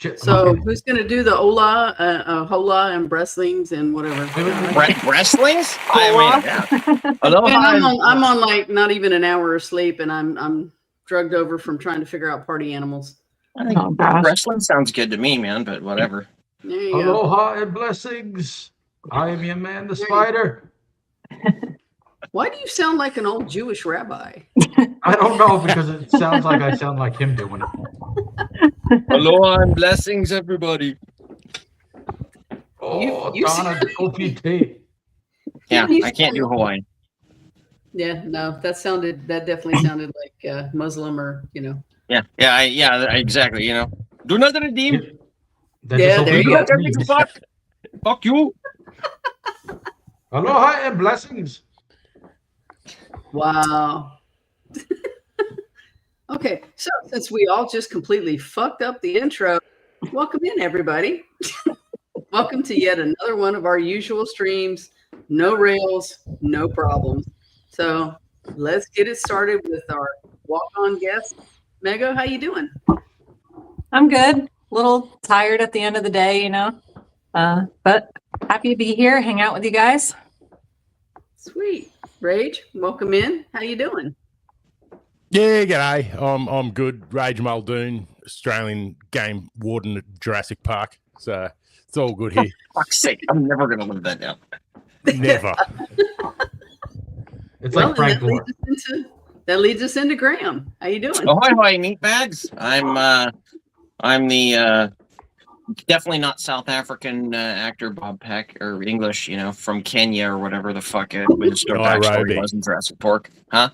Shit. So who's going to do the hola and breastlings and whatever? Breastlings? I'm on like not even an hour of sleep, and I'm drugged over from trying to figure out party animals. I think wrestling sounds good to me, man, but whatever. There you Aloha and blessings. I am your man, the Spydyr. Why do you sound like an old Jewish rabbi? I don't know, because it sounds like I sound like him doing it. Aloha and blessings, everybody. Oh, Donna OPT. Yeah, I can't do Hawaiian. Yeah, no, that definitely sounded like Muslim or, Yeah, exactly. Do not redeem. There you go. Fuck you. Aloha and blessings. Wow. Okay, so since we all just completely fucked up the intro, welcome in, everybody. Welcome to yet another one of our usual streams. No rails, no problems. So let's get it started with our walk-on guest. Mego, how you doing? I'm good. A little tired at the end of the day, but happy to be here, hang out with you guys. Sweet. Rage, welcome in. How you doing? Yeah, g'day. I'm good. Rage Muldoon, Australian game warden at Jurassic Park. So it's all good here. Fuck's sake, I'm never gonna live that down. Never. It's like Frank Gore. That leads us into Graham. How you doing? Oh, hi, meatbags. I'm the definitely not South African actor Bob Peck, or English, from Kenya or whatever the fuck it was. Backstory was in Jurassic Park, huh?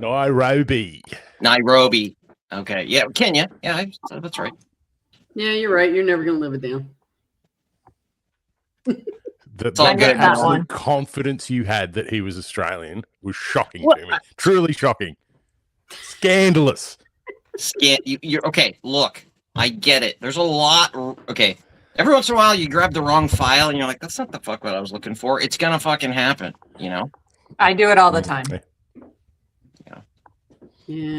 Nairobi. Okay, yeah, Kenya. Yeah, that's right. Yeah, you're right. You're never gonna live it down. The absolute confidence you had that he was Australian was shocking to me. Truly shocking. Scandalous. You're okay. Look, I get it. There's a lot. Okay, every once in a while you grab the wrong file and you're like, "That's not the fuck what I was looking for." It's gonna fucking happen, I do it all the time. Yeah.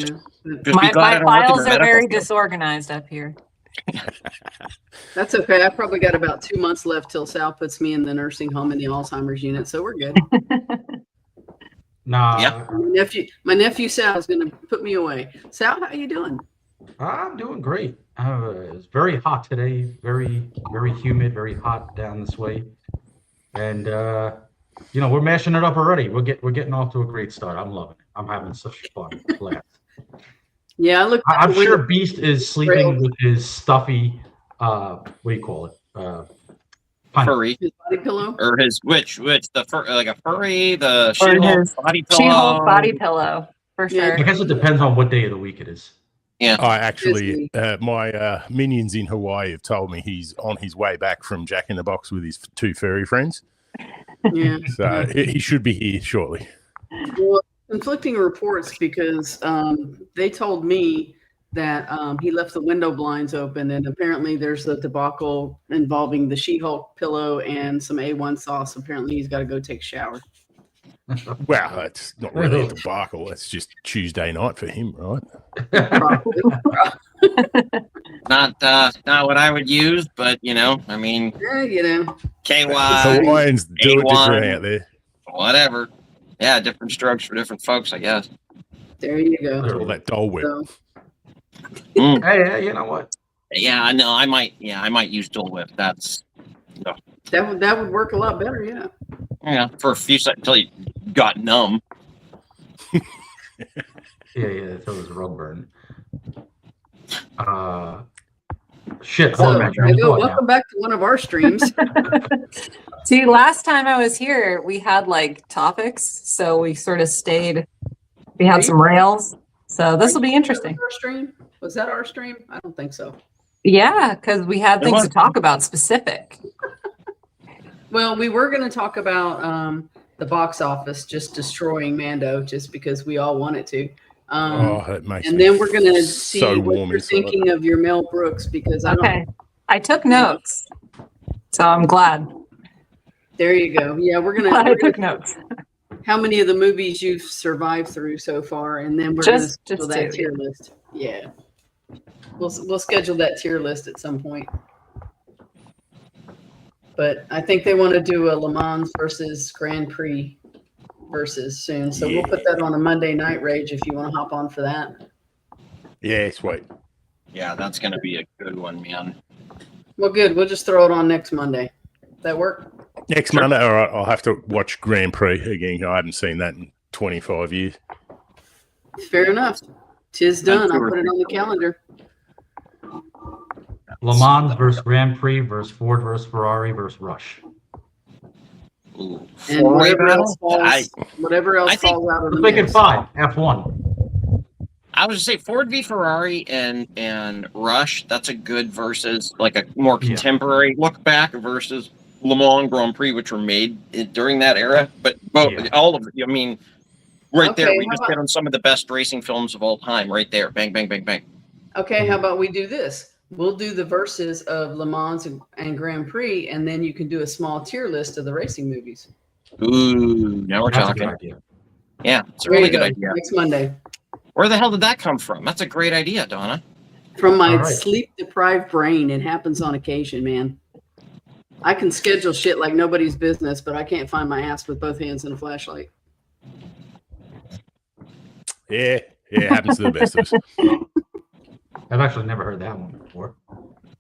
My files are very disorganized up here. That's okay. I probably got about 2 months left till Sal puts me in the nursing home in the Alzheimer's unit, so we're good. Nah. Yeah. My nephew Sal is going to put me away. Sal, how you doing? I'm doing great. It's very hot today. Very, very humid. Very hot down this way, and we're mashing it up already. We're getting off to a great start. I'm loving it. I'm having such fun. Yeah, I'm sure Beast is sleeping with his stuffy, what do you call it? Furry. His body pillow? Or his which the like a furry, the She-Hulk body pillow. She-Hulk body pillow, for sure. I guess it depends on what day of the week it is. Yeah. My minions in Hawaii have told me he's on his way back from Jack in the Box with his 2 furry friends. Yeah. So he should be here shortly. Well, conflicting reports, because they told me that he left the window blinds open, and apparently there's a debacle involving the She-Hulk pillow and some A1 sauce. Apparently he's got to go take a shower. Well, that's not really a debacle. That's just Tuesday night for him, right? Not what I would use, but I mean, KY, Hawaiians do it different out there. Whatever. Yeah, different strokes for different folks, I guess. There you go. All that Dole Whip. So, Hey, you know what? Yeah, I know. I might use Dole Whip. That's that would work a lot better. Yeah. Yeah, for a few seconds until you got numb. Yeah, that was a rug burn. Shit. So, welcome back to one of our streams. See, last time I was here, we had topics, so we sort of stayed. We had some rails, so this will be interesting. Was that our stream? I don't think so. Yeah, because we had things to talk about specific. Well, we were going to talk about the box office just destroying Mando, just because we all wanted to. It makes and me then we're going to see so what warm you're thinking of your Mel Brooks, because I took notes, so I'm glad. There you go. Yeah, I took notes. How many of the movies you've survived through so far, and then we're going to do that tier list. Yeah. We'll schedule that tier list at some point. But I think they want to do a Le Mans versus Grand Prix versus soon. So we'll put that on a Monday night, Rage, if you want to hop on for that. Yeah, sweet. Yeah, that's going to be a good one, man. Well, good. We'll just throw it on next Monday. That work? Next Monday, all right, I'll have to watch Grand Prix again. I haven't seen that in 25 years. Fair enough. 'Tis done. I'll put it on the calendar. Le Mans versus Grand Prix versus Ford versus Ferrari versus Rush. Ooh. And whatever else falls out of the I'm thinking mix. 5, F1. I was to say Ford v Ferrari and Rush. That's a good versus, like a more contemporary look back versus Le Mans Grand Prix, which were made during that era. But all of it, I mean, right there, we just hit on some of the best racing films of all time. Right there, bang, bang, bang, bang. Okay, how about we do this? We'll do the verses of Le Mans and Grand Prix, and then you can do a small tier list of the racing movies. Ooh, now we're That's a good talking. idea. Yeah, it's a really good There you go. idea. Next Monday. Where the hell did that come from? That's a great idea, Donna. From my All right. sleep-deprived brain, it happens on occasion, man. I can schedule shit like nobody's business, but I can't find my ass with both hands and a flashlight. Yeah, it happens to the best of us. I've actually never heard that one before.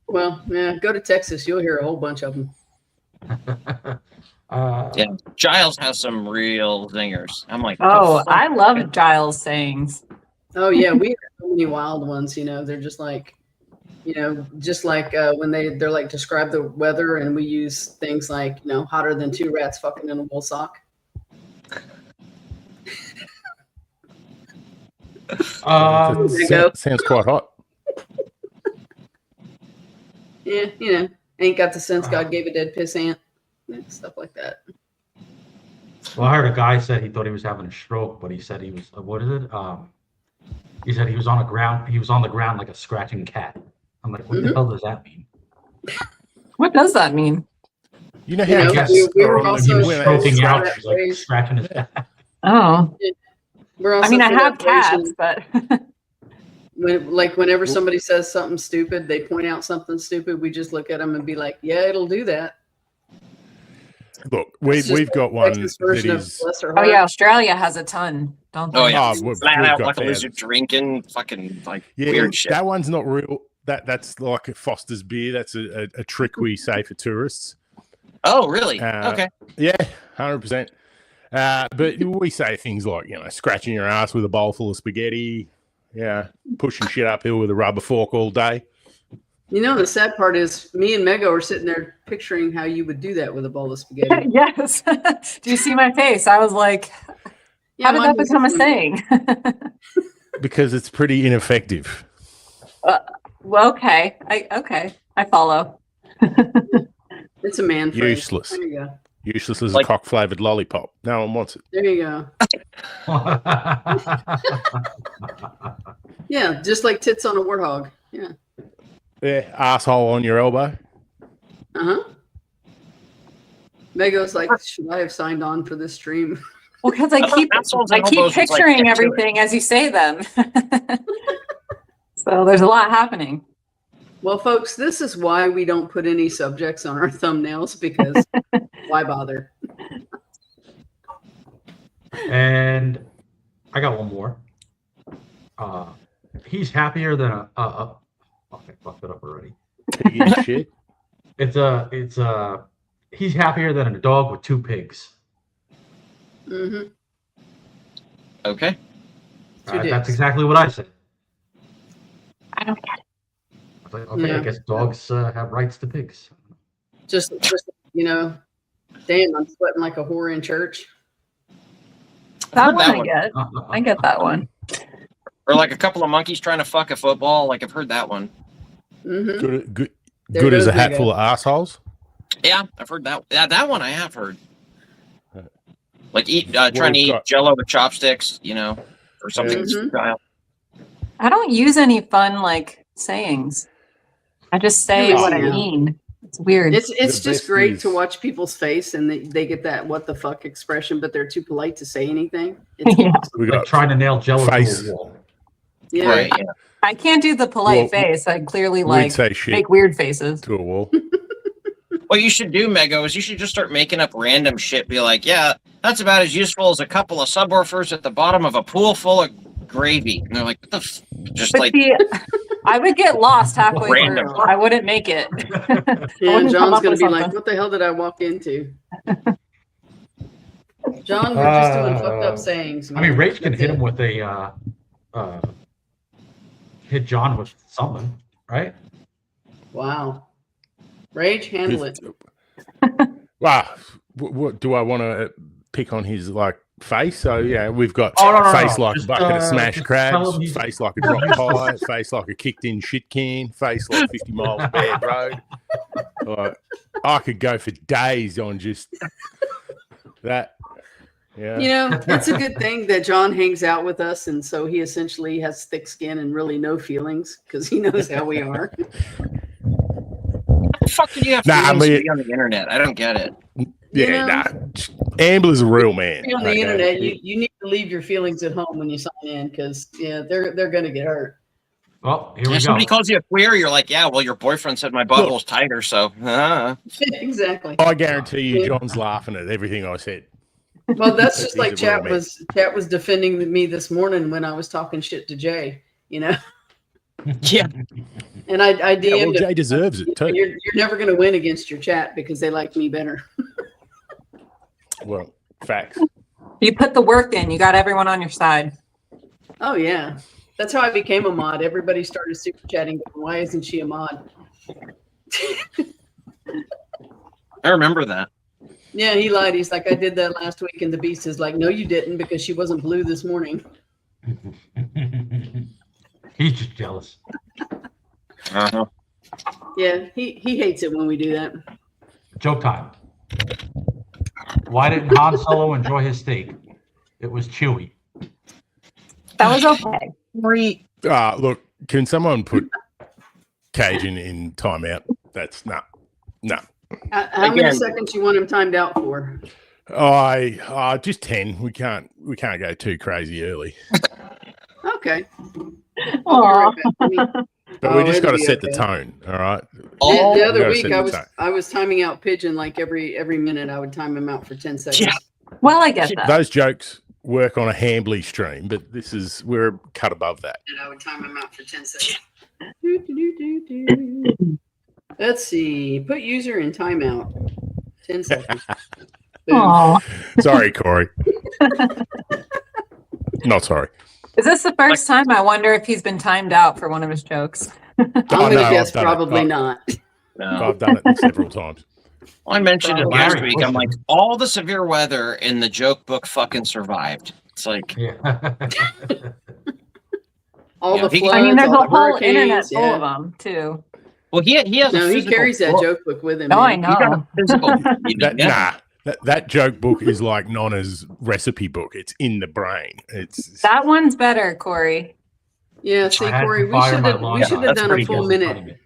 Well, yeah, go to Texas. You'll hear a whole bunch of them. Yeah, Giles has some real zingers. I'm like, Oh, the fuck? I love Giles sayings. Oh, yeah, we have so many wild ones, you know. They're just like, you know, just like when they're like, describe the weather, and we use things like, you know, hotter than 2 rats fucking in a wool sock. Sounds quite hot. Yeah, you know, ain't got the sense God gave a dead piss ant. Yeah, stuff like that. Well, I heard a guy said he thought he was having a stroke, but he said he was, what is it? He said he was on the ground. He was on the ground like a scratching cat. I'm like, what the hell does that mean? What does that mean? You know You how know, cats we were are on also the He was when stroking they out. that He's like phrase. scratching his back. Oh, We're also I mean, I for have that version, cats, but whenever somebody says something stupid, they point out something stupid, we just look at them and be like, yeah, it'll do that. Look, It's just we've got one Texas that version of is. bless her oh heart. yeah, Australia has a ton, don't they? Oh yeah, Oh, we've flat out got like a thousands. lizard drinking, fucking like Yeah, weird shit. that one's not real. That's like a Foster's beer. That's a trick we say for tourists. Oh really? Uh, Okay. Yeah, 100%. But we say things like, you know, scratching your ass with a bowl full of spaghetti. Yeah, pushing shit uphill with a rubber fork all day. You know, the sad part is me and Mego are sitting there picturing how you would do that with a bowl of spaghetti. Yes. Do you see my face? I was like, how did mine that was become a different. saying? Because it's pretty ineffective. Well, okay. I follow. It's a man phrase. Useless. There you go. Useless as Like- a cock-flavored lollipop. No one wants it. There you go. Yeah, just like tits on a warthog. Yeah. Yeah, asshole on your elbow. Uh-huh. Mego's like, should I have signed on for this stream? Well, because I keep Assholes and elbows was like, picturing get to it. everything as you say them. So there's a lot happening. Well, folks, this is why we don't put any subjects on our thumbnails, because why bother? And I got one more. He's happier than a I fucked it up already. Piggy and shit. He's happier than a dog with 2 pigs. Mm-hmm. Okay. Two That's dicks. exactly what I said. I don't get it. I was like, okay, Yeah. I guess dogs have rights to pigs. Just you know, damn, I'm sweating like a whore in church. That heard one that I one. get. I get that one. Or like a couple of monkeys trying to fuck a football. Like I've heard that one. Mm-hmm. Good There as a goes hat Mego. full of assholes. Yeah, I've heard that. Yeah, that one I have heard. Like trying to we've eat got- Jello with chopsticks, you know, or something. Mhm. Style. I don't use any fun like sayings. I just say what I Yeah. mean. It's weird. It's The just best great to is- watch people's face and they get that what the fuck expression, but they're too polite to say anything. It's Yeah. awesome. We Like got trying to nail Jello face. to a wall. Yeah. Right. Yeah. I can't do the polite Well, face. I clearly we'd like say shit make weird faces. to a wall. What you should do, Mego, is you should just start making up random shit. Be like, yeah, that's about as useful as a couple of subwoofers at the bottom of a pool full of gravy. And they're like, what the just But like see, I would get lost halfway Random. through. I wouldn't make it. Yeah, wouldn't come John's up gonna with be like, something. "What the hell did I walk into?" John, we're just doing fucked up sayings. I mean, man. Rage can That's hit it. him with a hit John with something, right? Wow. Rage, handle it. Wow. What do I want to pick on his like face? So yeah, we've got Oh, no, face no. like Just, a bucket of smashed just crabs, tell him he's- face like a drop pie, face like a kicked in shit can, face like 50 miles of bad road. Like, I could go for days on just that. Yeah. You know, it's a good thing that John hangs out with us, and so he essentially has thick skin and really no feelings because he knows how we are. what the fuck do you have Nah, I feelings to mean- be on the internet? I don't get it. Yeah, You know? nah. Ambler's a real man. On the Okay? internet, you need to leave your feelings at home when you sign in because they're gonna get hurt. Well, here we If somebody go. calls you a queer, you're like, yeah, well, your boyfriend said my butthole's tighter, so Exactly. I guarantee you, John's laughing at everything I said. Well, that's just He's like a real man. Chat was defending me this morning when I was talking shit to Jay. You know, yeah. and I Yeah, well, DM'd him, Jay deserves it too. You're never gonna win against your chat because they like me better. Well, facts. You put the work in. You got everyone on your side. Oh yeah, that's how I became a mod. Everybody started super chatting. Going, why isn't she a mod? I remember that. Yeah, he lied. He's like, I did that last week, and the Beast is like, no, you didn't because she wasn't blue this morning. He's just jealous. Uh-huh. Yeah, he hates it when we do that. Joke time. Why didn't Han Solo enjoy his steak? It was chewy. That was okay. Look, can someone put Cajun in timeout? That's no. How many seconds you want him timed out for? Just 10. We can't go too crazy early. Okay. Aw. I'll be right back. Let me- But we Oh, just it'll got to be set the okay. tone. All right. The other gotta week set the time. I was timing out Pigeon like every minute. I would time him out for 10 seconds. Yeah. Well, I get that. Those jokes work on a Hambly stream, but we're cut above that. And I would time him out for 10 seconds. Let's see. Put user in timeout. 10 seconds. Boom. Aw. Sorry, Corey. Not sorry. Is this the first time? I wonder if he's been timed out for one of his jokes. I'm Oh, going to no, guess I've done it. probably Oh. not. No. I've done it several times. I mentioned it Oh, last Gary week. I'm Bushman. like, all the severe weather in the joke book fucking survived. It's like, Yeah. All Yeah, the he- floods, I mean, there's all a the whole internet hurricanes. full Yeah. of them too. well, he has No, a he physical carries that book. joke book with him. No, I man. He's got a know. physical. You know, yeah. That joke book is like Nonna's recipe book. It's in the brain. It's That one's better, Corey. Yeah, see, I had to Corey, we fire should my have line out. done That's a pretty full good. minute.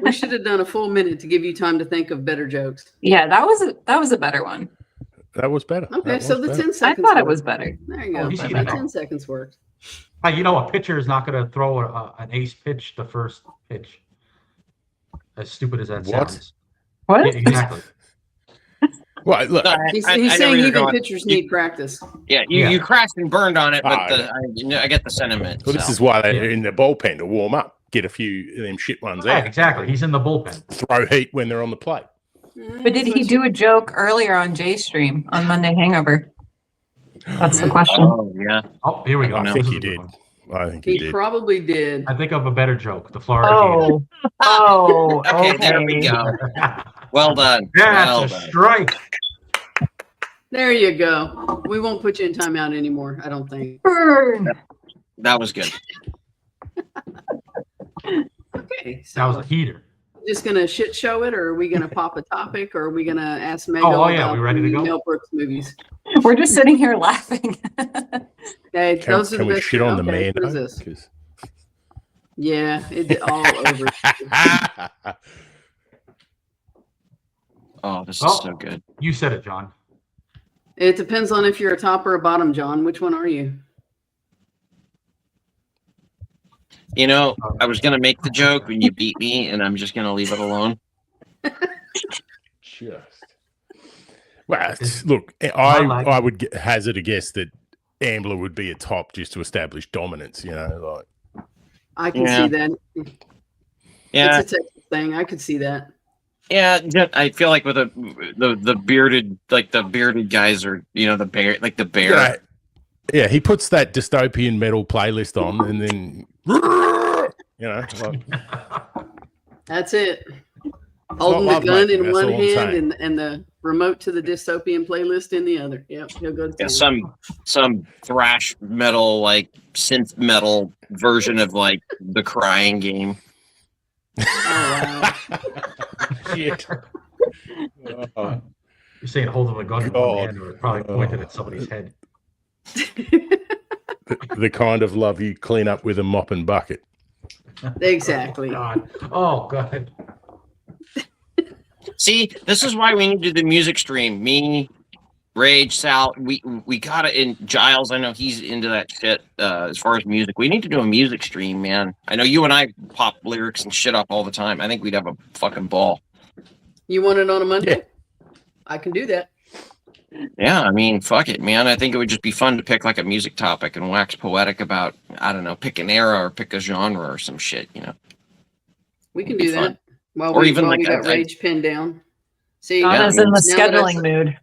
We should have done a full minute to give you time to think of better jokes. Yeah, that was a better one. that was better. Okay, That so was the better. 10 I seconds. thought it worked. was better. There you Oh, go. he's That eating it. 10 seconds worked. Hey, you know, a pitcher is not going to throw an ace pitch the first pitch. As stupid as that What? sounds. What? Yeah, exactly. Well, look, No, He's I know saying where you're even going. pitchers need practice. Yeah, Yeah. you crashed and burned on it, but Ah, I get the sentiment. well, this so. is why they're in the bullpen to warm up, get a few of them shit ones Yeah, out, exactly. He's in the bullpen. throw heat when they're on the plate. But did he do a joke earlier on Jay's stream on Monday Hangover? That's the question. Oh yeah. Oh, here we go. I I think This he is a good did. one. I think he He did. probably did. I think of a better joke. The Florida Gators. Oh, Okay, there we go. Well done. That's well a done. strike. There you go. We won't put you in timeout anymore, I don't think. Burn. That was good. Okay. That was So a heater. just gonna shit show it, or are we gonna pop a topic, or are we gonna ask Mego Oh, yeah, about we ready to the go? Mel Brooks movies? We're just sitting here laughing. Okay, Can, those are can the we best. shit on the Okay, man? what is though? this? 'Cause- Yeah, it's all over. Oh, this is Oh. so good. You said it, John. It depends on if you're a top or a bottom, John. Which one are you? You know, I was gonna make the joke when you beat me, and I'm just gonna leave it alone. Well, look, I would hazard a guess that Ambler would be a top just to establish dominance. You know, like I can see that. Yeah, it's a Texas thing. I could see that. Yeah, I feel like with the bearded guys are, you know, the bear. Yeah, he puts that dystopian metal playlist on, and then you know, like, that's it. Holding the gun in one hand and the remote to the dystopian playlist in the other. Yep, he'll go to town. Some thrash metal, like synth metal version of like the Crying Game. Oh, wow. Shit. You're saying holding the gun in one hand, or probably pointed at somebody's head. The kind of love you clean up with a mop and bucket. Exactly. Oh God. See, this is why we need to do the music stream. Me, Rage, Sal, we got it in Giles. I know he's into that shit as far as music. We need to do a music stream, man. I know you and I pop lyrics and shit up all the time. I think we'd have a fucking ball. You want it on a Monday? Yeah. I can do that. Yeah, I mean, fuck it, man. I think it would just be fun to pick like a music topic and wax poetic about, I don't know, pick an era or pick a genre or some shit, you know. We can do that. Well, or even like we got Rage pinned down. See, Donna's in the scheduling mood.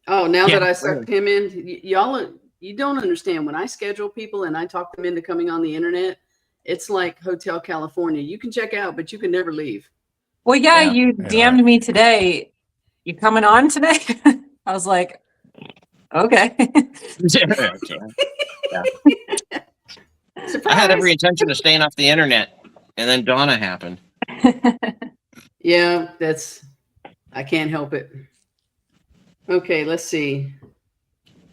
Oh, now that I sucked him in, y'all, you don't understand. When I schedule people and I talk them into coming on the internet, it's like Hotel California. You can check out, but you can never leave. Well, you DM'd me today. You coming on today? I was like, okay. Yeah. I had every intention of staying off the internet, and then Donna happened. Yeah, I can't help it. Okay, let's see.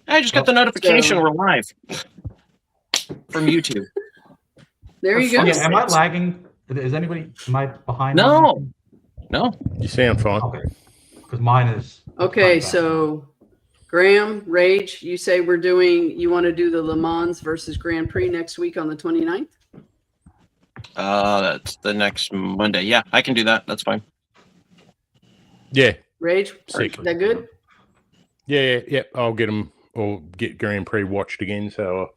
I just got the notification we're live from YouTube. There you go. Yeah, am I lagging? Am I behind? No. You sound fine. Okay. Because mine is. Okay, so Graham, Rage, you say you want to do the Le Mans versus Grand Prix next week on the 29th? That's the next Monday. Yeah, I can do that. That's fine. Yeah. Rage, is that good? Yeah. I'll get them or get Grand Prix watched again. So,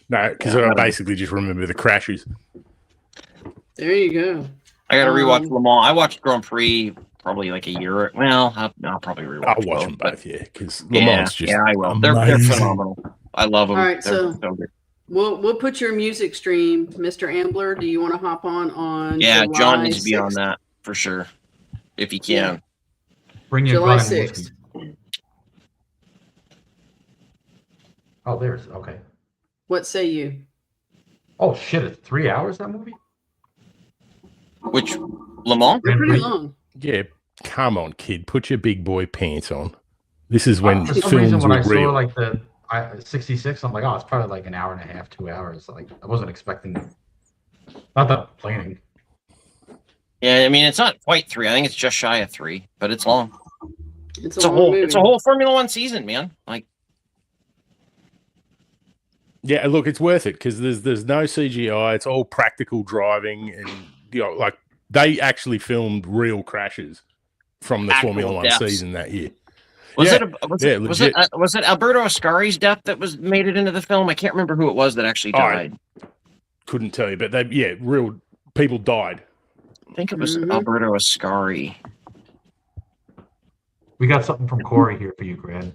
no, because I basically just remember the crashes. There you go. I got to rewatch Le Mans. I watched Grand Prix probably like a year. Well, I'll probably rewatch. I'll watch them both, because Le Mans just I will. They're phenomenal. I love them. All right, so we'll put your music stream, Mr. Ambler. Do you want to hop on? Yeah, July John needs to be 6th? on that for sure, if he can. Bring your July gun 6th. Oh, there's okay. What say you? Oh shit! It's 3 hours, that movie. Which Le Mans? They're pretty long. Yeah, come on, kid, put your big boy pants on. This is when for some films reason, when were I real. saw like the 66, I'm like, oh, it's probably like an hour and a half, 2 hours. Like I wasn't expecting. Not that I'm planning. Yeah, I mean it's not quite 3. I think it's just shy of 3, but it's long. It's a whole movie. It's a whole Formula One season, man. Like. Yeah, look, it's worth it because there's no CGI. It's all practical driving, and like they actually filmed real crashes from the Formula One season that year. Was it Alberto Ascari's death that was made it into the film? I can't remember who it was that actually died. Couldn't tell you, but real people died. I think it was Alberto Ascari. We got something from Corey here for you, Grant.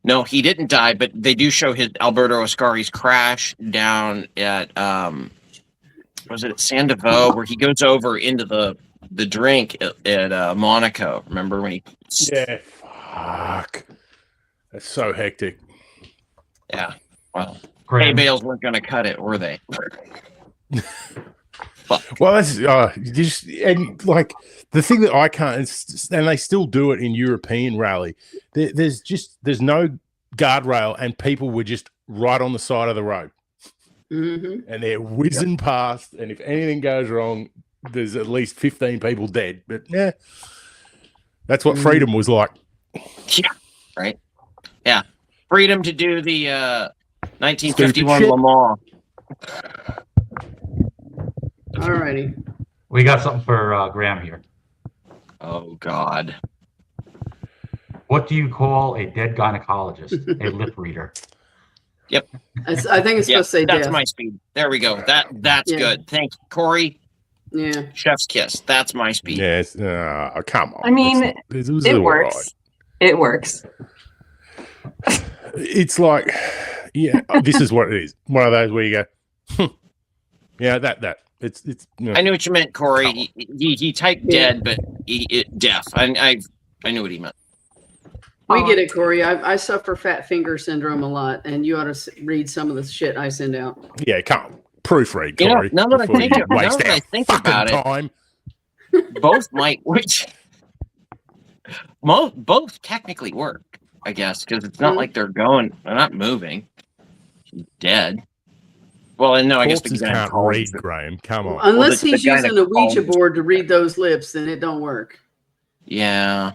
No, he didn't die, but they do show his Alberto Ascari's crash down at was it at Sandoval, where he goes over into the drink at Monaco. Remember when he? Yeah, fuck. That's so hectic. Yeah. Well, hay bales weren't going to cut it, were they? Well, that's and like the thing that I can't, and they still do it in European rally. There's no guardrail, and people were just right on the side of the road, and they're whizzing past. And if anything goes wrong, there's at least 15 people dead. But yeah, that's what freedom was like. Yeah, right. Yeah, freedom to do the 1951 Le Mans. All righty. We got something for Graham here. Oh God. What do you call a dead gynecologist? A lip reader. I think it's Yeah, supposed to say that's death. my speed. There we go. That's Yeah. good. Thank you, Corey. Yeah. Chef's kiss. That's my speed. Yes. Come on. I mean, It's it all works. right. It works. It's like, yeah, this is what it is. One of those where you go, yeah, that. It's. I knew what you meant, Corey. He typed Yeah. dead, but deaf. I knew what he meant. We get it, Corey. I suffer fat finger syndrome a lot, and you ought to read some of the shit I send out. Yeah, come on. Proofread, You know, Corey. now that I before think you of- now waste that I our think fucking about it- time. Both might, both technically work, I guess, because it's not like they're not moving. She's dead. Well, and no, I guess the Corpses can't read, gynecologist. Graham. Come on. Unless the he's using a Ouija gynecologist- board to read those lips, then it don't work. Yeah.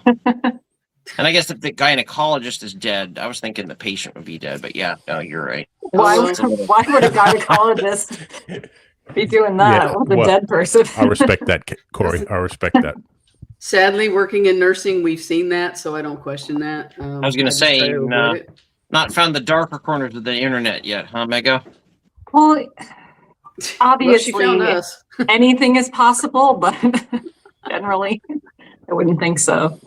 And I guess if the gynecologist is dead, I was thinking the patient would be dead, but yeah, no, you're right. Why Oh, would a gynecologist be doing that Yeah, with a well, dead person? I respect that, Corey. I respect that. Sadly, working in nursing, we've seen that, so I don't question that. I was gonna just say, try to avoid no. it. Not found the darker corners of the internet yet, huh, Mega? Well, Well, she obviously, found us. anything is possible, but generally, I wouldn't think so.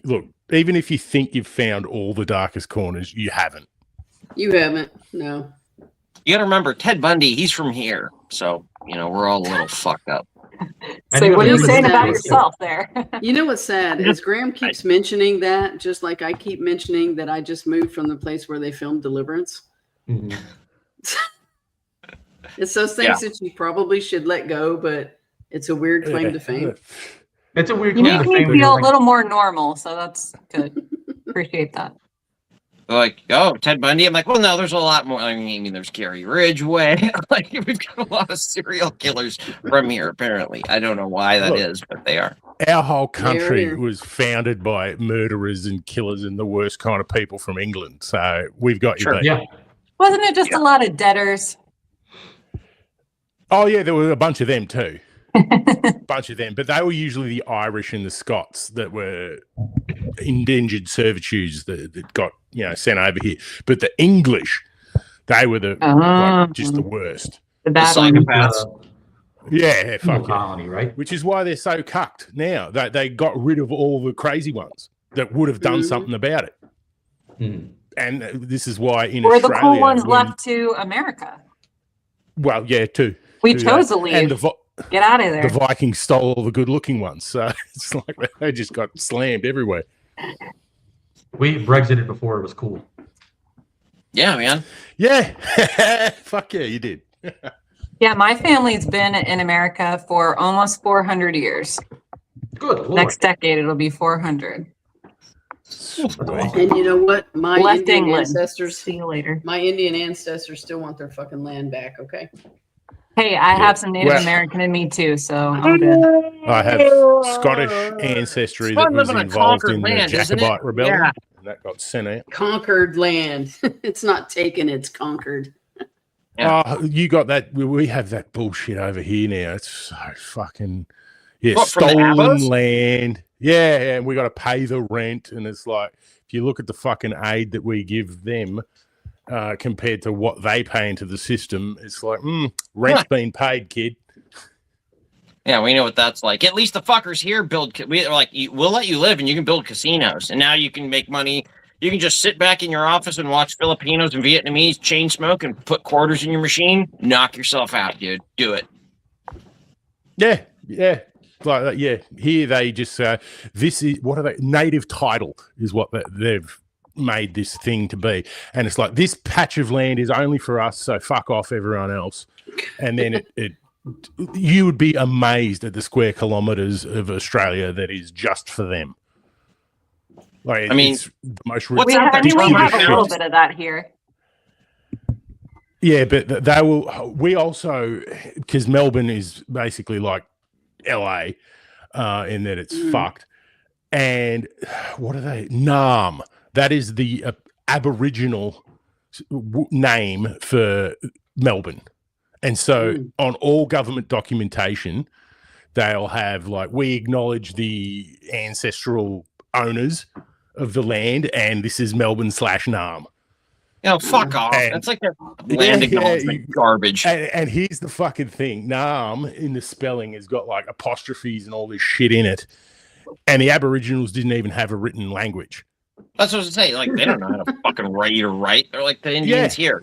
Look, even if you think you've found all the darkest corners, you haven't. You haven't. No. You gotta remember, Ted Bundy, he's from here. So, we're all a little fucked up. So what are you know saying what's about sad? yourself there? You know what's sad is Graham keeps mentioning that, just like I keep mentioning that I just moved from the place where they filmed Deliverance. Mhm. It's those things that you probably should let go, but it's a weird claim to fame. It's a weird You claim make to me fame when feel you're a like, little more normal, so that's good. Appreciate that. They're like, oh, Ted Bundy. I'm like, well, no, there's a lot more. I mean, there's Gary Ridgway. Like, we've got a lot of serial killers from here, apparently. I don't know why that is, but they are. Our whole country There. was founded by murderers and killers and the worst kind of people from England. So we've got you Sure. beat. yeah, Wasn't it just a lot of debtors? Oh, yeah, there were a bunch of them too. Bunch of them. But they were usually the Irish and the Scots that were indentured servitudes that got, sent over here. But the English, they were just the worst. The The bad one. psychopaths. Yeah, fuck yeah. colony, right? Which is why they're so cucked now. They got rid of all the crazy ones that would have done something about it. Mhm. And this is why in Or Australia... the cool ones when- left to America. Well, yeah, too. We Do chose that. to And leave. Get out of the there. Vikings stole all the good-looking ones. So it's like they just got slammed everywhere. We Brexited before it was cool. Yeah, man. Yeah. Fuck yeah, you did. Yeah, my family's been in America for almost 400 years. Good Lord. Next decade, it'll be 400. And you know what? My Left Indian England. ancestors, See you later. my Indian ancestors still want their fucking land back. Okay. Hey, I have some Native Well- American in me too, so I'm good. I have Scottish ancestry It's that fun was living on involved conquered in the land, isn't it? Jacobite rebellion. Yeah. And that got sent out. Conquered land. It's not taken, it's conquered. Yeah. Oh, you got that. We have that bullshit over here now. It's so fucking What, from the stolen Abbas? land. Yeah, and we got to pay the rent. And it's like, if you look at the fucking aid that we give them compared to what they pay into the system, it's like, rent's been paid, kid. Yeah, we know what that's like. At least the fuckers here we're like, we'll let you live and you can build casinos. And now you can make money. You can just sit back in your office and watch Filipinos and Vietnamese chain smoke and put quarters in your machine. Knock yourself out, dude. Do it. Yeah. Like that, yeah. Here they just this is what are they? Native title is what they've made this thing to be, and it's like this patch of land is only for us, so fuck off everyone else. And then you would be amazed at the square kilometers of Australia that is just for them. Like, I mean, it's the most what's We out have, there? we have a Shit. little bit of that here. Yeah, but they will. We also, because Melbourne is basically like LA, in that it's fucked. And what are they? Naarm. That is the Aboriginal name for Melbourne. And so on all government documentation, they'll have like, we acknowledge the ancestral owners of the land, and this is Melbourne/Naarm. Fuck off. That's like that land acknowledgement garbage. And here's the fucking thing. Naarm in the spelling has got like apostrophes and all this shit in it. And the Aboriginals didn't even have a written language. That's what I was saying. Like, they don't know how to fucking write or write. They're like the Indians here,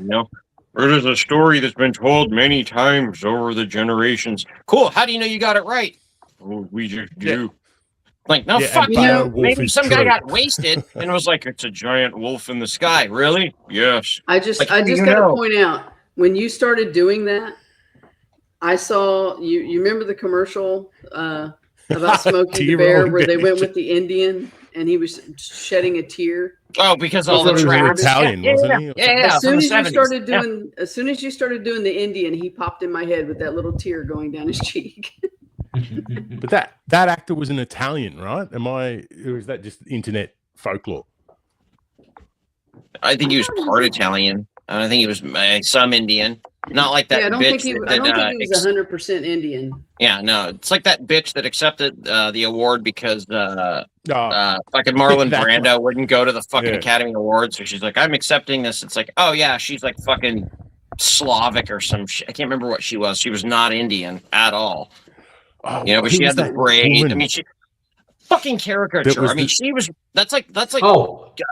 It is a story that's been told many times over the generations. Cool. How do you know you got it right? Oh, we just do. Like, no, fuck you. Maybe some guy got wasted and was like, it's a giant wolf in the sky. Really? Yes. I just got to point out, when you started doing that, I saw you remember the commercial about Smokey the Bear where they went with the Indian and he was shedding a tear? Oh, because all the tracks. Italian, wasn't he? Yeah. As soon as you started doing the Indian, he popped in my head with that little tear going down his cheek. But that actor was an Italian, right? Or is that just internet folklore? I think he was part Italian. I think he was some Indian. Not like that. Yeah, I don't think he was 100% Indian. Yeah, no, it's like that bitch that accepted the award because fucking Marlon Brando wouldn't go to the fucking Academy Awards, so she's like, "I'm accepting this." It's like, oh yeah, she's like fucking Slavic or some shit. I can't remember what she was. She was not Indian at all. Oh, but she had the braid. Woman? I mean, she fucking caricature. I mean, she was. That's like fucking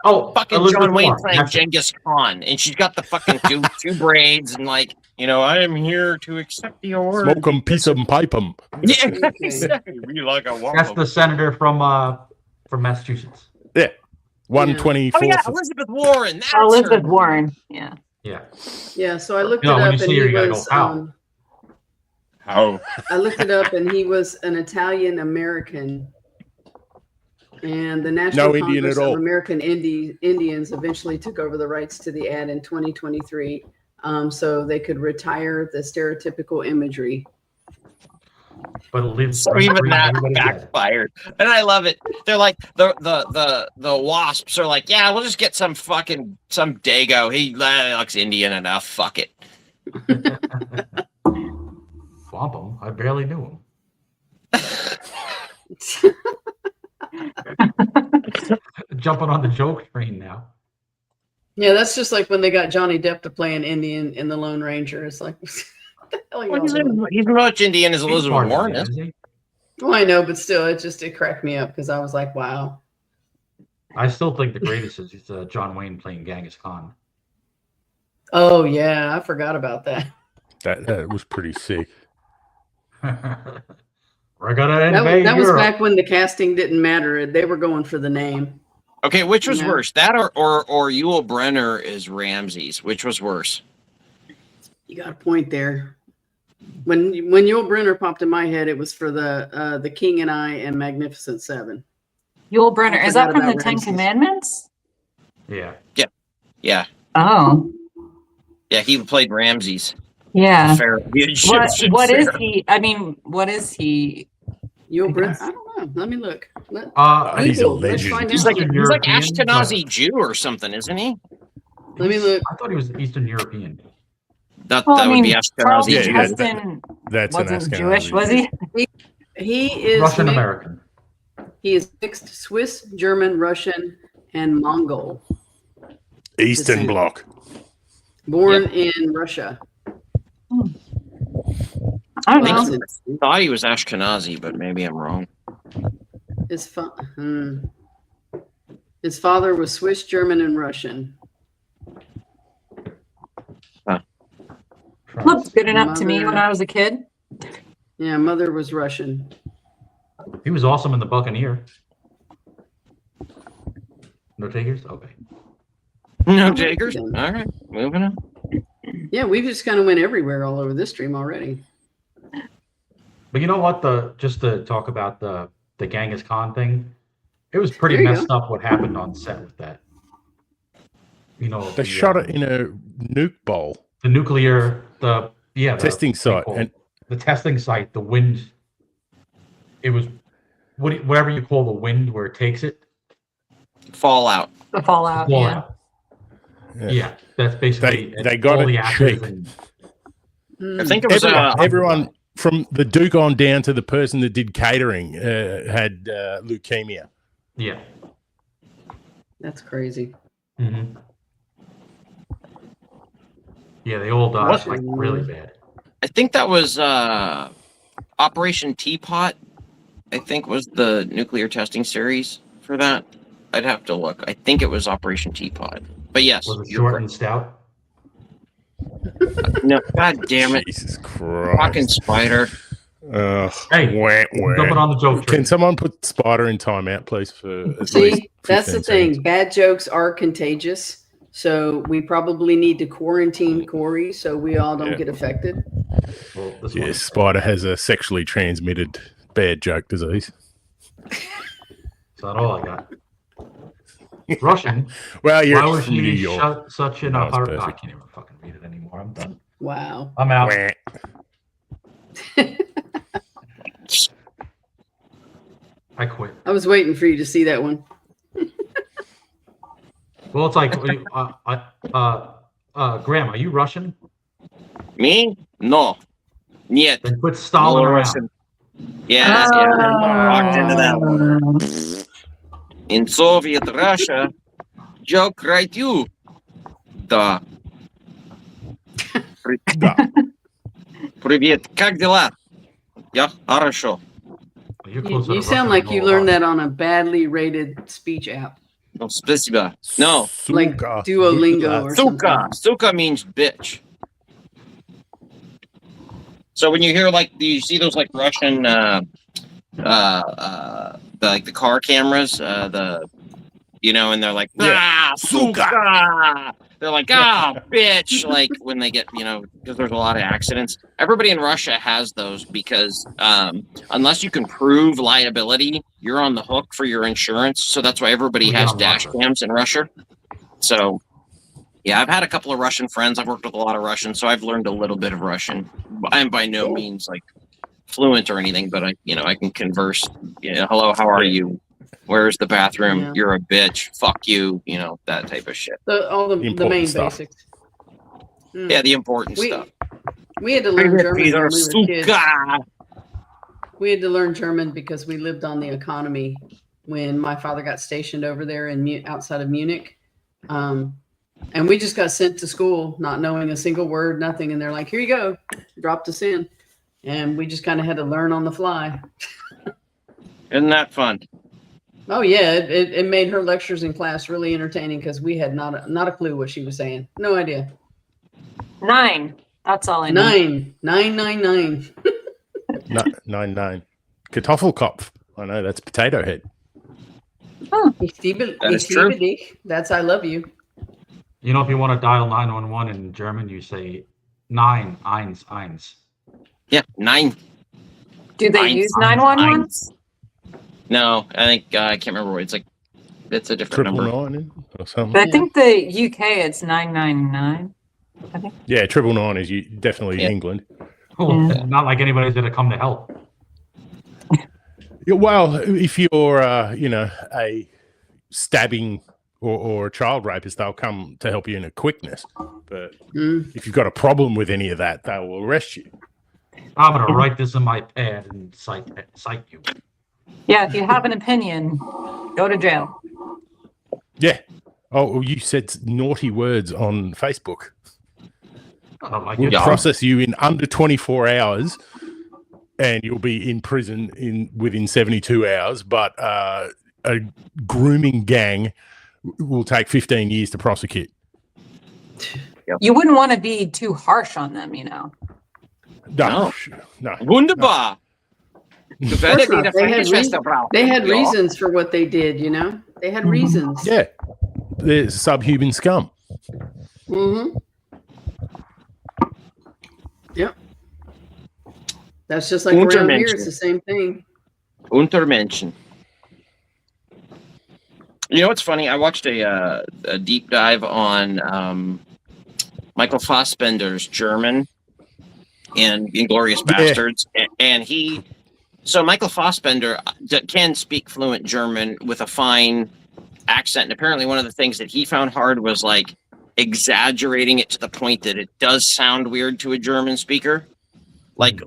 Elizabeth John Wayne Warren. playing Genghis Khan, and she's got the fucking two braids and like, I am here to accept the award. Smoke 'em, piece 'em, pipe 'em. Yeah, exactly. We like a waffle. That's the senator from Massachusetts. Yeah, 124. Oh yeah, Elizabeth Warren. That's Elizabeth her. Warren. Yeah. Yeah. So I looked it up, when you and see her, he you gotta was. go, how? I looked it up, and he was an Italian American. And the National Congress of American Indians eventually took over the rights to the ad in 2023, so they could retire the stereotypical imagery. But so even that backfired, and I love it. They're like the wasps are like, yeah, we'll just get some Dago. He looks Indian enough. Fuck it. Swamp him. I barely knew him. Jumping on the joke train now. Yeah, that's just like when they got Johnny Depp to play an Indian in The Lone Ranger. It's like, what the hell are you doing? He's as much Indian as Elizabeth Warren is. Well, I know, but still, it cracked me up because I was like, wow. I still think the greatest is John Wayne playing Genghis Khan. Oh yeah, I forgot about that. That was pretty sick. We're gonna invade that was Europe. back when the casting didn't matter. They were going for the name. Okay, which was worse, that or Yul Brynner is Ramses? Which was worse? You got a point there. When Yul Brynner popped in my head, it was for the King and I and Magnificent Seven. Yul Brynner, is that from the Ten Ramses. Commandments? Yeah. Oh. Yeah, he played Ramses. Yeah. What is he? I mean, what is he? Yul Brynner? I don't know. Let me look. He's a legend. He's like Ashkenazi Jew or something, isn't he? Let me look. I thought he was Eastern European. That would be Ashkenazi Jew. That's wasn't Jewish, was he? He is Russian American. He is mixed Swiss, German, Russian, and Mongol. Eastern Bloc. Born in Russia. I don't know. I thought he was Ashkenazi, but maybe I'm wrong. His father was Swiss, German, and Russian. Looked good enough to me when I was a kid. Yeah, mother was Russian. He was awesome in The Buccaneer. No takers? Okay. No takers? All right, moving on. Yeah, we just kind of went everywhere all over this stream already. But you know what? Just to talk about the Genghis Khan thing, it was pretty messed up what happened on set with that. They shot it in a nuke bowl. The nuclear, testing site, and the testing site. The wind. It was whatever you call the wind where it takes it. Fallout. The fallout. Yeah, that's basically they got all it the actors cheap. I think it was everyone from the Duke on down to the person that did catering had leukemia. Yeah. That's crazy. Mm-hmm. Yeah, they all died like really bad. I think that was Operation Teapot. I think was the nuclear testing series for that. I'd have to look. I think it was Operation Teapot. But yes, Was it short and stout? No, god damn it. Jesus Christ. Fucking Spydyr. Hey, jumping on the joke train. Can someone put Spydyr in timeout, please? For at least See, that's the 15 thing. seconds? Bad jokes are contagious. So we probably need to quarantine Corey so we all don't get affected. Well, this Yes, Spydyr has a sexually transmitted bad joke disease. That's not all I got. Russian. Well, you're Why was from New she York. such in No, a it's hurry? perfect. I can't even fucking read it anymore. I'm done. Wow. I'm out. I quit. I was waiting for you to see that one. Well, it's like, Graham, are you Russian? Me? No. Нет. Then quit stalling No around. Russian. Yeah, walked into that one. In Soviet Russia, joke right you. Да. Да. Привет, как дела? Я хорошо. You're closer to You Russian sound like than you all of learned us. that on a badly rated speech app. No, спасибо. No. Like Suka. Duolingo or something. Suka. Suka means bitch. So when you hear you see those like Russian like the car cameras, and they're like, ah, Suka. They're like, bitch. Like when they get, because there's a lot of accidents. Everybody in Russia has those because unless you can prove liability, you're on the hook for your insurance. So that's why everybody has dash cams in Russia. So, yeah, I've had a couple of Russian friends. I've worked with a lot of Russians, so I've learned a little bit of Russian. I'm by no means like fluent or anything, but I can converse. Hello, how are you? Where's the bathroom? Yeah. You're a bitch. Fuck you. That type of shit. All the Important main stuff. basics. Mm. Yeah, the important stuff. We had to learn German when we were kids. Suka. We had to learn German because we lived on the economy when my father got stationed over there outside of Munich. And we just got sent to school, not knowing a single word, nothing. And they're like, here you go, dropped us in. And we just kind of had to learn on the fly. Isn't that fun? Oh, yeah. It made her lectures in class really entertaining because we had not a clue what she was saying. No idea. 9. That's all I know. 9. No, 9. Kartoffelkopf. I know, that's potato head. That is true. That's I love you. If you want to dial 911 in German, you say 911. Yeah, 9. Do they use 911? No, I think I can't remember what it's like. It's a different number. 999 or something. But I think the UK it's 999. I think. Yeah, 999 is definitely England. Not like anybody's going to come to help. Yeah, well, if you're, a stabbing or a child rapist, they'll come to help you in a quickness. But if you've got a problem with any of that, they will arrest you. I'm going to write this in my pad and cite you. Yeah, if you have an opinion, go to jail. Yeah. Oh, you said naughty words on Facebook. We'll process you in under 24 hours, and you'll be in prison within 72 hours. But a grooming gang will take 15 years to prosecute. You wouldn't want to be too harsh on them, No. Wunderbar. Of course not. They had reasons for what they did, They had reasons. Yeah. They're subhuman scum. Mm-hmm. Yep. That's just like around here. It's the same thing. Untermenschen. You know what's funny? I watched a deep dive on Michael Fassbender's German and Inglourious Bastards, and so Michael Fassbender can speak fluent German with a fine accent, and apparently one of the things that he found hard was like exaggerating it to the point that it does sound weird to a German speaker. Like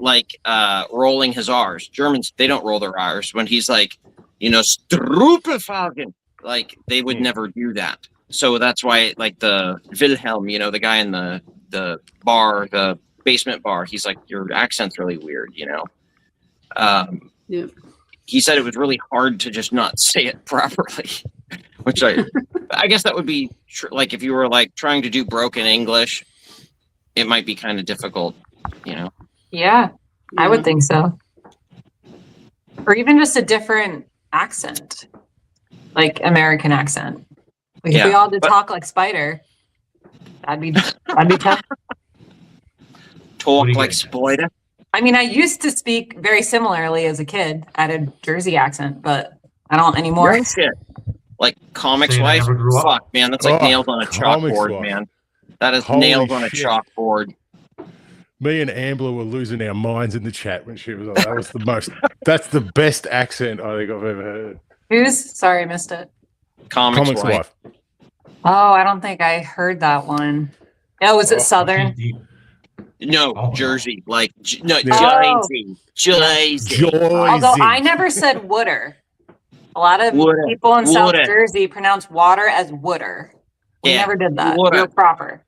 rolling his R's. Germans, they don't roll their R's. When he's like, Strupefalken, like they would never do that. So that's why, like the Wilhelm, the guy in the bar, the basement bar, he's like, your accent's really weird, Yeah. He said it was really hard to just not say it properly, which I guess that would be like if you were like trying to do broken English, it might be kind of difficult, Yeah, I would think so. Or even just a different accent, like American accent. Like if we all did talk like Spydyr, that'd be tough. Talk like Spydyr. I mean, I used to speak very similarly as a kid. I had a Jersey accent, but I don't anymore. No shit. Like Comics Saying I Wife? never grew up. Fuck, man, that's like nails on a Comics chalkboard, Wife. man. That is Holy nails on a shit. chalkboard. Me and Ambler were losing our minds in the chat when she was on. That was the most. That's the best accent I think I've ever heard. Sorry, I missed it. Comics Wife. Oh, I don't think I heard that one. Oh, was it Southern? No, Jersey. Like, Oh. Jersey. Although I never said wooder. A lot of people in South Jersey pronounce water as wooder. We never did that. Wooder. We're proper.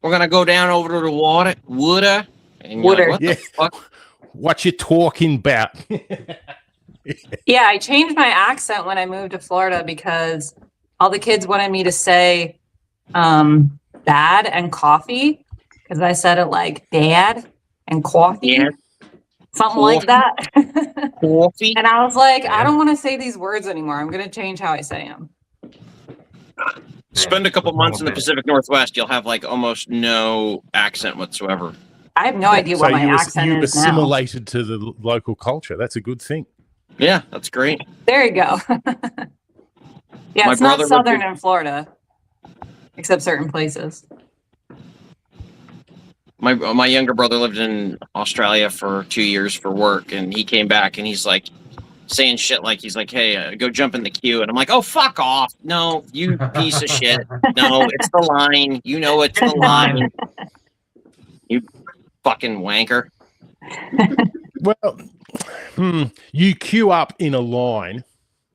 We're going to go down over to the water. Wooder. And Wooder. Like, what the fuck? What you talking about? Yeah, I changed my accent when I moved to Florida because all the kids wanted me to say dad and coffee because I said it like dad and coffee. Yeah. Something like that. Coffee. And I was like, I don't want to say these words anymore. I'm going to change how I say them. Spend a couple months in the Pacific Northwest, you'll have like almost no accent whatsoever. I have no idea what my accent you is now. assimilated to the local culture. That's a good thing. Yeah, that's great. There you go. Yeah, My it's not brother southern lived in Florida, except certain places. My younger brother lived in Australia for 2 years for work, and he came back and he's like saying shit like he's like, hey, go jump in the queue, and I'm like, oh, fuck off. No, you piece of shit. No, it's the line. You know it's the line. You fucking wanker. Well, you queue up in a line,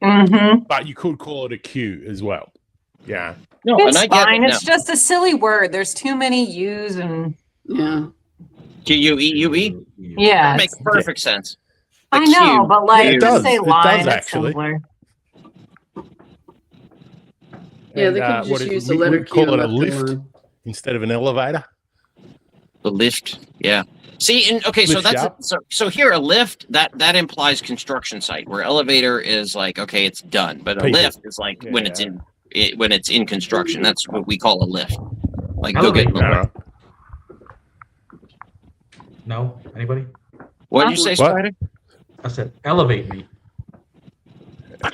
but you could call it a queue as well. Yeah. No, It's and I get fine. it It's just a silly word. There's too many U's and Yeah. Q-U-E-U-E? yeah. That makes perfect sense. The I know, queue. but like It just does. say It line. does, It's actually. simpler. Yeah, they And, could what just is- use the we letter Q. call it a and lift left one. instead of an elevator. The lift, yeah. See, and okay, so Lift that's shop. so here a lift that implies construction site, where elevator is like okay, it's done, but a People. lift is like when it's in construction. That's what we call a lift. Like go Elevator. get in the lift. No? Anybody? What did you say, What? Spider? I said, elevate me.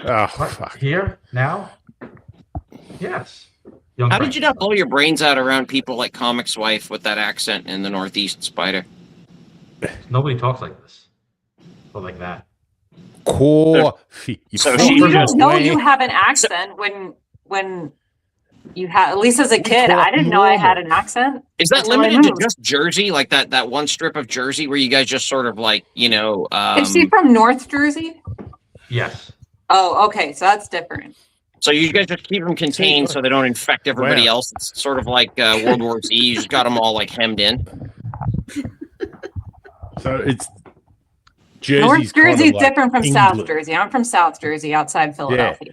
Oh, What? fuck. Here? Now? Yes. Young How Frank. did you not blow your brains out around people like Comics Wife with that accent in the Northeast, Spider? Nobody talks like this. Or like that. Coffee. So Well, she you just don't know you have an accent when you have, at least as a kid, I didn't know I had an accent. Is that Until I limited to moved. just Jersey, like that one strip of Jersey where you guys just sort of like Is she from North Jersey? Yes. Oh, okay, so that's different. so you guys just keep them contained so they don't infect everybody Wow. else. It's sort of like World War Z. You just got them all like hemmed in. So it's Jersey's North kind of Jersey is like different from South England. Jersey. I'm from South Jersey, outside Philadelphia.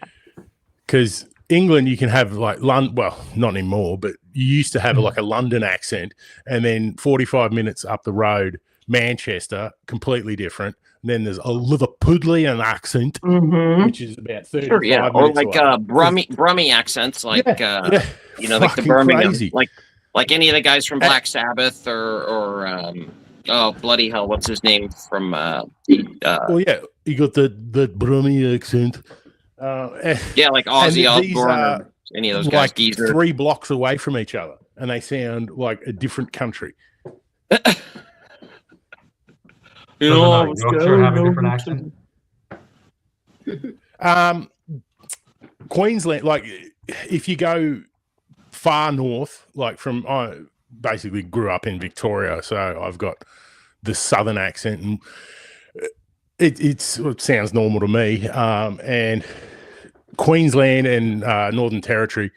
Because England, you can have like London, well, not anymore, but you used to have like a London accent, and then 45 minutes up the road, Manchester, completely different. And then there's a Liverpudlian accent, Mm-hmm. which is about 35 Sure, yeah, or minutes like away. Brummie accents, like Yeah. like the Fucking Birmingham, crazy. like any of the guys from Black Sabbath or oh bloody hell, what's his name from Well, yeah, you got the Brummie accent. yeah, like Ozzy and these Osbourne are or any of those guys. like Geezer. 3 blocks away from each other, and they sound like a different country. You Doesn't know, Yorkshire have a different accent? Queensland, like if you go far north, like I basically grew up in Victoria, so I've got the southern accent, and it sounds normal to me. And Queensland and Northern Territory,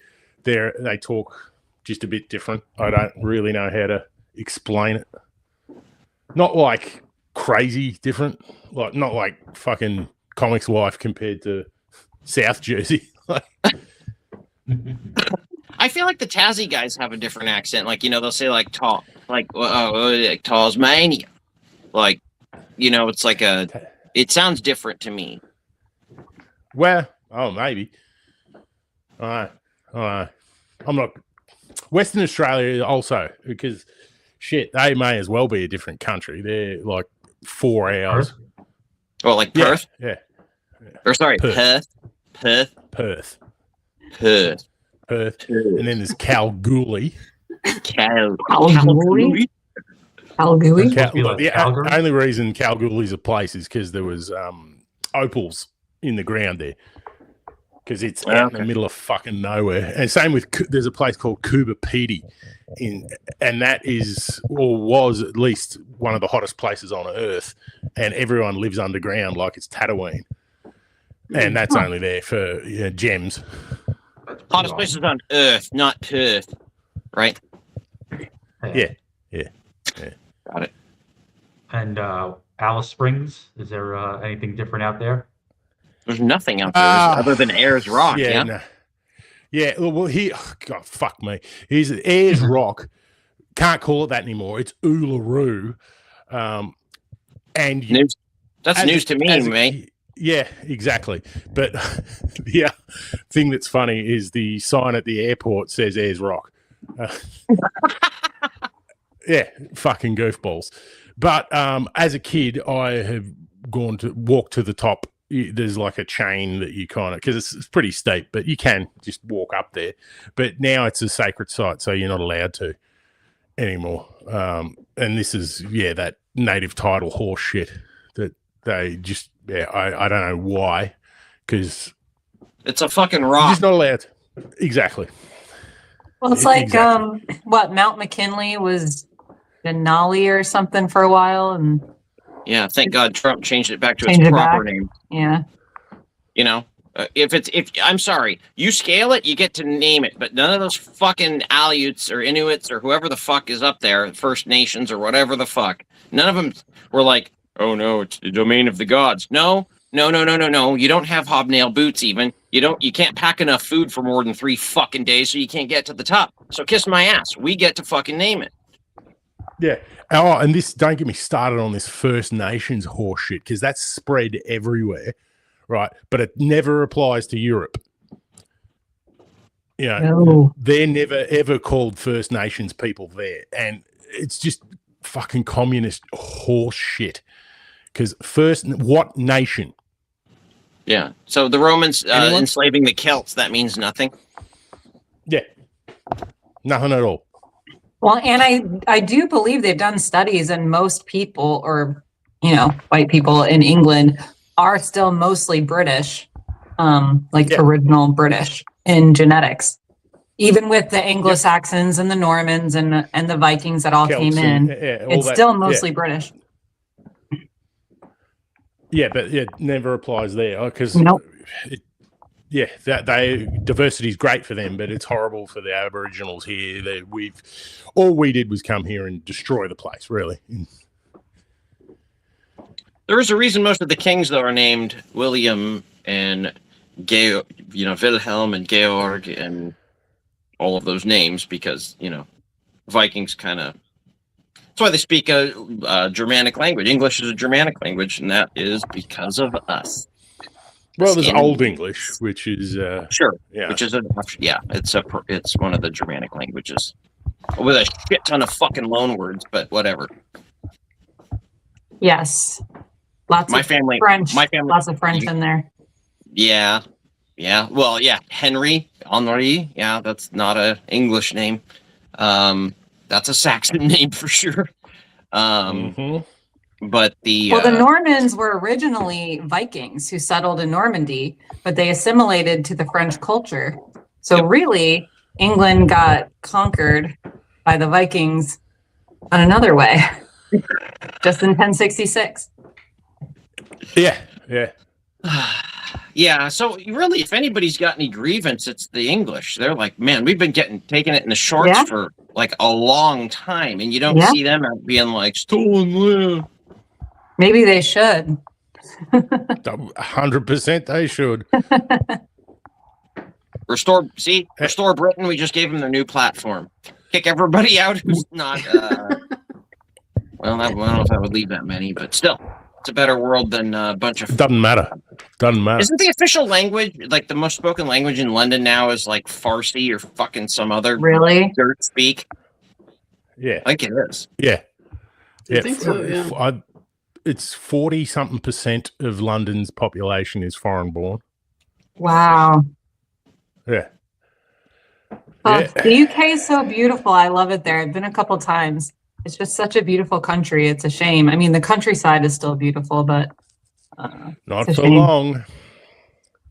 they talk just a bit different. I don't really know how to explain it. Not like crazy different, like not like fucking Comics Life compared to South Jersey. I feel like the Tassie guys have a different accent. Like, they'll say like Tasmania. Like, it's like it sounds different to me. Well, maybe. I'm not. Western Australia also, because shit, they may as well be a different country. They're like 4 hours. Well, like Perth? Yeah. Or sorry, Perth. Perth. And then there's Kalgoorlie. Kalgoorlie? The only reason Kalgoorlie's a place is because there was opals in the ground there. Because it's out in the middle of fucking nowhere. And same with, there's a place called Coober Pedy, and that is, or was at least, one of the hottest places on earth. And everyone lives underground like it's Tatooine. And that's only there for gems. Hottest places on earth, not Perth. Right? Yeah. Got it. And Alice Springs, is there anything different out there? There's nothing out there other than Ayers Rock. Yeah. No. Yeah. Well, God, fuck me. Here's Ayers Rock. Can't call it that anymore. It's Uluru. And that's news to me, mate. Yeah, exactly. But the thing that's funny is the sign at the airport says Ayers Rock. Yeah, fucking goofballs. But as a kid, I have walked to the top. There's like a chain that you kind of, because it's pretty steep, but you can just walk up there. But now it's a sacred site, so you're not allowed to anymore. And this is, that native title horse shit that they just, I don't know why, because it's a fucking rock. You're just not allowed to. Exactly. Well, it's like, Mount McKinley was Denali or something for a while, and yeah, thank God Trump changed it back to its proper name. Yeah. If I'm sorry, you scale it, you get to name it, but none of those fucking Aleuts or Inuits or whoever the fuck is up there, First Nations or whatever the fuck, none of them were like, oh no, it's the domain of the gods. No. You don't have hobnail boots even. You can't pack enough food for more than 3 fucking days, so you can't get to the top. So kiss my ass. We get to fucking name it. Yeah. Oh, and don't get me started on this First Nations horse shit, because that's spread everywhere, right? But it never applies to Europe. They're never ever called First Nations people there, and it's just fucking communist horse shit. Because what nation? Yeah. So the Romans enslaving the Celts, that means nothing. Yeah. Nothing at all. Well, and I do believe they've done studies, and most people, or white people in England, are still mostly British, original British in genetics. Even with the Anglo-Saxons and the Normans and the Vikings that all Celts came in, it's still mostly British. Yeah, but it never applies there because diversity is great for them, but it's horrible for the Aboriginals here. All we did was come here and destroy the place, really. There is a reason most of the kings, though, are named William and Wilhelm and Georg and all of those names because, Vikings kind of... That's why they speak a Germanic language. English is a Germanic language, and that is because of us. Well, there's Old English, which is sure, which is it's one of the Germanic languages with a shit ton of fucking loan words, but whatever. Yes, lots of French. My family, lots of French in there. Yeah. Well, Henry. Yeah, that's not an English name. That's a Saxon name for sure. But the Normans were originally Vikings who settled in Normandy, but they assimilated to the French culture. So really, England got conquered by the Vikings on another way, just in 1066. Yeah. Yeah, so really, if anybody's got any grievance, it's the English. They're like, man, we've been taking it in the shorts for like a long time, and you don't see them out being like stolen land. Maybe they should. 100% they should. Restore Britain. We just gave them their new platform. Kick everybody out who's not. Well, I don't know if I would leave that many, but still, it's a better world than a bunch of. Doesn't matter. Isn't the official language, like the most spoken language in London now, is like Farsi or fucking some other dirt speak? Yeah, I think it is. Yeah. I think so. Yeah. It's 40-something% of London's population is foreign born. Wow. Yeah. The UK is so beautiful. I love it there. I've been a couple times. It's just such a beautiful country. It's a shame. I mean, the countryside is still beautiful, but not for long.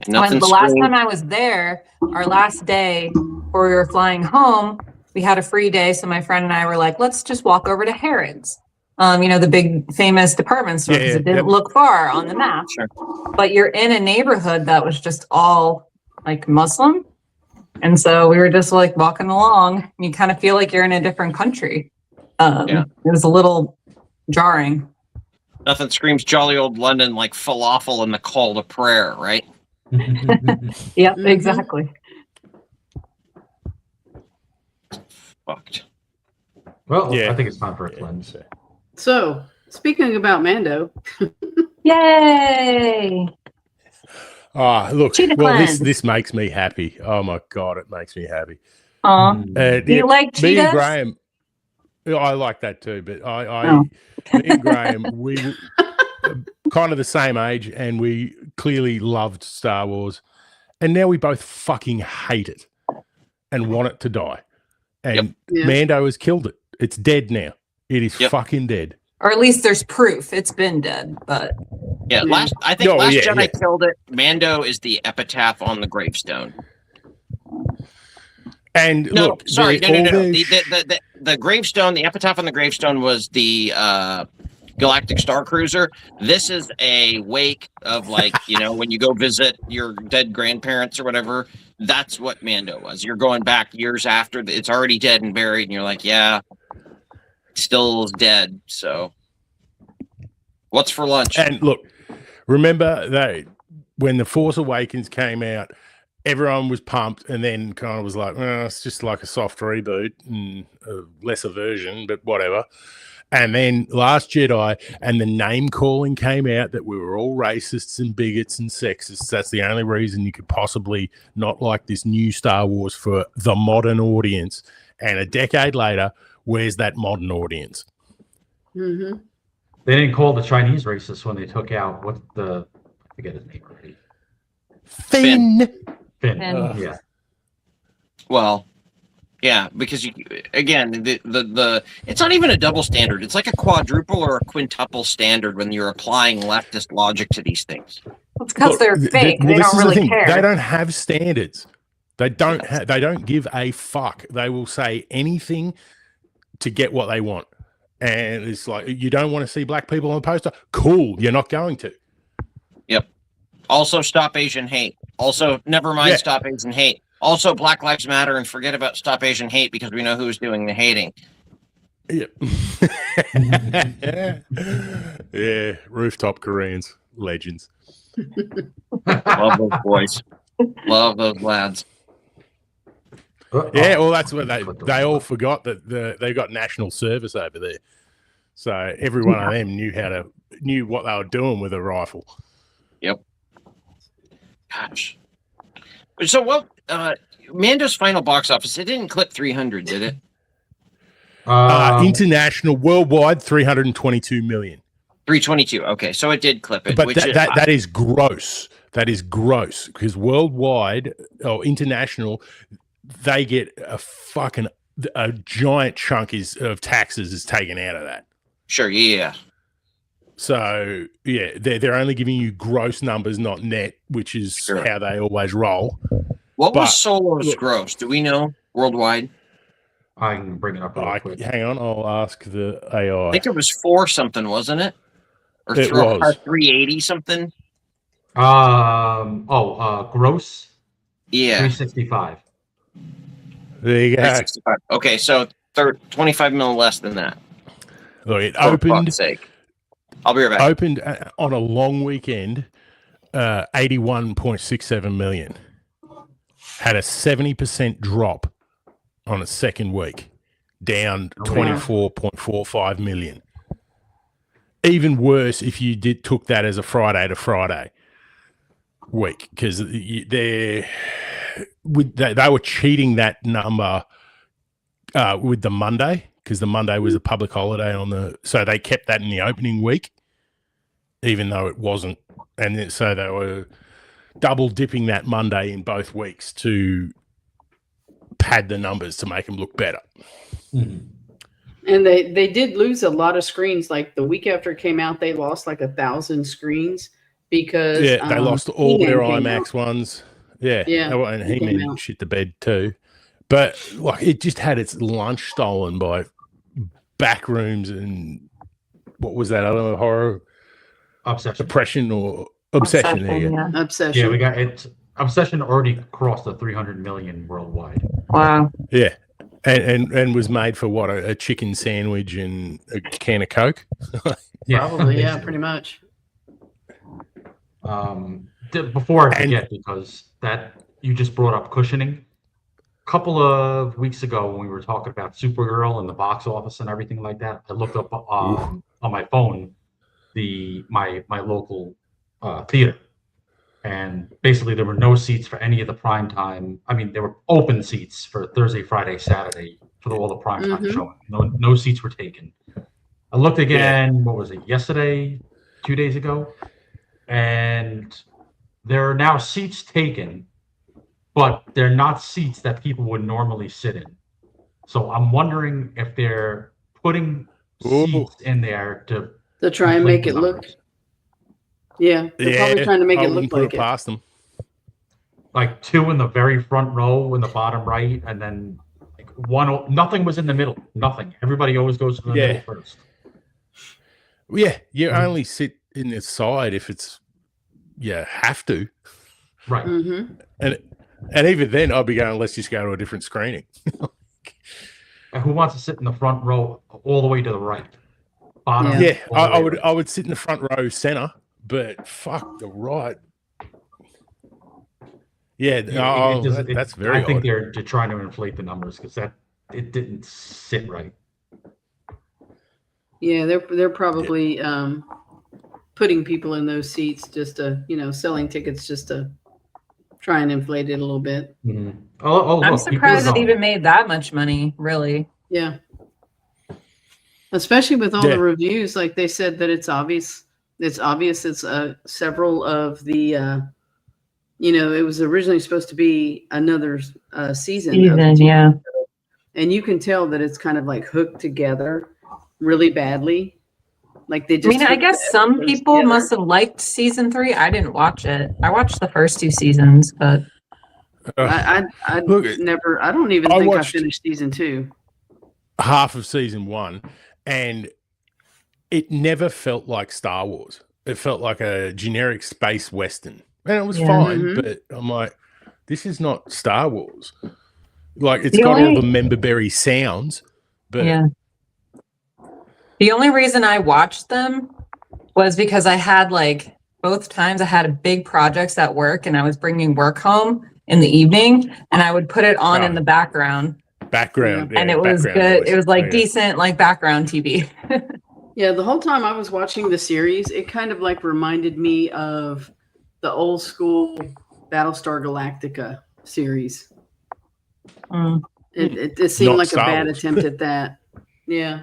The last time I was there, our last day before we were flying home, we had a free day. So my friend and I were like, let's just walk over to Harrods. The big famous department store, because it didn't look far on the map. Sure. But you're in a neighborhood that was just all like Muslim. And so we were just like walking along, and you kind of feel like you're in a different country. It was a little jarring. Nothing screams jolly old London like falafel and the call to prayer, right? Yep, exactly. Fucked. Well, I think it's time for a cleanse. So, speaking about Mando. Yay! Look, this makes me happy. Oh my God, it makes me happy. Do you like cheetahs? Me and Graham, I like that too, but me and Graham, we were kind of the same age, and we clearly loved Star Wars, and now we both fucking hate it and want it to die. And Mando has killed it. It's dead now. It is fucking dead. Or at least there's proof it's been dead. But Last Jedi killed it. Mando is the epitaph on the gravestone. And no. The gravestone, the epitaph on the gravestone was the Galactic Star Cruiser. This is a wake of when you go visit your dead grandparents or whatever. That's what Mando was. You're going back years after it's already dead and buried, and you're like, still dead. So what's for lunch? And look, remember that when The Force Awakens came out, everyone was pumped, and then kind of was like, it's just like a soft reboot and a lesser version, but whatever. And then Last Jedi and the name calling came out that we were all racists and bigots and sexists. That's the only reason you could possibly not like this new Star Wars for the modern audience. And a decade later, where's that modern audience? Mm-hmm. They didn't call the Chinese racist when they took out I forget his name already. Finn. Yeah. Well, yeah, because again, the it's not even a double standard. It's like a quadruple or a quintuple standard when you're applying leftist logic to these things. It's because they're fake. They don't really care. They don't have standards. They don't. They don't give a fuck. They will say anything to get what they want. And it's like, you don't want to see black people on the poster? Cool, you're not going to. Yep. Also, stop Asian hate. Also, never mind, stop Asian hate. Also, Black Lives Matter, and forget about stop Asian hate because we know who's doing the hating. Yep. Yeah, rooftop Koreans, legends. Love those boys. Love those lads. Yeah, well, that's what they all forgot that they got national service over there, so every one of them knew what they were doing with a rifle. Yep. Gosh. So what? Mando's final box office. It didn't clip 300, did it? International, worldwide, 322 million. 322. Okay, so it did clip it. But that is gross. That is gross because worldwide or international, they get a giant chunk of taxes is taken out of that. Sure, yeah. So yeah, they're only giving you gross numbers, not net, which is how they always roll. What was Solo's gross? Do we know? worldwide? I can bring it up real quick. Hang on, I'll ask the AI. I think it was 4 something, wasn't it? Or It was 380 something. Gross Yeah, 365. There you go. 365. Okay, so 25 mil less than that. Look, it For opened. fuck's sake. I'll be right back. Opened on a long weekend, 81.67 million. Had a 70% drop on its second week, down 24.45 million. Even worse if you took that as a Friday to Friday week, because they were cheating that number with the Monday, because the Monday was a public holiday so they kept that in the opening week, even though it wasn't, and so they were double dipping that Monday in both weeks to pad the numbers to make them look better. Mm-hmm. And they did lose a lot of screens. Like the week after it came out, they lost like 1,000 screens because they lost all He-Man their came IMAX out. ones. Yeah, and he came He-Man out. shit the bed too. But like, it just had its lunch stolen by back rooms and what was that other horror? Obsession. Oppression or Obsession. There you go. Yeah. Obsession. Yeah, we got it. Obsession already crossed the 300 million worldwide. Wow. Yeah. And was made for what, a chicken sandwich and a can of Coke? Yeah, Probably, yeah, pretty much. Before I forget, because that you just brought up cushioning. A couple of weeks ago, when we were talking about Supergirl and the box office and everything like that, I looked up on my phone my local theater, and basically there were no seats for any of the prime time. I mean, there were open seats for Thursday, Friday, Saturday for all the prime time showing. No seats were taken. I looked again. What was it? Yesterday, 2 days ago, and there are now seats taken, but they're not seats that people would normally sit in. So I'm wondering if they're putting seats in there to try and make it look. Yeah, they're probably trying to make it look like it. Past them. Like 2 in the very front row in the bottom right, and then like 1. Nothing was in the middle. Nothing. Everybody always goes to the middle first. Yeah, you only sit in the side if it's have to. Right. Mm-hmm. And even then, I'd be going, let's just go to a different screening. And who wants to sit in the front row all the way to the right? Bottom. Yeah, I would sit in the front row center, but fuck the right. Yeah, that's very I think odd. they're trying to inflate the numbers because it didn't sit right. Yeah, they're probably putting people in those seats just to, selling tickets just to try and inflate it a little bit. Mm-hmm. I'm surprised it even made that much money, really. Yeah. Especially with all the reviews, like they said that it's obvious. It's several of the, it was originally supposed to be another season. Yeah. And you can tell that it's kind of like hooked together really badly. Like they just. I guess some people must have liked season 3. I didn't watch it. I watched the first 2 seasons, but I don't even think I finished season 2. Half of season 1, and it never felt like Star Wars. It felt like a generic space western, and it was fine. But I'm like, this is not Star Wars. Like, it's got all the member-berry sounds, but the only reason I watched them was because I had both times I had big projects at work, and I was bringing work home in the evening, and I would put it on in the background. And it was good. It was decent, background TV. Yeah, the whole time I was watching the series, it kind of reminded me of the old school Battlestar Galactica series. It seemed like a bad attempt at that. Yeah.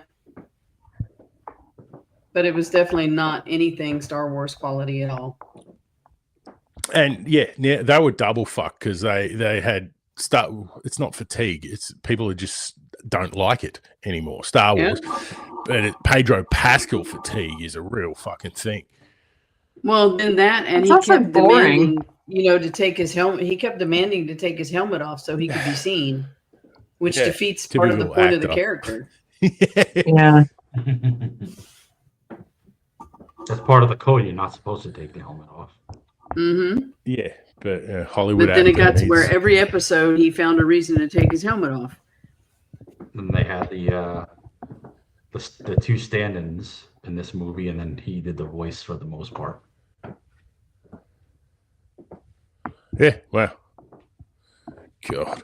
But it was definitely not anything Star Wars quality at all. And they were double fuck because they had it's not fatigue. It's people who just don't like it anymore. Star Wars. But Pedro Pascal fatigue is a real fucking thing. Well, then that, and he kept demanding, to take his helmet. He kept demanding to take his helmet off so he could be seen. which defeats part of the point of the character. Yeah. That's part of the code. You're not supposed to take the helmet off. Mm-hmm. Yeah, but Hollywood. But then it got to where every episode he found a reason to take his helmet off. Then they had the two stand-ins in this movie, and then he did the voice for the most part. Yeah, well, God.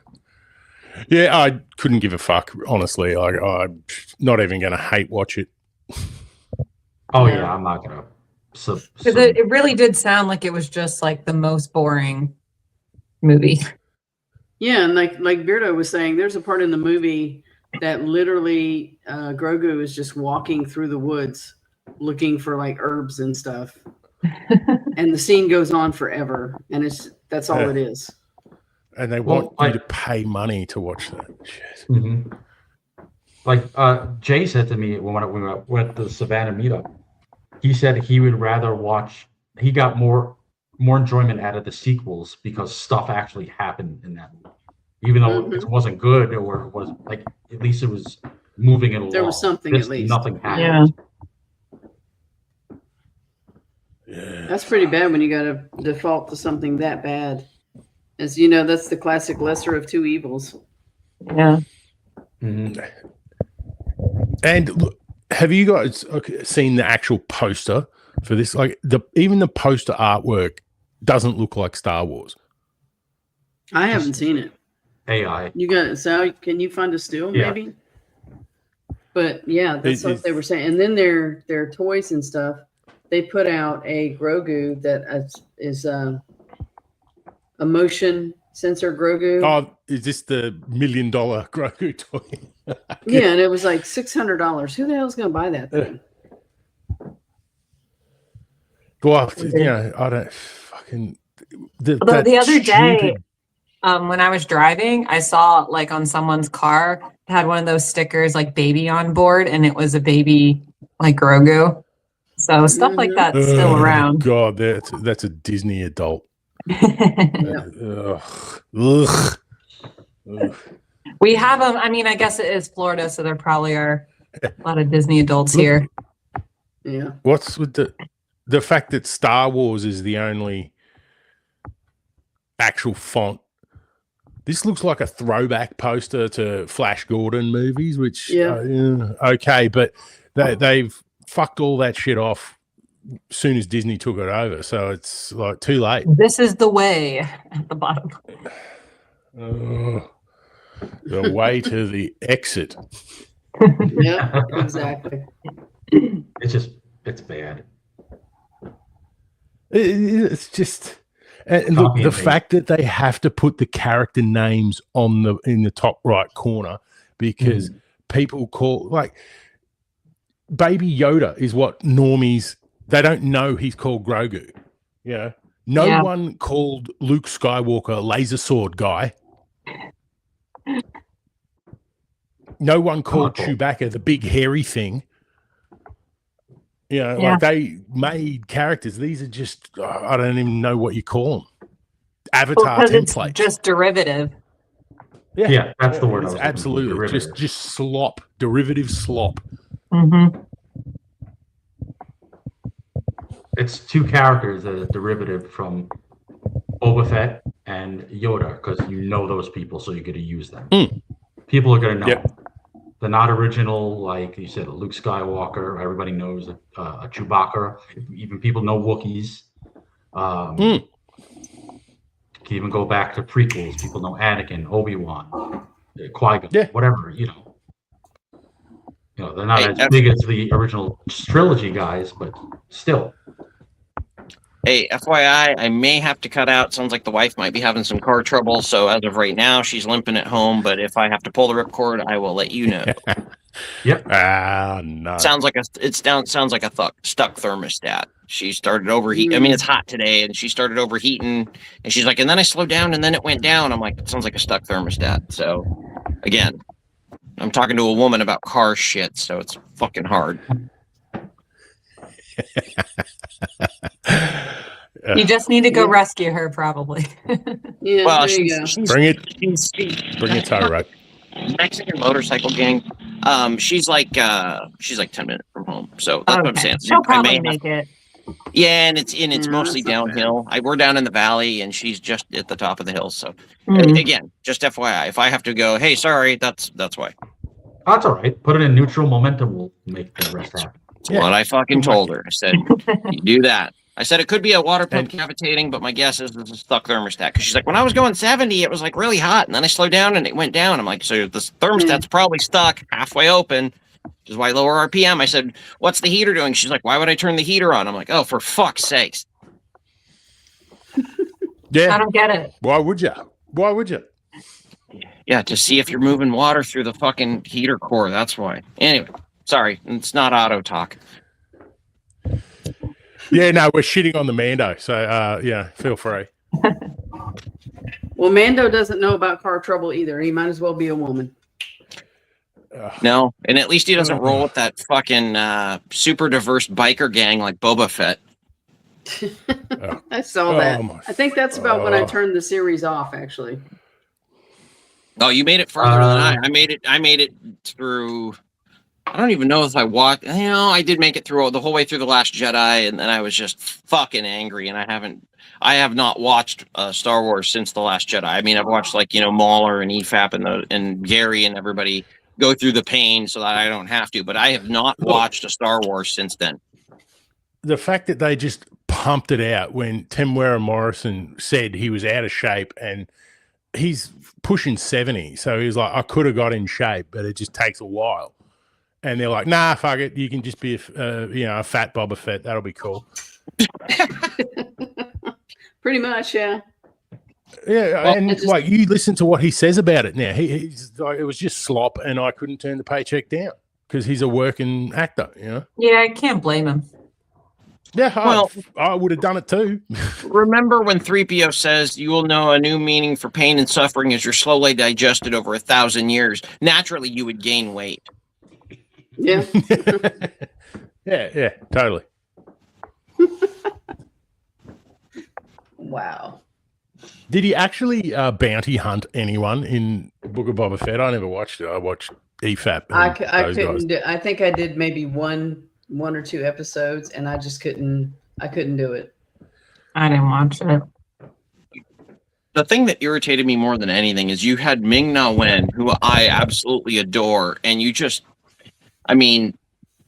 Yeah, I couldn't give a fuck, honestly. I'm not even going to hate watch it. Oh, yeah, I'm not going to. Because it really did sound like it was just like the most boring movie. Yeah, and like Beardo was saying, there's a part in the movie that literally Grogu is just walking through the woods looking for like herbs and stuff. And the scene goes on forever, and that's all it is. And they want you to pay money to watch that shit. Mm-hmm. Like Jay said to me when we were at the Savannah meetup, he said he would rather watch. He got more enjoyment out of the sequels because stuff actually happened in that movie, even though it wasn't good or it was like at least it was moving it along. There was something at least. Nothing happened. Yeah. That's pretty bad when you got to default to something that bad. As you know, that's the classic lesser of two evils. Yeah. Mm-hmm. And look, have you guys seen the actual poster for this? Like even the poster artwork doesn't look like Star Wars. I haven't seen it. AI. You got it, Sal? Can you find a still maybe? But yeah, that's what they were saying. And then their toys and stuff. They put out a Grogu that is a motion sensor Grogu. Oh, is this the $1 million Grogu toy? Yeah, and it was like $600. Who the hell's going to buy that thing? Well, you know, I don't fucking. Although the other day, when I was driving, I saw like on someone's car it had one of those stickers like "baby on board," and it was a baby like Grogu. So stuff like that's still around. God, that's a Disney adult. Ugh. We have them. I mean, I guess it is Florida, so there probably are a lot of Disney adults here. Yeah. What's with the fact that Star Wars is the only actual font? This looks like a throwback poster to Flash Gordon movies, which okay, but they've fucked all that shit off as soon as Disney took it over, so it's like too late. This is the way at the bottom. The way to the exit. Yeah, exactly. It's bad. It's just, and look, the fact that they have to put the character names in the top right corner because people call like Baby Yoda is what normies, they don't know he's called Grogu. Yeah. No one called Luke Skywalker Laser Sword Guy. No one called Chewbacca the big hairy thing. You know, like they made characters. These are just, I don't even know what you call them. Avatar templates. It's just derivative. Yeah, that's the word. It's absolutely just slop, derivative slop. Mm-hmm. It's two characters that are derivative from Boba Fett and Yoda because you know those people, so you're going to use them. People are going to know. Yep. They're not original, like you said, Luke Skywalker. Everybody knows a Chewbacca. Even people know Wookiees. Can even go back to prequels. People know Anakin, Obi-Wan, Qui-Gon, whatever, you know. You know, they're not as big as the original trilogy guys, but still. Hey, FYI, I may have to cut out. Sounds like the wife might be having some car trouble. So as of right now, she's limping at home. But if I have to pull the ripcord, I will let you know. Yep. No. Sounds like a stuck thermostat. She started overheating. I mean, it's hot today, and she started overheating. And she's like, and then I slowed down, and then it went down. I'm like, it sounds like a stuck thermostat. So again, I'm talking to a woman about car shit, so it's fucking hard. You just need to go rescue her, probably. Yeah, well, there you go. Bring it, Tyro. Mexican motorcycle gang. She's like 10 minutes from home, so that's what I'm saying. She'll probably make it. Yeah, and it's mostly downhill. We're down in the valley, and she's just at the top of the hill. So again, just FYI, if I have to go, hey, sorry, that's why. That's all right. Put it in neutral momentum. We'll make the rest happen. That's what I fucking told her. I said, you do that. I said it could be a water pump cavitating, but my guess is it's a stuck thermostat. Because she's like, when I was going 70, it was like really hot, and then I slowed down and it went down. I'm like, so the thermostat's probably stuck halfway open, which is why lower RPM. I said, what's the heater doing? She's like, why would I turn the heater on? I'm like, oh, for fuck's sakes. Yeah, I don't get it. Why would you? Why would you? Yeah, to see if you're moving water through the fucking heater core. That's why. Anyway, sorry, it's not auto talk. Yeah, no, we're shitting on the Mando, so yeah, feel free. Well, Mando doesn't know about car trouble either. He might as well be a woman. No, and at least he doesn't roll with that fucking super diverse biker gang like Boba Fett. I saw that. I think that's about when I turned the series off, actually. Oh, you made it further than I made it through. I don't even know if I watched. I did make it through the whole way through The Last Jedi, and then I was just fucking angry, and I have not watched Star Wars since The Last Jedi. I mean, I've watched Mauler and EFAP and Gary and everybody go through the pain so that I don't have to, but I have not watched a Star Wars since then. The fact that they just pumped it out when Temuera Morrison said he was out of shape, and he's pushing 70, so he's like, I could have got in shape, but it just takes a while. And they're like, nah, fuck it. You can just be a fat Boba Fett. That'll be cool. Pretty much, yeah. Yeah, well, and you listen to what he says about it now. He's like, it was just slop, and I couldn't turn the paycheck down because he's a working actor, Yeah, I can't blame him. Yeah, well, I would have done it too. Remember when 3PO says you will know a new meaning for pain and suffering as you're slowly digested over 1,000 years. Naturally, you would gain weight. Yeah. yeah, totally. Wow. Did he actually bounty hunt anyone in Book of Boba Fett? I never watched it. I watched EFAP. I couldn't do. I think I did maybe one or two episodes, and I just couldn't. I couldn't do it. I didn't watch it. The thing that irritated me more than anything is you had Ming-Na Wen, who I absolutely adore, and you just. I mean,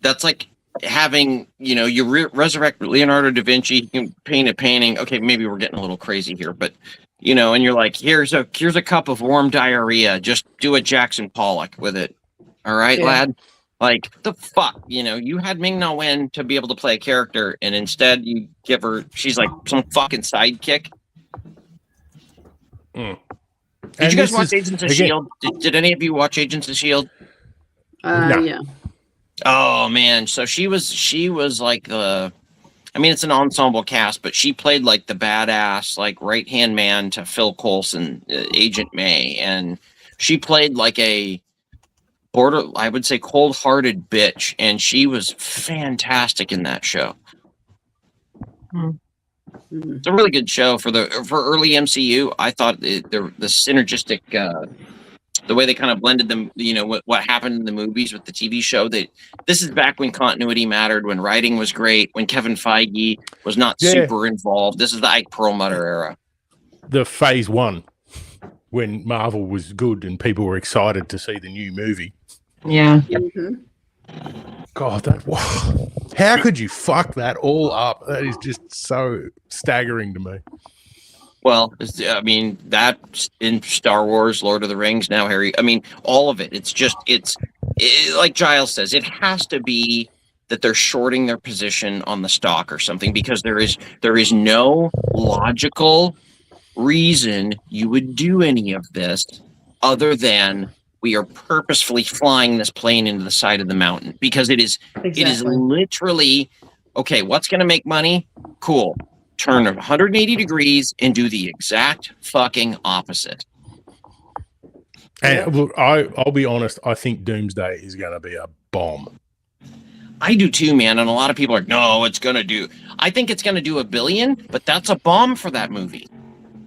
that's like having, you resurrect Leonardo da Vinci, you can paint a painting. Okay, maybe we're getting a little crazy here, but, and you're like, here's a cup of warm diarrhea. Just do a Jackson Pollock with it. All right, lad? Like, the fuck? You had Ming-Na Wen to be able to play a character, and instead you give her, she's like some fucking sidekick. Did you guys watch Agents of S.H.I.E.L.D.? Did any of you watch Agents of S.H.I.E.L.D.? No. Yeah. Oh man, so she was like it's an ensemble cast, but she played like the badass, like right hand man to Phil Coulson, Agent May, and she played like a I would say cold hearted bitch, and she was fantastic in that show. It's a really good show for early MCU. I thought the synergistic. The way they kind of blended them, what happened in the movies with the TV show. This is back when continuity mattered, when writing was great, when Kevin Feige was not super involved. This is the Ike Perlmutter era. The phase 1, when Marvel was good and people were excited to see the new movie. Yeah. God, how could you fuck that all up? That is just so staggering to me. Well, that's in Star Wars, Lord of the Rings, now Harry. All of it. It's like Giles says, it has to be that they're shorting their position on the stock or something, because there is no logical reason you would do any of this other than we are purposefully flying this plane into the side of the mountain, because it is literally, okay, what's going to make money? Cool. Turn 180 degrees and do the exact fucking opposite. And look, I'll be honest, I think Doomsday is going to be a bomb. I do too, man. And a lot of people are like, no, I think it's going to do $1 billion, but that's a bomb for that movie.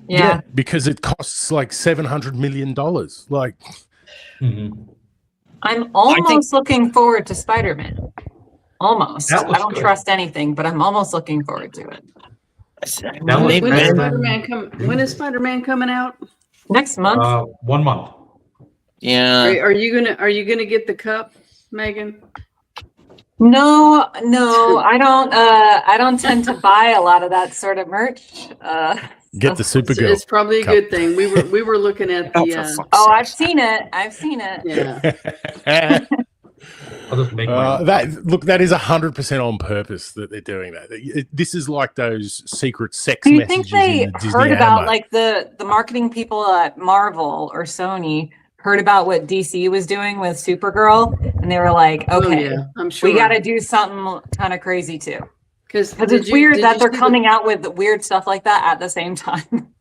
Yeah, because it costs like $700 million. Like, Mhm. I'm almost looking forward to Spider-Man. Almost. That I looks don't good. trust anything, but I'm almost looking forward to it. That was When better is than Spider-Man coming out? Next month. 1 month. Yeah. Are you gonna get the cup, Megan? No, I don't tend to buy a lot of that sort of merch. Get the Supergirl. It's probably a cup. good thing. We were looking at Oh, the for fuck's Oh, sake. I've seen it. yeah. I'll just make my own. That is 100% on purpose that they're doing that. This is like those secret sex Do you messages think they in the Disney heard about anime. like the marketing people at Marvel or Sony heard about what DC was doing with Supergirl, and they were like, okay, I'm sure we got to do something kind of crazy too. because It's weird that they're coming out with weird stuff like that at the same time.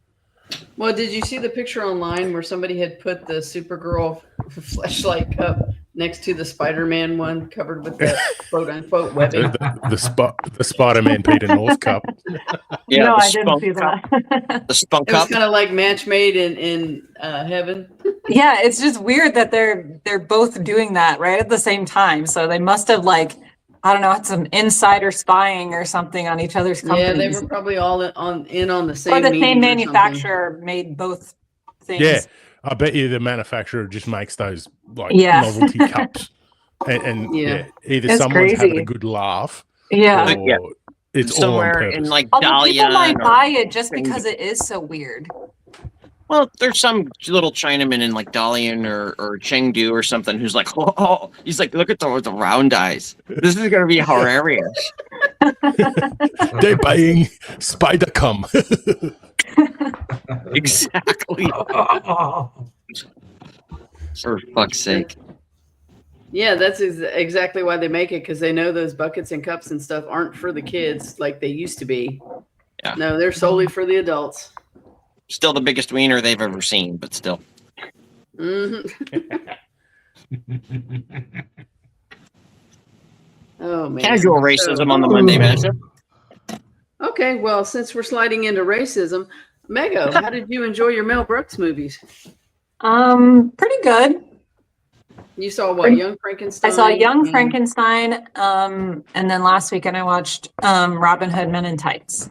Well, did you see the picture online where somebody had put the Supergirl fleshlight cup next to the Spider-Man one covered with that quote unquote webbing? the Spider-Man Peter North cup. Yeah, No, the I didn't spunk see cup. that. The spunk It was cup. kind of like match made in heaven. Yeah, it's just weird that they're both doing that right at the same time. So they must have like, I don't know, had some insider spying or something on each other's companies. Yeah, they were probably all on the same. Or the meeting same or manufacturer made both things. Yeah, I bet you the manufacturer just makes those like Yeah. novelty cups, and Yeah. either It's someone's having crazy. a good laugh, Yeah. or Yeah. it's all on Somewhere purpose. in like Although people Dalian. might or- buy it just because it is so weird. Well, there's some little Chinaman in like Dalian or Chengdu or something who's like, oh, he's like, look at the round eyes. This is gonna be hilarious. They're buying spider cum. Exactly. For fuck's sake. Yeah, that's exactly why they make it, because they know those buckets and cups and stuff aren't for the kids like they used to be. Yeah. No, they're solely for the adults. Still the biggest wiener they've ever seen, but still. hmm Oh man. Casual racism on the Ooh. Monday Mashup. Okay, well, since we're sliding into racism, Mego, how did you enjoy your Mel Brooks movies? Pretty good. You saw what, Young Frankenstein? I saw Young and- Frankenstein, and then last weekend I watched Robin Hood Men in Tights.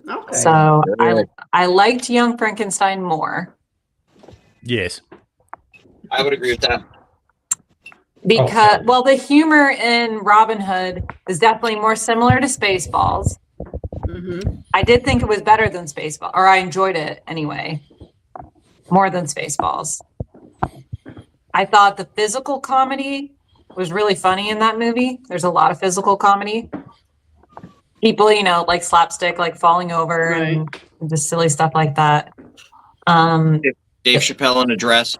Okay. So Good. I liked Young Frankenstein more Yes. I would agree with that. because, well, the humor in Robin Hood is definitely more similar to Spaceballs. Mhm. I did think it was better than Spaceballs, or I enjoyed it anyway, more than Spaceballs. I thought the physical comedy was really funny in that movie. There's a lot of physical comedy. People, like slapstick, like falling over and just silly stuff like that. Dave Chappelle in a dress.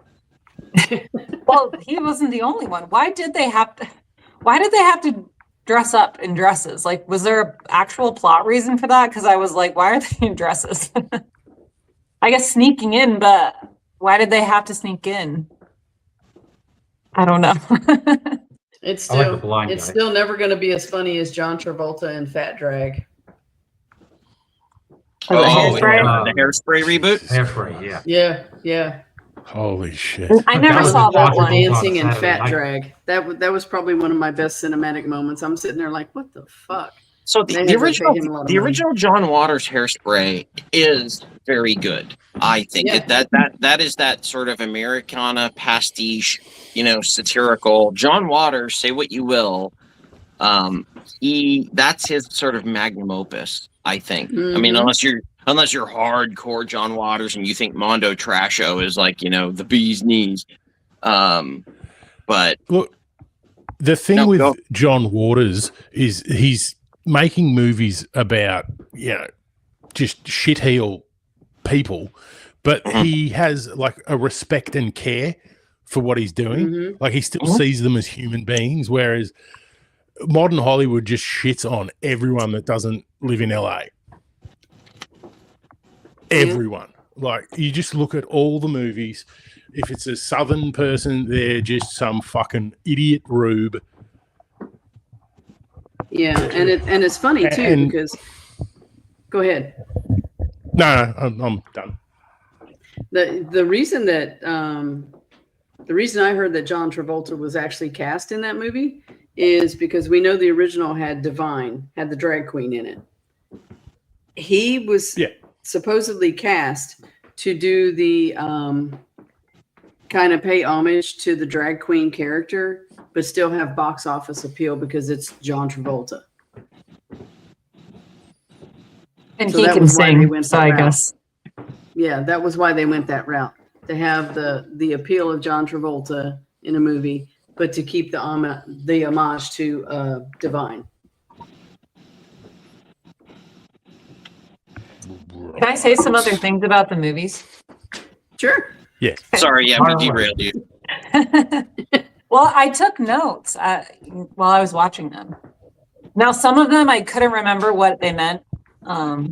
Well, he wasn't the only one. Why did they have to dress up in dresses? Like, was there an actual plot reason for that? Because I was like, why are they in dresses? I guess sneaking in, but why did they have to sneak in? I don't know. It's I like still the blind it's guy. still never going to be as funny as John Travolta in Fat Drag. Was it Hairspray? The Hairspray reboot. Hairspray, yeah. Yeah. Holy shit. I never That saw was that John one. Travolta. Dancing and Saturday Fat night. Drag. That was probably one of my best cinematic moments. I'm sitting there like, what the fuck? So They the had to original, pay him a lot of the money. original John Waters Hairspray is very good. I think Yeah. that is that sort of Americana pastiche, satirical. John Waters, say what you will, that's his sort of magnum opus. I think. I mean, Mhm. unless you're hardcore John Waters and you think Mondo Trasho is like the bee's knees, but Look, the thing No, with go. John Waters is he's making movies about, just shitheel people, but he has like a respect and care for what he's doing. Mhm. Like he still sees them as human beings, whereas modern Hollywood just shits on everyone that doesn't live in LA. Everyone. Like you just look at all the movies. If it's a southern person, they're just some fucking idiot rube. Yeah, and it's funny too And- because. Go ahead. No, I'm done. The reason that The reason I heard that John Travolta was actually cast in that movie is because we know the original had Divine, had the drag queen in it. He was supposedly cast to do the kind of pay homage to the drag queen character, but still have box office appeal because it's John Travolta. And so he can sing, so I guess. Yeah, that was why they went that route. To have the appeal of John Travolta in a movie, but to keep the homage to Divine. Can I say some other things about the movies? Sure. Yes. Sorry, yeah, we derailed you. Well, I took notes while I was watching them. Now, some of them I couldn't remember what they meant, but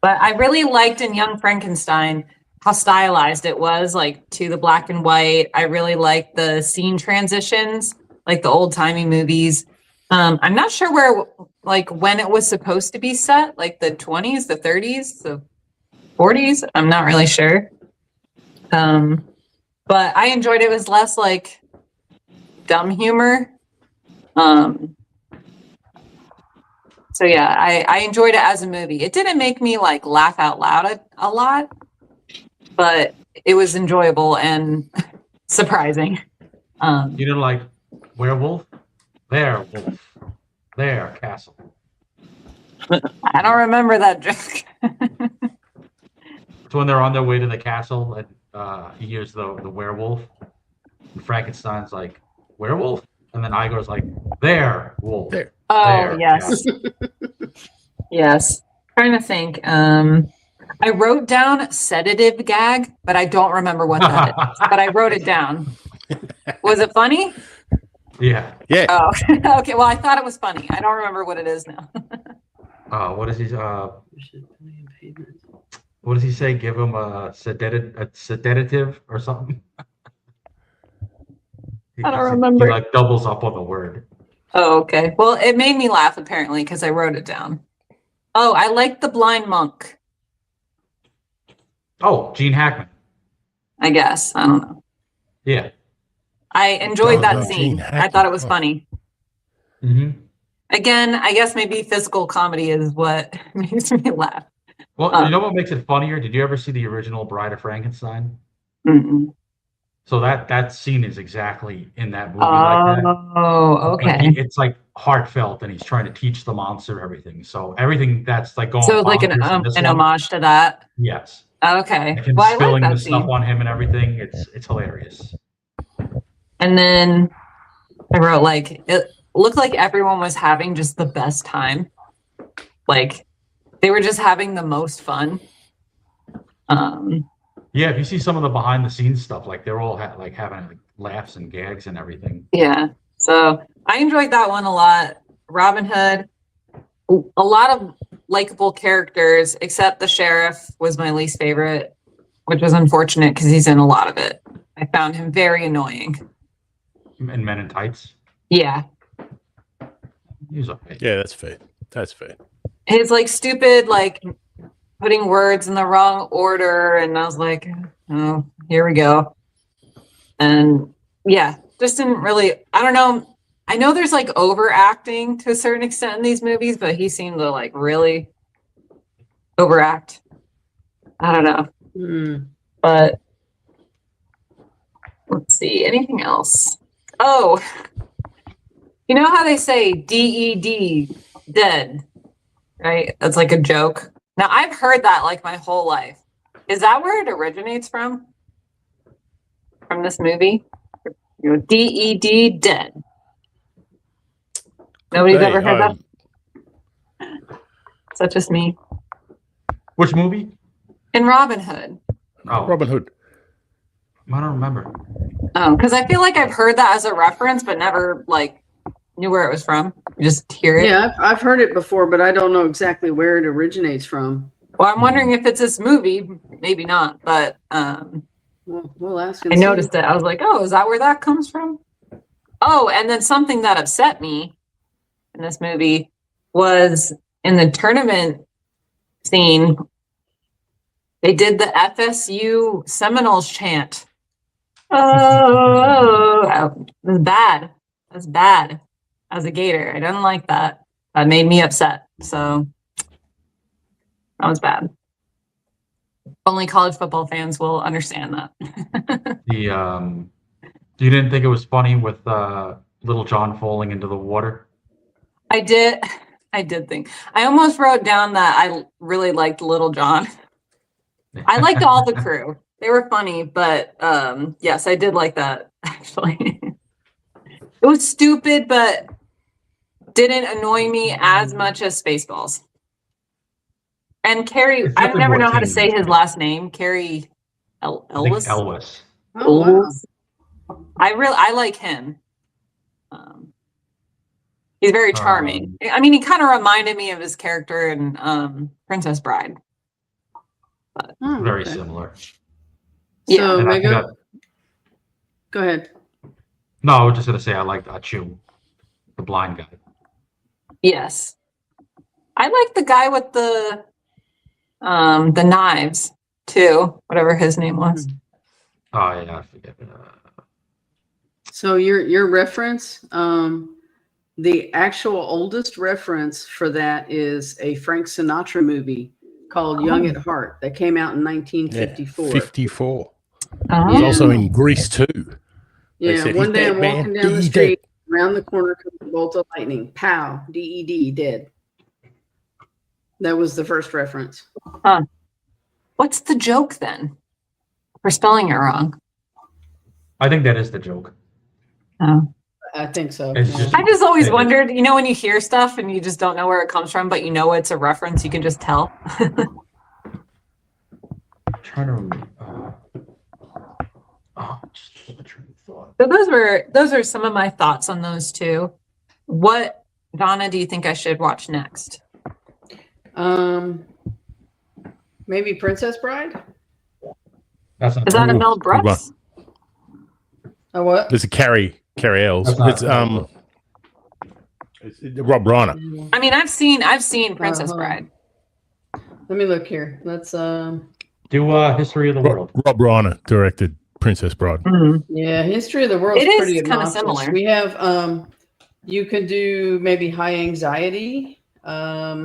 I really liked in Young Frankenstein how stylized it was, like to the black and white. I really liked the scene transitions, like the old timey movies. I'm not sure where, like when it was supposed to be set, like the 20s, the 30s, the 40s. I'm not really sure. But I enjoyed it. It was less like dumb humor. So yeah, I enjoyed it as a movie. It didn't make me like laugh out loud a lot, but it was enjoyable and surprising. You didn't like Werewolf? There, Wolf. There, Castle. I don't remember that joke. It's when they're on their way to the castle and he hears the werewolf. And Frankenstein's like, werewolf? And then Igor's like, there, wolf. There. Oh, There, yes. Yes. Trying to think. I wrote down sedative gag, but I don't remember what that is. But I wrote it down. Was it funny? Yeah. Yeah. Oh, okay. Well, I thought it was funny. I don't remember what it is now. What is he? What does he say? Give him a sedative or something. I don't remember. He like doubles up on the word. Oh, okay. Well, it made me laugh apparently because I wrote it down. Oh, I like the blind monk. Oh, Gene Hackman. I guess. I don't know. Yeah. I enjoyed that scene. Gene I thought it was funny. Mm-hmm. Again, I guess maybe physical comedy is what makes me laugh. Well, you know what makes it funnier? Did you ever see the original Bride of Frankenstein? Mm-mm. So that scene is exactly in that movie like that. Oh, okay. It's like heartfelt, and he's trying to teach the monster everything. So everything that's like going. So it's like an homage to that. Yes. Okay. Like him Well, I spilling like the that stuff scene. on him and everything. It's hilarious. And then I wrote like it looked like everyone was having just the best time. Like they were just having the most fun. Yeah, if you see some of the behind the scenes stuff, like they're all like having like laughs and gags and everything. Yeah. So I enjoyed that one a lot. Robin Hood, a lot of likable characters, except the sheriff was my least favorite, which was unfortunate because he's in a lot of it. I found him very annoying. And Men in Tights. Yeah. He was okay. Yeah, that's fair. That's fair. His like stupid, like putting words in the wrong order. And I was like, oh, here we go. And yeah, just didn't really, I don't know. I know there's like overacting to a certain extent in these movies, but he seemed to like really overact. I don't know. But let's see, anything else? Oh, you know how they say DED, dead, right? That's like a joke. Now, I've heard that like my whole life. Is that where it originates from? From this movie? You know, DED, dead. Nobody's ever heard that? Is that just me? Which movie? In Robin Hood. Oh, Robin Hood. I don't remember. Oh, because I feel like I've heard that as a reference, but never like knew where it was from. You just hear it. Yeah, I've heard it before, but I don't know exactly where it originates from. Well, I'm wondering if it's this movie. Maybe not, but We'll ask. I noticed it. I was like, oh, is that where that comes from? Oh, and then something that upset me in this movie was in the tournament scene, they did the FSU Seminoles chant. Oh, that's bad. That's bad. As a Gator, I didn't like that. That made me upset. So that was bad. Only college football fans will understand that. You didn't think it was funny with Little John falling into the water? I did think. I almost wrote down that I really liked Little John. I liked all the crew. They were funny, but yes, I did like that, actually. It was stupid, but didn't annoy me as much as Spaceballs. And Carrie, It's I definitely never more know how to team. say his last name. Carrie I think Elwes. Elwes. Oh, wow. I like him. He's very charming. I mean, he kind of reminded me of his character in Princess Bride. But, Oh, Very okay. similar. So, And I think Mego, go ahead. No, I was just gonna say I liked Achu, the blind guy. yes, I like the guy with the knives too. Whatever his name was. Oh yeah, I forget. So your reference, the actual oldest reference for that is a Frank Sinatra movie called Young at Heart that came out in 1954. 54. Oh. It was also in Greece too. They Yeah, said, one "He's day dead, I'm man. walking down the He's street, around the corner comes a bolt of lightning. Pow, DED, dead. That was the first reference. What's the joke then? For spelling it wrong. I think that is the joke. Oh. I think so. It's yeah. just- I just always It is. wondered, you know, when you hear stuff and you just don't know where it comes from, but you know it's a reference, you can just tell. I'm trying to remember. Just a train of thought. So those are some of my thoughts on those two. What, Donna, do you think I should watch next? Maybe Princess Bride? That's not Is that a Ooh, Mel good Brooks? Oh, what? There's a Carrie Els. That's not It's it's Rob Reiner. I mean, I've seen Princess hold on. Bride. Let me look here. Let's Do History of the World. Rob Reiner directed Princess Bride. yeah, History of the World It is is pretty kinda obnoxious. similar. We have you could do maybe High Anxiety. Are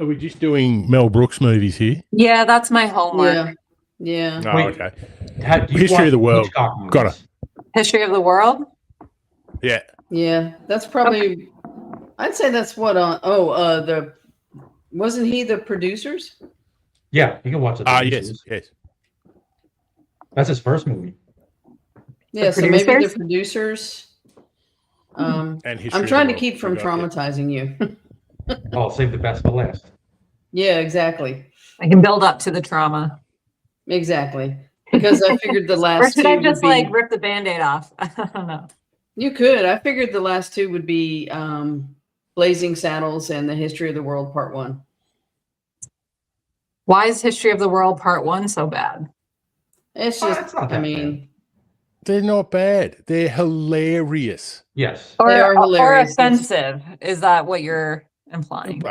we just doing Mel Brooks movies here? Yeah, that's my homework. Yeah. Oh, Wait. okay. Do you History watch of the World. Hitchcock movies? Got it. History of the World? Yeah. Yeah, that's probably. I'd say that's what on. The wasn't he the producers? Yeah, you can watch it. Yes. That's his first movie. Yeah, so maybe the producers. And History I'm of trying the to World. keep from We got it. traumatizing you. Oh, save the best for last. Yeah, exactly, I can build up to the trauma. exactly. Because I figured the Or last should two I would just be. like rip the Band-Aid off? I don't know. You could. I figured the last two would be Blazing Saddles and the History of the World Part 1. Why is History of the World Part 1 so bad? It's Oh, just. it's not I that mean, They're not bad. They're hilarious. Yes. They are Or hilarious. offensive. Is that what you're implying?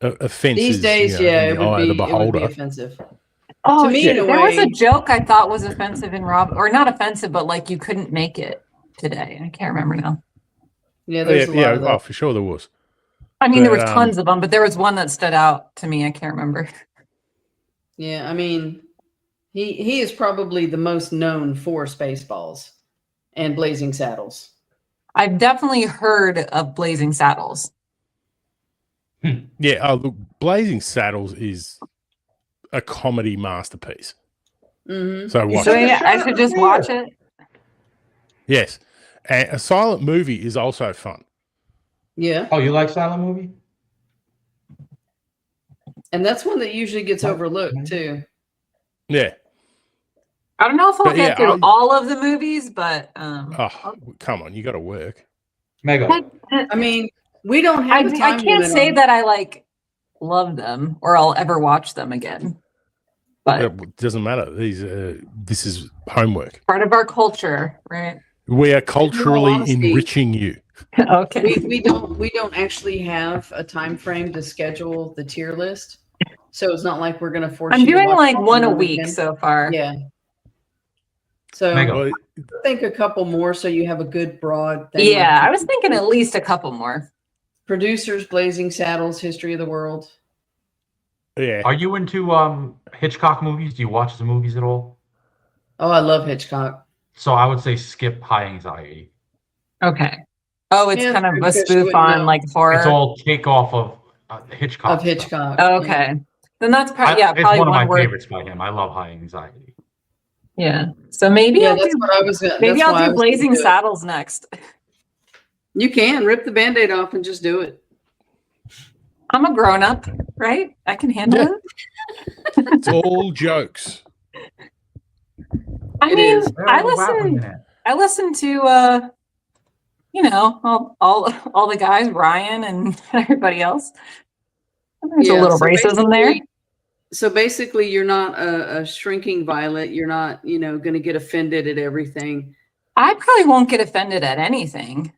Offenses. these days, you know, yeah, in it the eye would of the be beholder. offensive. Oh, To me, yeah. in a There was a way- joke I thought was offensive in Rob, or not offensive, but like you couldn't make it today. I can't remember now. Yeah, there's a lot of those. for sure there was. I mean, there was But, tons of them, but there was one that stood out to me. I can't remember. Yeah, I mean, he is probably the most known for Spaceballs and Blazing Saddles. I've definitely heard of Blazing Saddles. Yeah, look, Blazing Saddles is a comedy masterpiece. Mm-hmm. So watch So it. yeah, I should just watch it. Yes. And a silent movie is also fun. Yeah, Oh, you like silent movie? and that's one that usually gets overlooked too. Yeah. I don't know if I'll But get yeah, through I'm- all of the movies, but Oh, come on, you got to work. Mega. I mean, we don't have a I time can't limit say on- that I like love them or I'll ever watch them again. But It doesn't matter. This is homework. part of our culture, right? We are culturally honesty- enriching you. Okay. we don't actually have a time frame to schedule the tier list. So it's not like we're going to force I'm you to doing watch like all one a over week again. so far. Yeah. So Mega. Well, I think a couple more so you have a good broad thing. Yeah, like I was thinking at least a couple more. Producers, Blazing Saddles, History of the World. yeah. Are you into Hitchcock movies? Do you watch the movies at all? Oh, I love Hitchcock. So I would say skip High Anxiety. Okay. Oh, it's Yeah, kind of a because you spoof wouldn't on know. like horror. It's all takeoff of Hitchcock. Of stuff. Hitchcock. Oh, okay. Then that's probably It's probably one of my worth. favorites by him. I love High Anxiety. Yeah. So maybe Yeah, I'll that's do, what I was gonna maybe that's I'll why I do was gonna Blazing do it. Saddles next. You can rip the Band-Aid off and just do it. I'm a grown up, right? I can handle Yeah. it. It's all jokes. I It mean, is. I listen to you know, all the guys, Ryan and everybody else. There's a little racism there. So basically, you're not a shrinking violet. You're not, going to get offended at everything. I probably won't get offended at anything.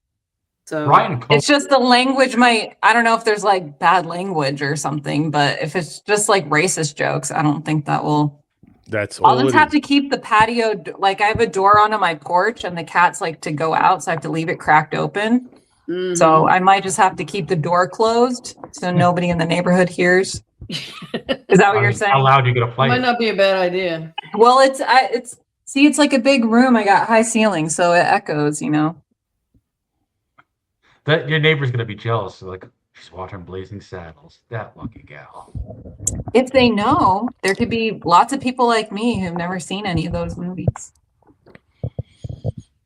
So Ryan, It's just the language might, I don't know if there's like bad language or something, but if it's just like racist jokes, I don't think that will. That's all. I'll just have to keep the patio, like I have a door onto my porch and the cats like to go out, so I have to leave it cracked open. Mhm. So I might just have to keep the door closed so nobody in the neighborhood hears. Is that what you're saying? How loud you gonna play? Might it? not be a bad idea. Well, it's like a big room. I got high ceilings, so it echoes, That your neighbor's gonna be jealous. Like she's watching Blazing Saddles. That lucky gal. If they know, there could be lots of people like me who've never seen any of those movies.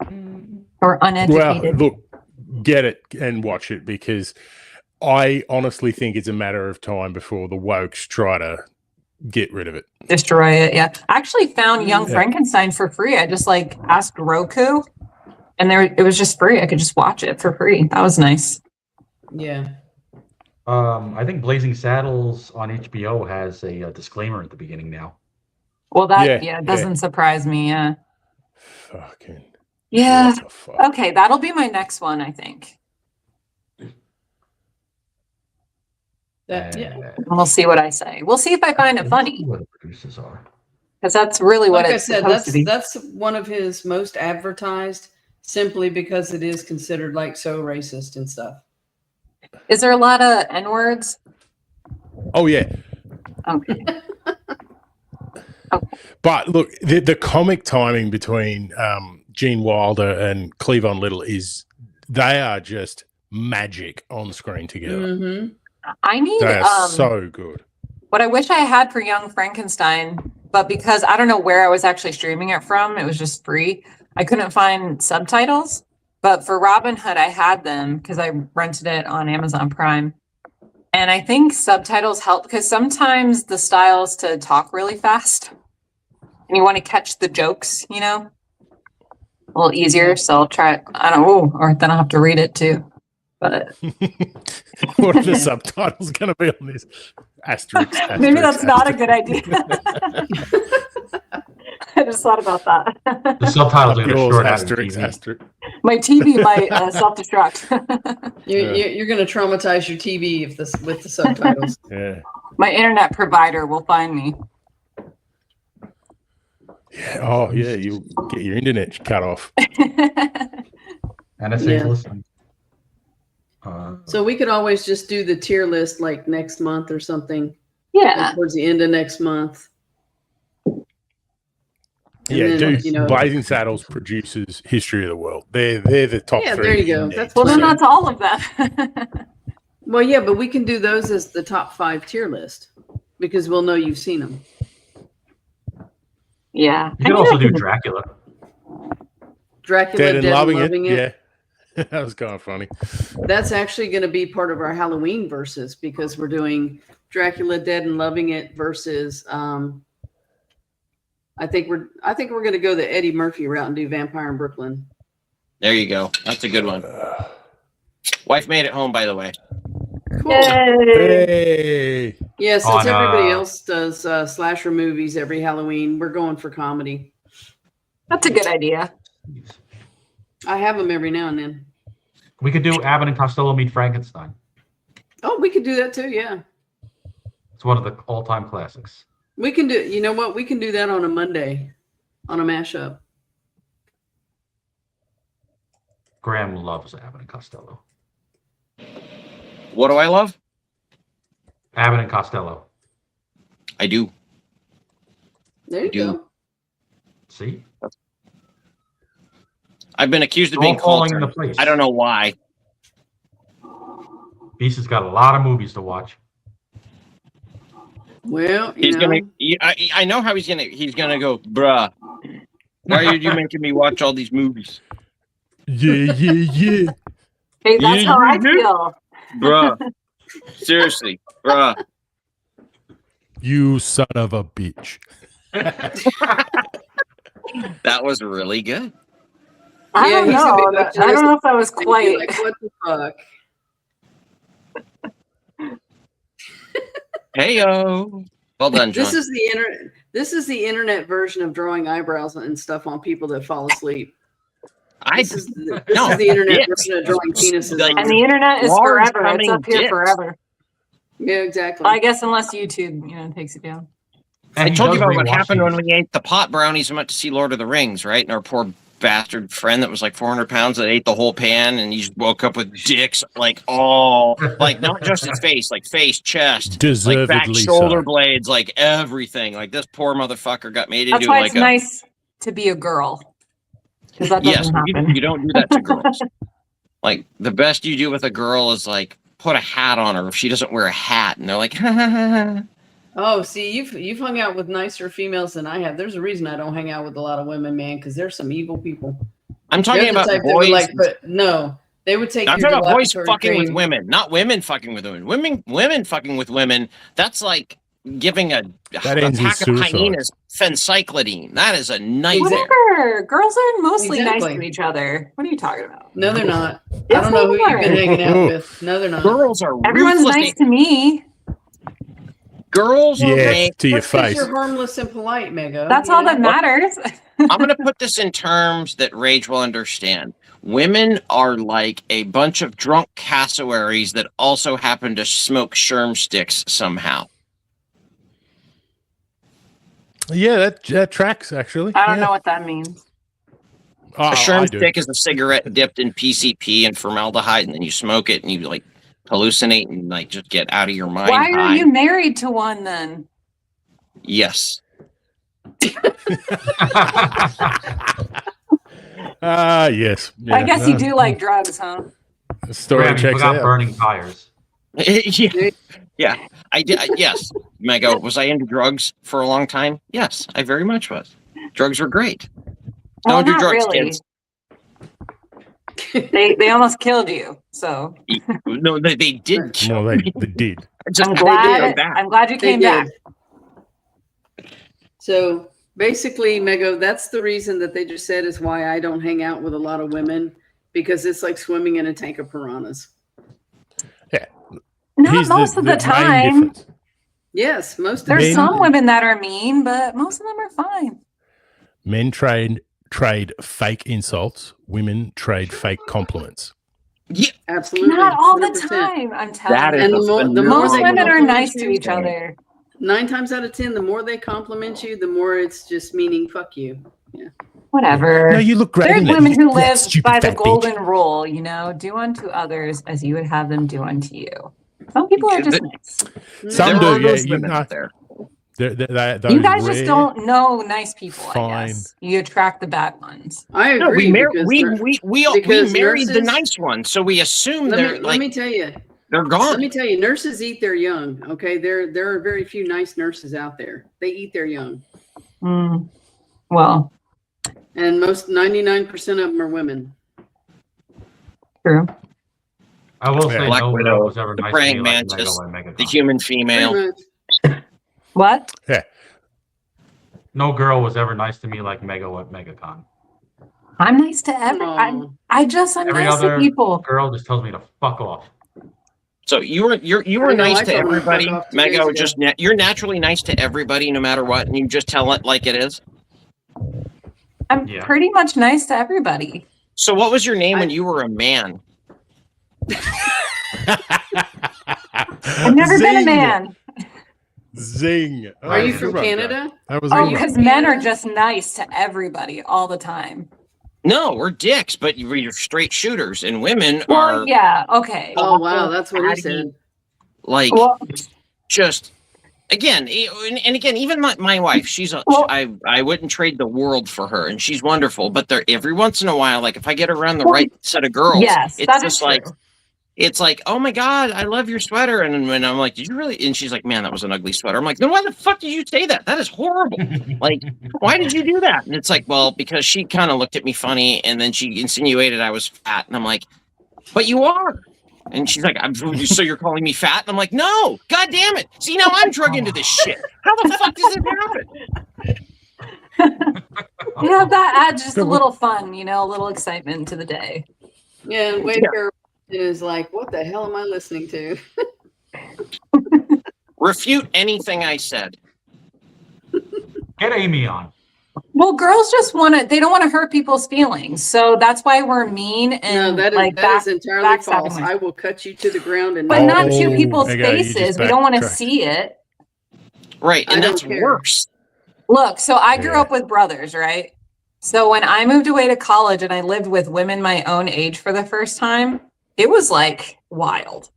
Or Well, uneducated. look, get it and watch it, because I honestly think it's a matter of time before the wokes try to get rid of it. Destroy it, yeah. I actually found Young Yeah. Frankenstein for free. I just like asked Roku, and it was just free. I could just watch it for free. That was nice. Yeah. I think Blazing Saddles on HBO has a disclaimer at the beginning now. Well, that Yeah, doesn't surprise me. Yeah. Fucking Yeah. what the fuck? Okay, that'll be my next one, I think. Yeah. And we'll see what I say. We'll see if I find it funny, What the producers are. because that's really what Like I it's said, supposed to be. that's one of his most advertised, simply because it is considered like so racist and stuff. Is there a lot of N-words? Oh yeah. Okay. But look, the comic timing between Gene Wilder and Cleavon Little they are just magic on screen together. Mm-hmm. I need They are so good. what I wish I had for Young Frankenstein, but because I don't know where I was actually streaming it from, it was just free. I couldn't find subtitles, but for Robin Hood, I had them because I rented it on Amazon Prime. And I think subtitles help because sometimes the style is to talk really fast and you want to catch the jokes, a little easier. So I'll try it. I don't know, or then I'll have to read it too. But What are the subtitles going to be on this? Asterisk, maybe asterisk, that's not a asterisk. good idea. I just thought about that. The subtitles are gonna Yours, short out asterisk, your TV. asterisk. My TV might self-destruct. You're going to traumatize your TV with the subtitles. Yeah. My internet provider will find me. Yeah. Oh, yeah. You get your internet cut off. And it says Yeah. listen. So we could always just do the tier list like next month or something. Yeah. Like towards the end of next month. Yeah, then, dude. Blazing Saddles produces History of the World. They're the top Yeah, three. there you go. in there. That's Well, then fine. that's all of them. Well, yeah, but we can do those as the top 5 tier list because we'll know you've seen them. Yeah. You can also do Dracula. Dracula, Dead and loving it. it. Yeah. That was kind of funny. That's actually going to be part of our Halloween versus because we're doing Dracula, Dead and Loving It versus. I think we're going to go the Eddie Murphy route and do Vampire in Brooklyn. There you go. That's a good one. Wife made it home, by the way. Cool. Yay. Hey. Yeah, since On, everybody else does slasher movies every Halloween, we're going for comedy. That's a good idea. I have them every now and then. We could do Abbott and Costello meet Frankenstein. Oh, we could do that too. Yeah. That's one of the all-time classics. We can do. You know what? We can do that on a Monday, on a mashup. Graham loves Abbott and Costello. What do I love? Abbott and Costello. I do. There you do. go. See? I've been accused of All being falling cultured. into place. I don't know why. Beast has got a lot of movies to watch. Well, He's gonna. I know how he's gonna go, bruh. Why are you making me watch all these movies, Yeah. Hey, that's Yeah, how I you do. feel. bruh? Seriously, bruh. You son of a bitch. That was really good. I Yeah, don't he's gonna be know. watching I don't this know if that was and be quite. like, what the fuck? Heyo. Well done, John. This is the internet. This is the internet version of drawing eyebrows and stuff on people that fall asleep. This is the internet yes. version of drawing penises. Like- on And them. the internet is Large forever. It's coming up here dicks. forever. Yeah, exactly. I guess unless YouTube, takes it down. I And he told you does about what rewatch happened when these. we ate the pot brownies and went to see Lord of the Rings, right? And our poor bastard friend that was like 400 pounds that ate the whole pan, and he just woke up with dicks like all, like not just his face, like face, chest, like back, Deservedly shoulder so. blades, like everything. Like this poor motherfucker got made That's into why like it's nice to be a girl. Because that yes, doesn't happen. you don't do that to girls. Like the best you do with a girl is like put a hat on her if she doesn't wear a hat, and they're like, ha, ha, ha, ha. Oh, see, you've hung out with nicer females than I have. There's a reason I don't hang out with a lot of women, man, because there's some evil people. I'm talking They're the about type that would boys. like, but no, they would take. I'm your talking about boys derogatory fucking with cream. women, not women fucking with women. Women fucking with women. That's like giving a That ends with pack of suicide. hyenas phencyclidine. That is a nightmare. Whatever. Girls are mostly nice Exactly. to each other. What are you talking about? No, they're not. I Yes, don't know who they you've been are. hanging out with. No, they're not. Girls are Everyone's ruthless. nice to me. Girls are Yeah, made- to your That's 'cause face. you're harmless and polite, Mego. That's You all know? that matters. I'm going to put this in terms that Rage will understand. Women are like a bunch of drunk cassowaries that also happen to smoke sherm sticks somehow. Yeah, that tracks actually. I don't know what that means. Oh, A I sherm do. stick is a cigarette dipped in PCP and formaldehyde, and then you smoke it and you like hallucinate and like just get out of your mind. Why are high. you married to one then? Yes. Yes. I guess you do like drugs, huh? The story Graham, you checks forgot out. burning tires. yeah. I did. Yes. Mego, was I into drugs for a long time? Yes, I very much was. Drugs are great. Well, Don't do not drugs, really. kids. They almost killed you. So No, they did kill Well, me. they did. Just I'm had to come glad. back. I'm glad you They came back. did. So basically, Mego, that's the reason that they just said is why I don't hang out with a lot of women, because it's like swimming in a tank of piranhas. Not Here's most of the main time. difference. Yes, most of There's the Men- some time. women that are mean, but most of them are fine. Men trade fake insults. Women trade fake compliments. Yeah, Absolutely. Not all the 100%. time. I'm telling that is you. And the more Most they women are compliment nice to you, each other. 9 times out of 10, the more they compliment you, the more it's just meaning fuck you. Whatever. No, you look great. There's in that. women who That live stupid by the fat bitch. golden rule, do unto others as you would have them do unto you. Some people are just nice. Some there do, are yeah. those You women know, out there. You guys just don't know nice people, I Fine. guess. You attract the bad ones. I No, agree. we married because the nurses- nice ones, so we assume they're let like me tell you. they're Let gone. me tell you, nurses eat their young. Okay, there are very few nice nurses out there. They eat their young, Well, and 99% of them are women. true. I will say Black no Widow, girl was ever the nice praying to me like mantis, Mego and Megaton. The human female. Pretty much. What? No girl was ever nice to me like Mego at MegaCon. I'm nice to I'm Aw. I'm Every nice to other people. girl just tells me to fuck off. So you were I know, nice I to told her to fuck everybody. off 2 days Mego, ago. you're naturally nice to everybody no matter what, and you just tell it like it is. I'm Yeah. pretty much nice to everybody. So what was your name when you were a man? I've never been a Zing. man. Zing. Are you Oh, from good one, Joe. Canada? That was Oh, good. because men are just nice to everybody all the time. No, we're dicks, but you're straight shooters, and women Well, are yeah, okay. Oh wow, that's what he said. like Well, just again, and again, even my wife, Well- I wouldn't trade the world for her, and she's wonderful. But there, every once in a while, like if I get around the right set of girls, yes, it's that just is like true. it's like, oh my god, I love your sweater, and then when I'm like, did you really? And she's like, man, that was an ugly sweater. I'm like, then why the fuck did you say that? That is horrible. Like, why did you do that? And it's like, well, because she kind of looked at me funny, and then she insinuated I was fat, and I'm like, but you are. And she's like, so you're calling me fat? And I'm like, no, god damn it. See, now I'm drug into this shit. How the fuck does it happen? Yeah, that adds just a little fun, a little excitement to the day. Yeah, and Waker is like, what the hell am I listening to? Refute anything I said. Get Amy on. Well, girls just they don't want to hurt people's feelings. So that's why we're mean and No, that is entirely backstabbing false. I will cut you to the ground and but not to Oh, people's there you go, you just faces. We don't want to backtracked. see it. Right, and I don't that's care. worse. Look, so I grew Yeah. up with brothers, right? So when I moved away to college and I lived with women my own age for the first time, it was like wild.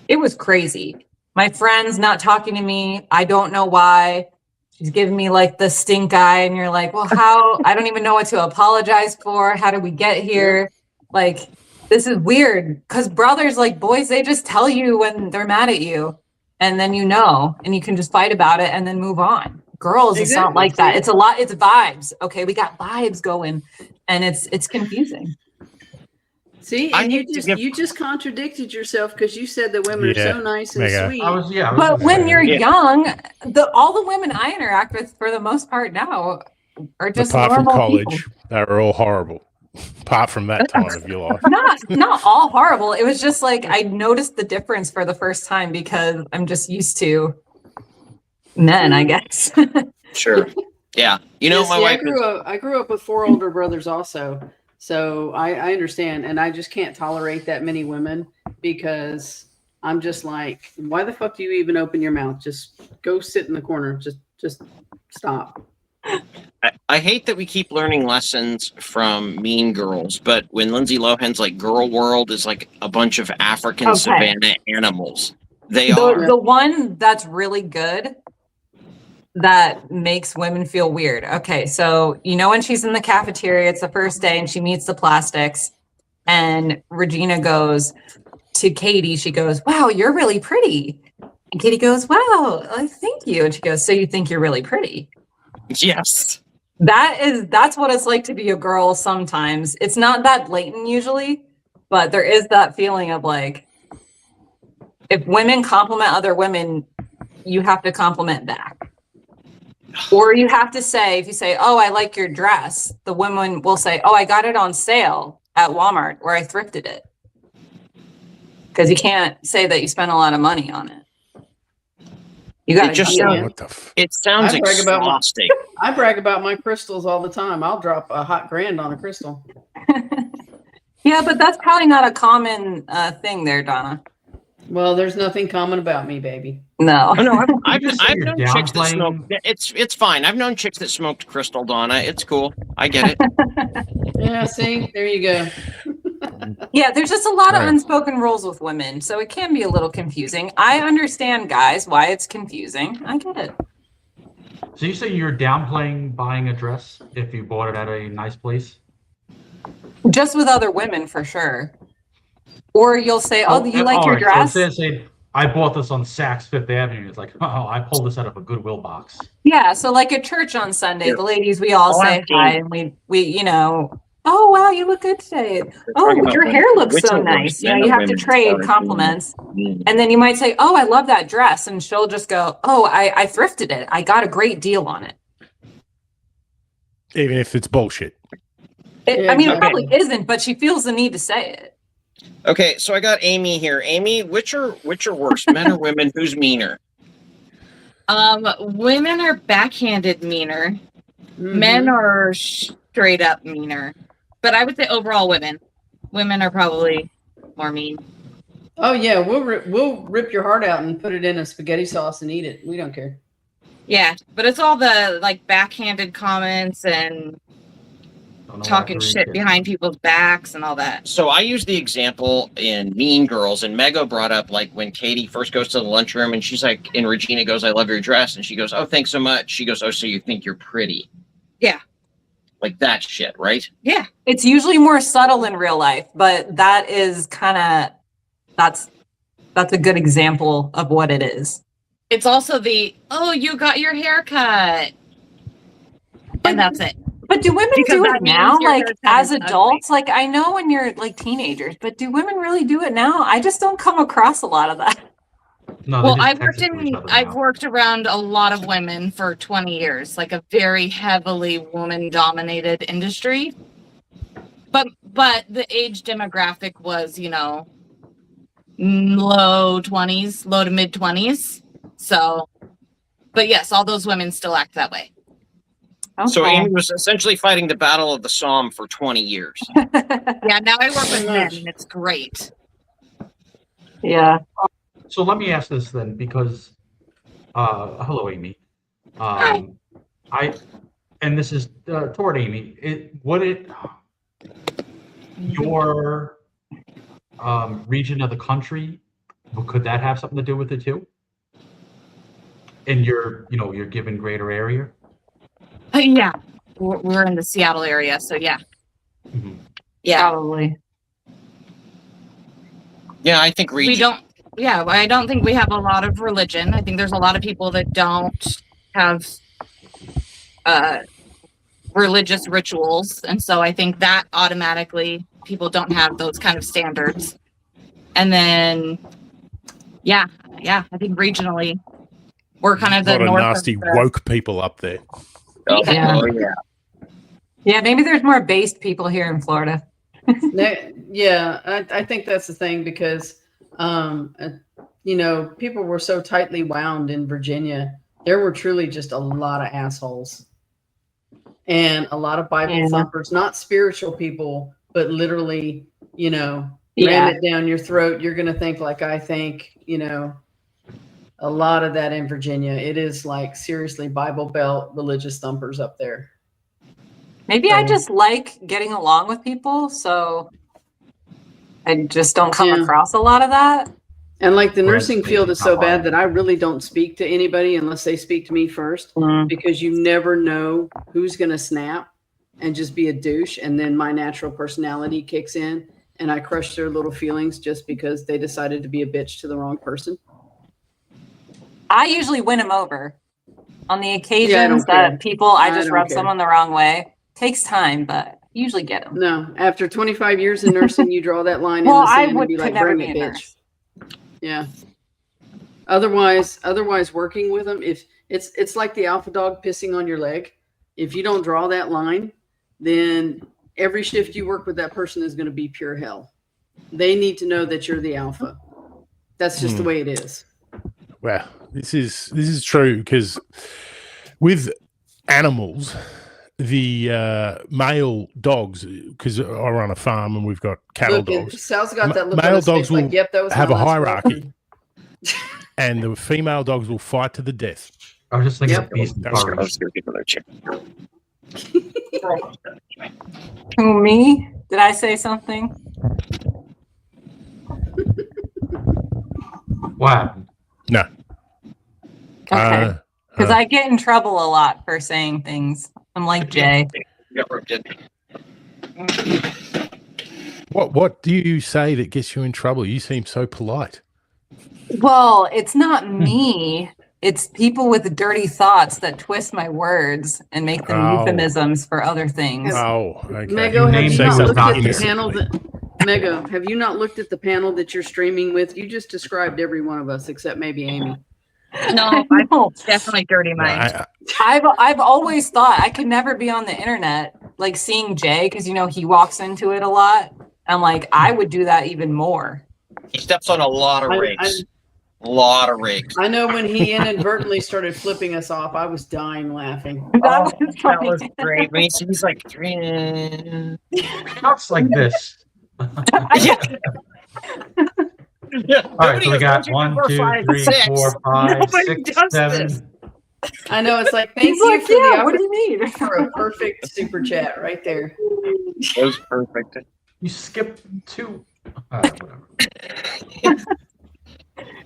It was crazy. My friends not talking to me. I don't know why. She's giving me like the stink eye, and you're like, well, how? I don't even know what to apologize for. How did we get here? Like, this is weird. Because brothers, like boys, they just tell you when they're mad at you, and then and you can just fight about it and then move on. Girls, it's not Exactly. like that. It's a lot. It's vibes. Okay, we got vibes going, and it's confusing. See, I and hate to give- you just contradicted yourself because you said that women are Yeah, so nice and mega. sweet. I was But when gonna you're say, young, all the women I interact with for the most part now are just Apart from normal college, people. they were all horrible. Apart from that time of your life. Not all horrible. It was just like I noticed the difference for the first time because I'm just used to men, I guess. Sure. Yeah. You know, Yes, my see, wife I grew up with 4 older brothers also. So I understand. And I just can't tolerate that many women because I'm just like, why the fuck do you even open your mouth? Just go sit in the corner. Just stop. I hate that we keep learning lessons from Mean Girls, but when Lindsay Lohan's like Girl World is like a bunch of African Okay. savanna animals. They are. The one that's really good that makes women feel weird. Okay, so when she's in the cafeteria, it's the first day and she meets the plastics, and Regina goes to Katie, she goes, wow, you're really pretty. And Katie goes, wow, thank you. And she goes, so you think you're really pretty? Yes. That's what it's like to be a girl sometimes. It's not that blatant usually, but there is that feeling of like, if women compliment other women, you have to compliment back. Or you have to say, if you say, oh, I like your dress, the woman will say, oh, I got it on sale at Walmart where I thrifted it. Because you can't say that you spent a lot of money on it. You got It just to sounds- What the It sounds I brag about my- exhausting. I brag about my crystals all the time. I'll drop a hot grand on a crystal. Yeah, but that's probably not a common thing there, Donna. Well, there's nothing common about me, baby. No. Oh, no, I've You just say known you're chicks that downplaying- smoke. It's fine. I've known chicks that smoked crystal, Donna. It's cool. I get it. Yeah, see, there you go. Yeah, there's just a lot of Right. unspoken rules with women, so it can be a little confusing. I understand, guys, why it's confusing. I get it. So you say you're downplaying buying a dress if you bought it at a nice place? Just with other women, for sure. Or you'll say, oh, you like your alright, dress? So say I bought this on Saks Fifth Avenue. It's like, oh, I pulled this out of a Goodwill box. Yeah, so like at church on Sunday, Yeah. the ladies, we all Oh, say I've seen hi, it. and we oh, wow, you look good today. Oh, talking about your women. hair looks Which so are worse, nice. men You or have to women, trade as far as compliments. being- And then you might say, oh, I love that dress. And she'll just go, oh, I thrifted it. I got a great deal on it. Even if it's bullshit. Yeah, I mean, okay. it probably isn't, but she feels the need to say it. Okay, so I got Amy here. Amy, which are worse, men or women? Who's meaner? Women are backhanded meaner. Mhm. Men are straight up meaner. But I would say overall women. Women are probably more mean. Oh yeah, we'll rip your heart out and put it in a spaghetti sauce and eat it. We don't care. Yeah, but it's all the like backhanded comments and talking shit behind people's backs and all that. So I use the example in Mean Girls, and Mego brought up like when Katie first goes to the lunchroom and she's like, and Regina goes, "I love your dress," and she goes, "Oh, thanks so much." She goes, "Oh, so you think you're pretty?" Yeah. Like that shit, right? Yeah. It's usually more subtle in real life, but that is kind of that's a good example of what it is. It's also the, "Oh, you got your hair cut," and that's it. But do women Because do that it means now, your like haircut as is adults? Like I know when you're like teenagers, but do women really do it now? I just don't come across a lot of that. No, they Well, just I've text it to each other I've now. worked around a lot of women for 20 years, like a very heavily woman-dominated industry. But the age demographic was, you know, low 20s, low to mid 20s. So, but yes, all those women still act that way. Okay. So Amy was essentially fighting the battle of the Somme for 20 years. Yeah, now I work with men and it's great. Yeah. So let me ask this then, because hello, Amy. Hi. And this is toward Amy. Your region of the country, could that have something to do with it too? In your given greater area? Yeah, we're in the Seattle area, so yeah. Mhm. Yeah. Probably. Yeah, I think I don't think we have a lot of religion. I think there's a lot of people that don't have religious rituals, and so I think that automatically people don't have those kind of standards. And then I think regionally we're kind of A the lot of north nasty of the, woke people up there. Yeah. Oh, yeah. Yeah, maybe there's more based people here in Florida. Yeah, I think that's the thing because, people were so tightly wound in Virginia. There were truly just a lot of assholes and a lot of Bible thumpers, not spiritual people, but literally, ram it down your throat. You're going to think like I think, a lot of that in Virginia. It is like seriously Bible Belt religious thumpers up there. Maybe I just like getting along with people, so I just don't come across a lot of that. And like the nursing field is so bad that I really don't speak to anybody unless they speak to me first, because you never know who's going to snap and just be a douche. And then my natural personality kicks in and I crush their little feelings just because they decided to be a bitch to the wrong person. I usually win them over on the occasions that I just rub someone the wrong way. Takes time, but usually get them. No, after 25 years in nursing, you draw that line in Well, the I sand would and be could like, never bring be it, a bitch. nurse. Yeah. Otherwise working with them, if it's like the alpha dog pissing on your leg. If you don't draw that line, then every shift you work with that person is going to be pure hell. They need to know that you're the alpha. That's just the way it is. Well, this is true because with animals, the male dogs, because I run a farm and we've got cattle dogs. Sal's got that look male on his dogs face will like, yep, that was have my a last hierarchy, and the female dogs will fight to the death. I was just thinking of beast and Those furries. people are chicken. Who, me? Did I say something? What happened? No. Okay. Because I get in trouble a lot for saying things. I'm like Jay. What do you say that gets you in trouble? You seem so polite. Well, it's not me. It's people with dirty thoughts that twist my words and make them euphemisms for other things. Oh, okay. Mego, have you not looked at the innocently. panel Mego, have you not looked at the panel that you're streaming with? You just described every one of us except maybe Amy. No, I'm definitely dirty mind. I've always thought I could never be on the internet, like seeing Jay, because he walks into it a lot. I'm like, I would do that even more. He steps on a lot of rigs. A lot of rigs. I know when he inadvertently started flipping us off, I was dying laughing. That was great. When he's like, talks like this. All right, so we got 1, 2, 3, 4, 5, 6, 7. I know, it's like, thank He's you like, for the yeah, what do opportunity you need? for a perfect super chat right there. That was perfect. You skipped 2. Whatever.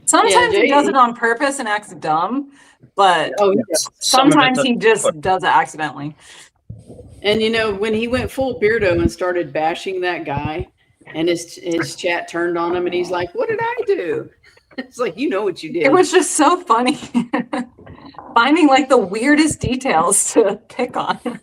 Sometimes Yeah, he does Jay- it on purpose and acts dumb, but Oh, yeah. sometimes he just does it accidentally. And you know, when he went full Beardo and started bashing that guy, and his chat turned on him, and he's like, "What did I do?" It's like, you know what you did. It was just so funny. Finding like the weirdest details to pick on. Well,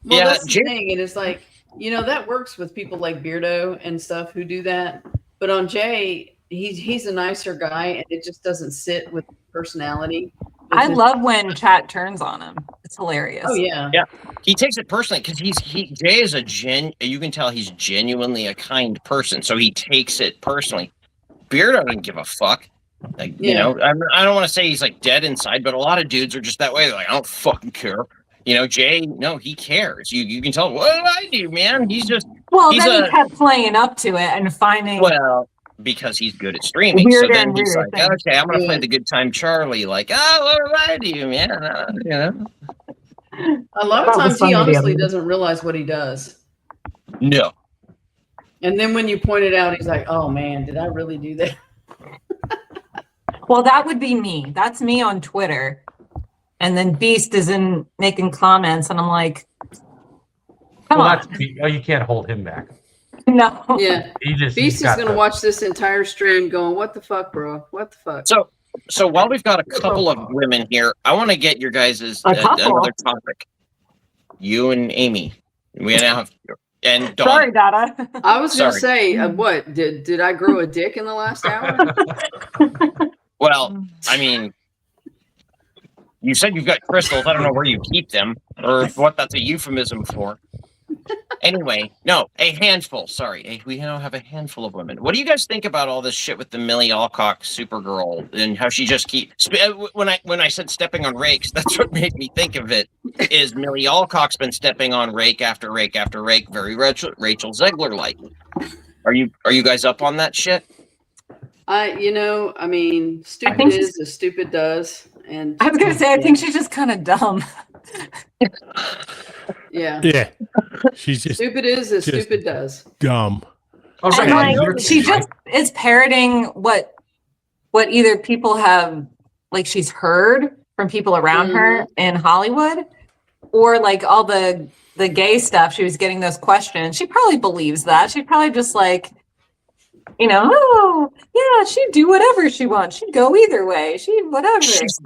Yeah, that's the thing. And it's like, you know, that works with people like Beardo and stuff who do that. But on Jay, he's a nicer guy, and it just doesn't sit with personality. I love when chat turns on him. It's hilarious. Oh yeah. Yeah. He takes it personally because Jay is you can tell he's genuinely a kind person, so he takes it personally. Beardo doesn't give a fuck. Like, you know, I don't want to say he's like dead inside, but a lot of dudes are just that way. They're like, I don't fucking care. You know, Jay, no, he cares. You can tell, what do I do, man? He's just he kept playing up to it and finding because he's good at streaming. So then he's like, things. okay, I'm gonna play the good time Charlie, like, what do I do, man? You know. A lot of times he honestly doesn't realize what he does. No. And then when you point it out, he's like, oh man, did I really do that? Well, that would be me. That's me on Twitter. And then Beast is in making comments, and I'm like, come on. You can't hold him back. No. Yeah. Beast is going to watch this entire stream going, what the fuck, bro? What the fuck? So while we've got a couple of women here, I want to get your guys' another topic. You and Amy. We now have and Dawn. Sorry, Dada. I was going to say, what? Did I grow a dick in the last hour? Well, I mean, you said you've got crystals. I don't know where you keep them or what that's a euphemism for. Anyway, no, a handful. Sorry, we now have a handful of women. What do you guys think about all this shit with the Millie Alcock Supergirl and how she just keeps? When I said stepping on rakes, that's what made me think of it. Is Millie Alcock's been stepping on rake after rake after rake, very Rachel Zegler like? Are you guys up on that shit? I mean, stupid is as stupid does. And I was gonna say, I think she's just kind of dumb. Yeah. Yeah. She's just stupid is as stupid does. Dumb. And like, she just is parroting what either people have, like, she's heard from people around her in Hollywood, or like all the gay stuff. She was getting those questions. She probably believes that. She's probably just like, you know, oh yeah, she'd do whatever she wants. She'd go either way. She'd whatever. She's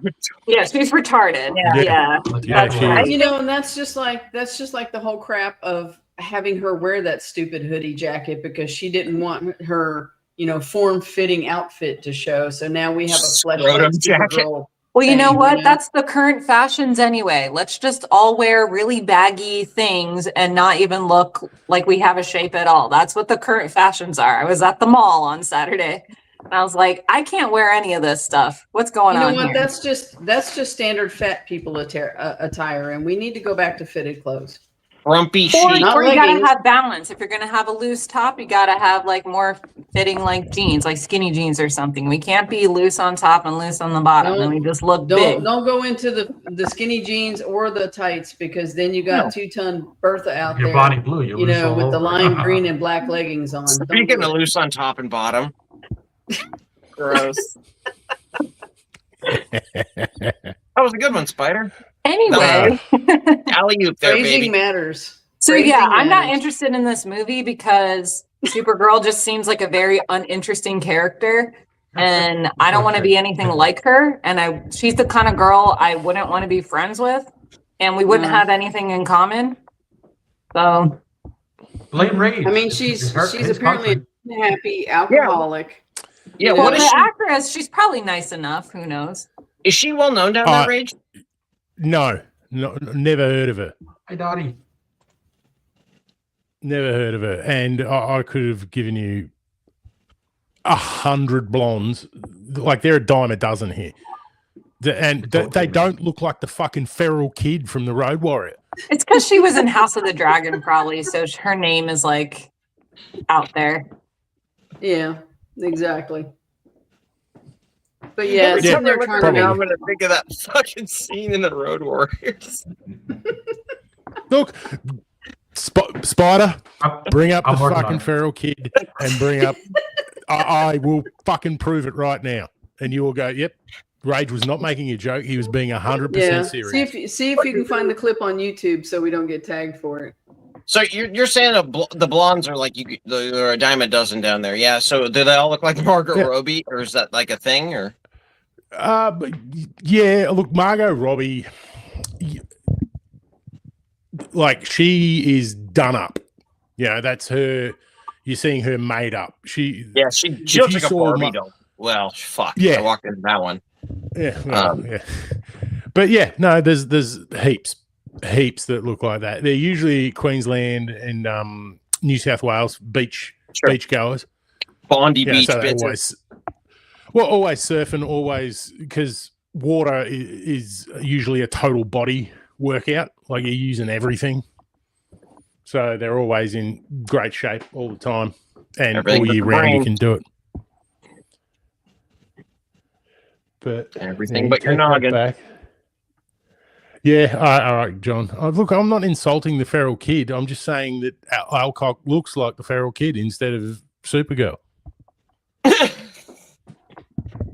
retarded. Yeah. You know, and that's just like the whole crap of having her wear that stupid hoodie jacket because she didn't want her, you know, form-fitting outfit to show. So now we have a fleshlight jacket. Well, you know what? That's the current fashions anyway. Let's just all wear really baggy things and not even look like we have a shape at all. That's what the current fashions are. I was at the mall on Saturday and I was like, I can't wear any of this stuff. What's going on here? That's just standard fat people attire, and we need to go back to fitted clothes. Frumpy chic. Or you gotta have balance. If you're gonna have a loose top, you gotta have like more fitting like jeans, like skinny jeans or something. We can't be loose on top and loose on the bottom, and we just look big. Don't go into the skinny jeans or the tights, because then you got 2-ton Bertha out there. Your body blue, you know, with the lime green and black leggings on. Speaking of loose on top and bottom. Gross. That was a good one, Spyder. Anyway, alley-oop there, baby. Matters. So I'm not interested in this movie because Supergirl just seems like a very uninteresting character, and I don't want to be anything like her. And she's the kind of girl I wouldn't want to be friends with, and we wouldn't have anything in common. So blame Rage. I mean, she's apparently a happy alcoholic. Yeah. Well, the actress, she's probably nice enough. Who knows? Is she well known down there, Rage? No, never heard of her. Hi, Dottie. Never heard of her. And I could have given you 100 blondes. Like, they're a dime a dozen here. And they don't look like the fucking feral kid from the Road Warrior. It's because she was in House of the Dragon, probably. So her name is, like, out there. Yeah, exactly. But yeah, Every sitting time I there look trying around, to I'm make gonna think of that fucking scene in the Road Warriors. Look, Spider, bring up I'm the working on fucking it. feral kid and bring up. I will fucking prove it right now, and you will go, "Yep, Rage was not making a joke. He was being 100% yeah. serious." See if you can find the clip on YouTube so we don't get tagged for it. So you're saying the blondes are like there are a dime a dozen down there, yeah? So do they all look like Margot Robbie, or is that like a thing, or? But yeah, look, Margot Robbie, like she is done up. That's her. You're seeing her made up. She She looks like a Barbie doll. Well, fuck. Yeah, I walked into that one. Yeah, yeah. But yeah, no, there's heaps that look like that. They're usually Queensland and New South Wales beach goers. Bondi Beach bitches. Always surfing, always, because water is usually a total body workout. Like you're using everything. So they're always in great shape all the time. And everything all year round you can do it. But everything but your noggin. Back. Yeah, all right, John. Look, I'm not insulting the feral kid. I'm just saying that Alcock looks like the feral kid instead of Supergirl.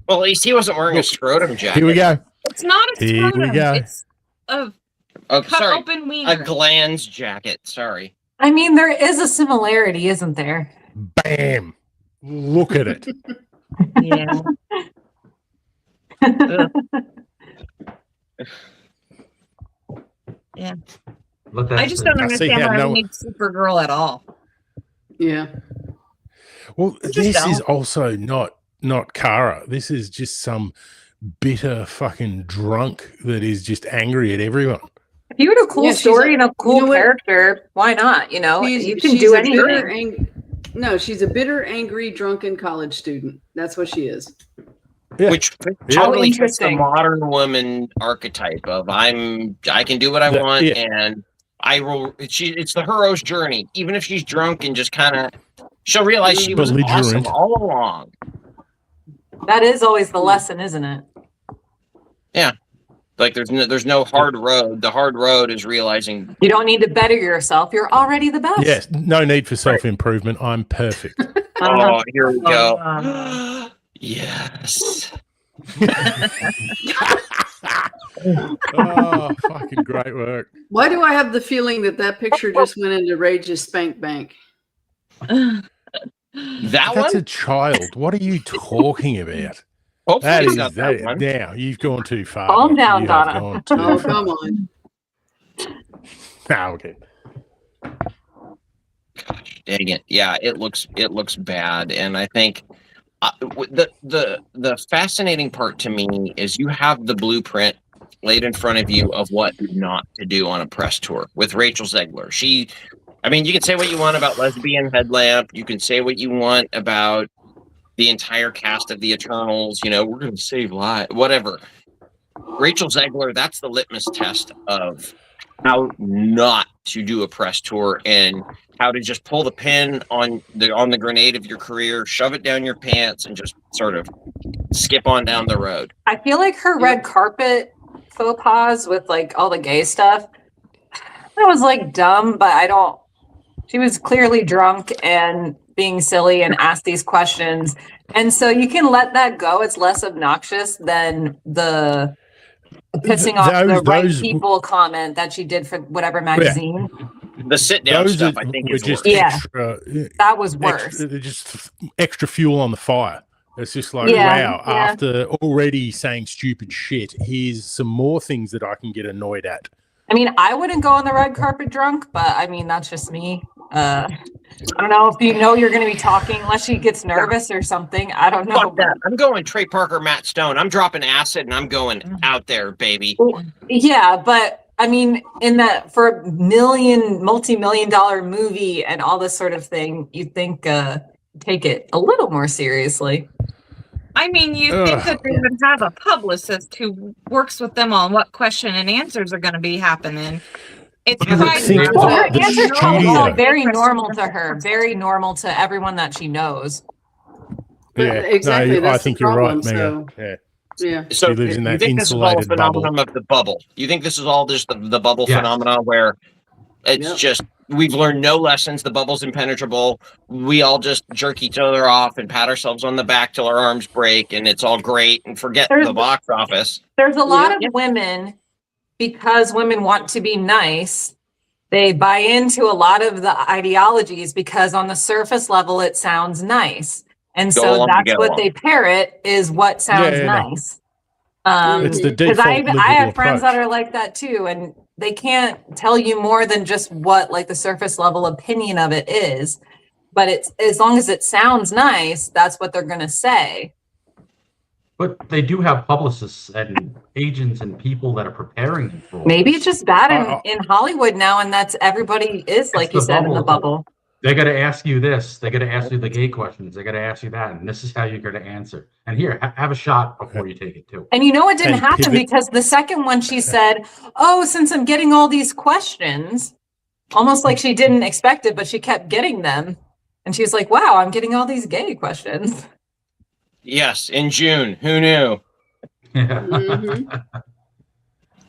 Well, at least he wasn't wearing a scrotum jacket. Here we go. It's not a scrotum. Here we go. It's a cut open wiener. A glands jacket. Sorry. I mean, there is a similarity, isn't there? Bam. Look at it. Yeah. Yeah. I just don't understand why we need Supergirl at all. Yeah. Well, this is also not Kara. This is just some bitter fucking drunk that is just angry at everyone. If you had a cool story and a cool character, why not? You can do anything. She's a bitter, angry, drunken college student. That's what she is. Yeah. Which totally fits the modern woman archetype of I can do what I want and I will. It's the hero's journey. Even if she's drunk and just kind of, she'll realize she was awesome all along. That is always the lesson, isn't it? Yeah. Like there's no hard road. The hard road is realizing you don't need to better yourself. You're already the best. Yes. No need for self-improvement. I'm perfect. Oh, here we go. Yes. Oh, fucking great work. Why do I have the feeling that picture just went into Rage's spank bank? That's a child. What are you talking about? Hopefully now you've gone too far. Calm down, Donna. Oh, come on. Okay. Gosh, dang it. Yeah, it looks bad, and I think the fascinating part to me is you have the blueprint laid in front of you of what not to do on a press tour with Rachel Zegler. You can say what you want about Lesbian Headlamp. You can say what you want about the entire cast of the Eternals. We're going to save lives, whatever. Rachel Zegler, that's the litmus test of how not to do a press tour and how to just pull the pin on the grenade of your career, shove it down your pants, and just sort of skip on down the road. I feel like her red carpet faux pas with like all the gay stuff, that was like dumb, but she was clearly drunk and being silly and asked these questions. And so you can let that go. It's less obnoxious than the pissing off the right people comment that she did for whatever magazine. Yeah. The sit down stuff, I think, is just extra. That was worse. Just extra fuel on the fire. It's just like, wow, after already saying stupid shit, here's some more things that I can get annoyed at. I mean, I wouldn't go on the red carpet drunk, but I mean, that's just me. I don't know if you're going to be talking unless she gets nervous or something. I don't know. Fuck that. I'm going Trey Parker, Matt Stone. I'm dropping acid and I'm going out there, baby. Yeah, but I mean, for a multi-million-dollar movie and all this sort of thing, you'd think take it a little more seriously. I mean, you think that they would have a publicist who works with them on what question and answers are going to be happening. It's her answers are very normal to her, very normal to everyone that she knows. Exactly. I think you're right, Megan. So. Yeah. Yeah. So She lives in you that think this is all a insulated bubble. phenomenon of the bubble? You think this is all just the bubble Yes. phenomenon where it's Yep. just we've learned no lessons, the bubble's impenetrable, we all just jerk each other off and pat ourselves on the back till our arms break and it's all great and forget the box office. There's a lot Yeah. of women, because women want to be nice, they buy into a lot of the ideologies because on the surface level it sounds nice. And Go so along to that's get what along. they parrot is what sounds Yeah, no. nice. It's the Because default I liberal have friends that approach. are like that too, and they can't tell you more than just what like the surface level opinion of it is. But it's as long as it sounds nice, that's what they're gonna say. But they do have publicists and agents and people that are preparing them for all Maybe this. it's just bad in Hollywood now, and that's everybody is like you the said in the bubble. bubble. They're going to ask you this. They're going to ask you the gay questions. They're going to ask you that. And this is how you're going to answer. And here, have a shot before you take it, too. And you know it didn't And happen pivot. because the second one she said, "Oh, since I'm getting all these questions," almost like she didn't expect it, but she kept getting them, and she was like, "Wow, I'm getting all these gay questions." Yes, in June. Who knew? Mhm.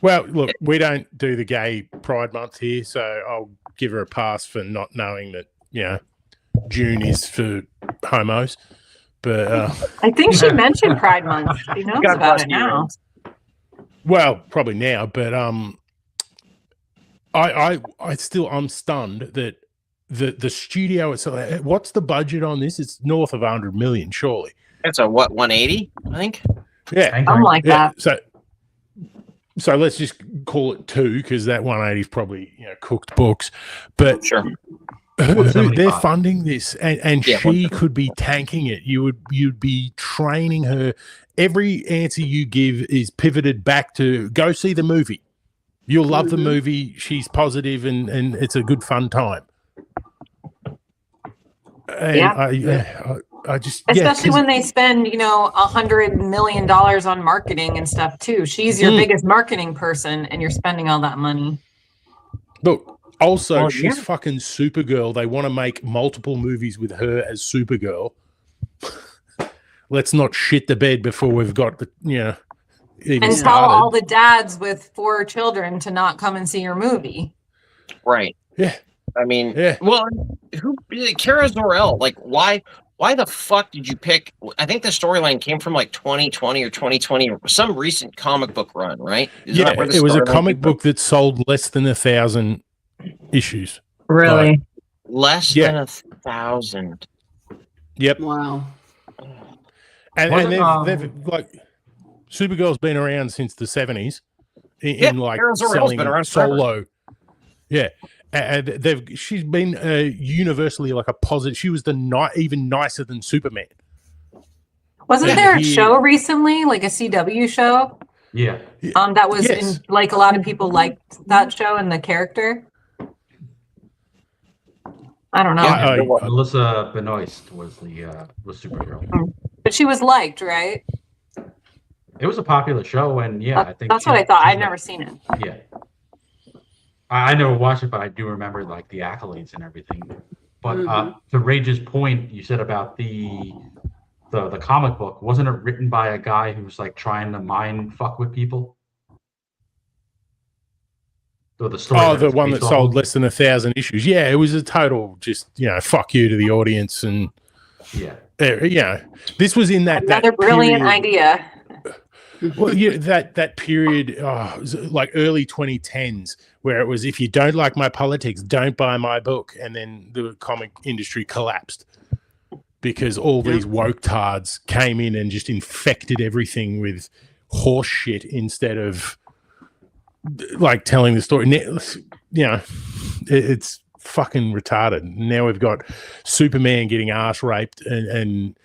Well, look, we don't do the gay pride month here, so I'll give her a pass for not knowing that, June is for homos. But, I think she mentioned Pride Month. She knows God about bless it you. now. well, probably now, but I'm stunned that the studio itself, what's the budget on this? It's north of 100 million, surely. That's a what, 180, I think? Yeah. I'm like that. So let's just call it 2 because that 180 is probably cooked books. But Sure. they're 175. funding this, and Yeah, she could be tanking it. You'd be training her. Every answer you give is pivoted back to go see the movie. You'll love the movie. She's positive, and it's a good fun time. And I just Especially when they spend, $100 million on marketing and stuff too. She's your biggest marketing person, and you're spending all that money. look. Also, Well, she's yeah. fucking Supergirl. They want to make multiple movies with her as Supergirl. Let's not shit the bed before we've got the even And tell started. all the dads with 4 children to not come and see your movie. Right. Yeah. I mean, Yeah. well, Kara Zor-El, like, why the fuck did you pick? I think the storyline came from like 2020 or 2020, or some recent comic book run, right? Isn't that where the It was a storyline comic came from? book that sold less than 1,000 issues. Really? Less Yeah. than 1,000. Yep. Wow. And Wasn't, they've like Supergirl's been around since the 70s Yeah, in like Kara Zor-El's selling been around forever. solo. Yeah. And she's been universally like a positive. She was even nicer than Superman. Wasn't Yeah, there a he- show recently, like a CW show? Yeah. That was Yes. like a lot of people liked that show and the character. I don't know, Yeah, Melissa Benoist was was Supergirl. but she was liked, right? It was a popular show, and yeah, I think That's what I thought. she's I'd never seen it. Yeah. I never watched it, but I do remember like the accolades and everything. But to Rage's point, you said about the comic book, wasn't it written by a guy who was like trying to mind fuck with people? So the story. the one that sold less than 1,000 issues. Yeah, it was a total just fuck you to the audience, and Yeah. this was in that Another brilliant period. idea. Well, yeah, that period, it was like early 2010s, where it was if you don't like my politics, don't buy my book, and then the comic industry collapsed because all these woke tards came in and just infected everything with horse shit instead of like telling the story. It's fucking retarded. Now we've got Superman getting ass raped, and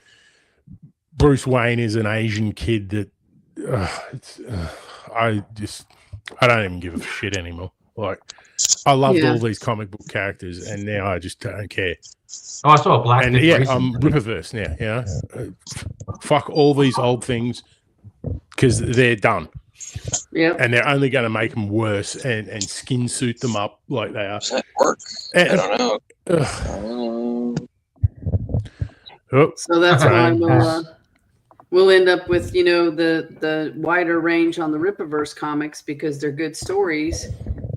Bruce Wayne is an Asian kid that. I don't even give a shit anymore. Like, I loved all these comic book characters, and now I just don't care. Oh, I saw a black. And Dick I'm recently. Ripperverse now. Fuck all these old things because they're done, Yep. and they're only going to make them worse and skin suit them up like they are. Does that work? And, I don't know. oh, So that's why we'll end up with, you know, the wider range on the Rippaverse comics because they're good stories,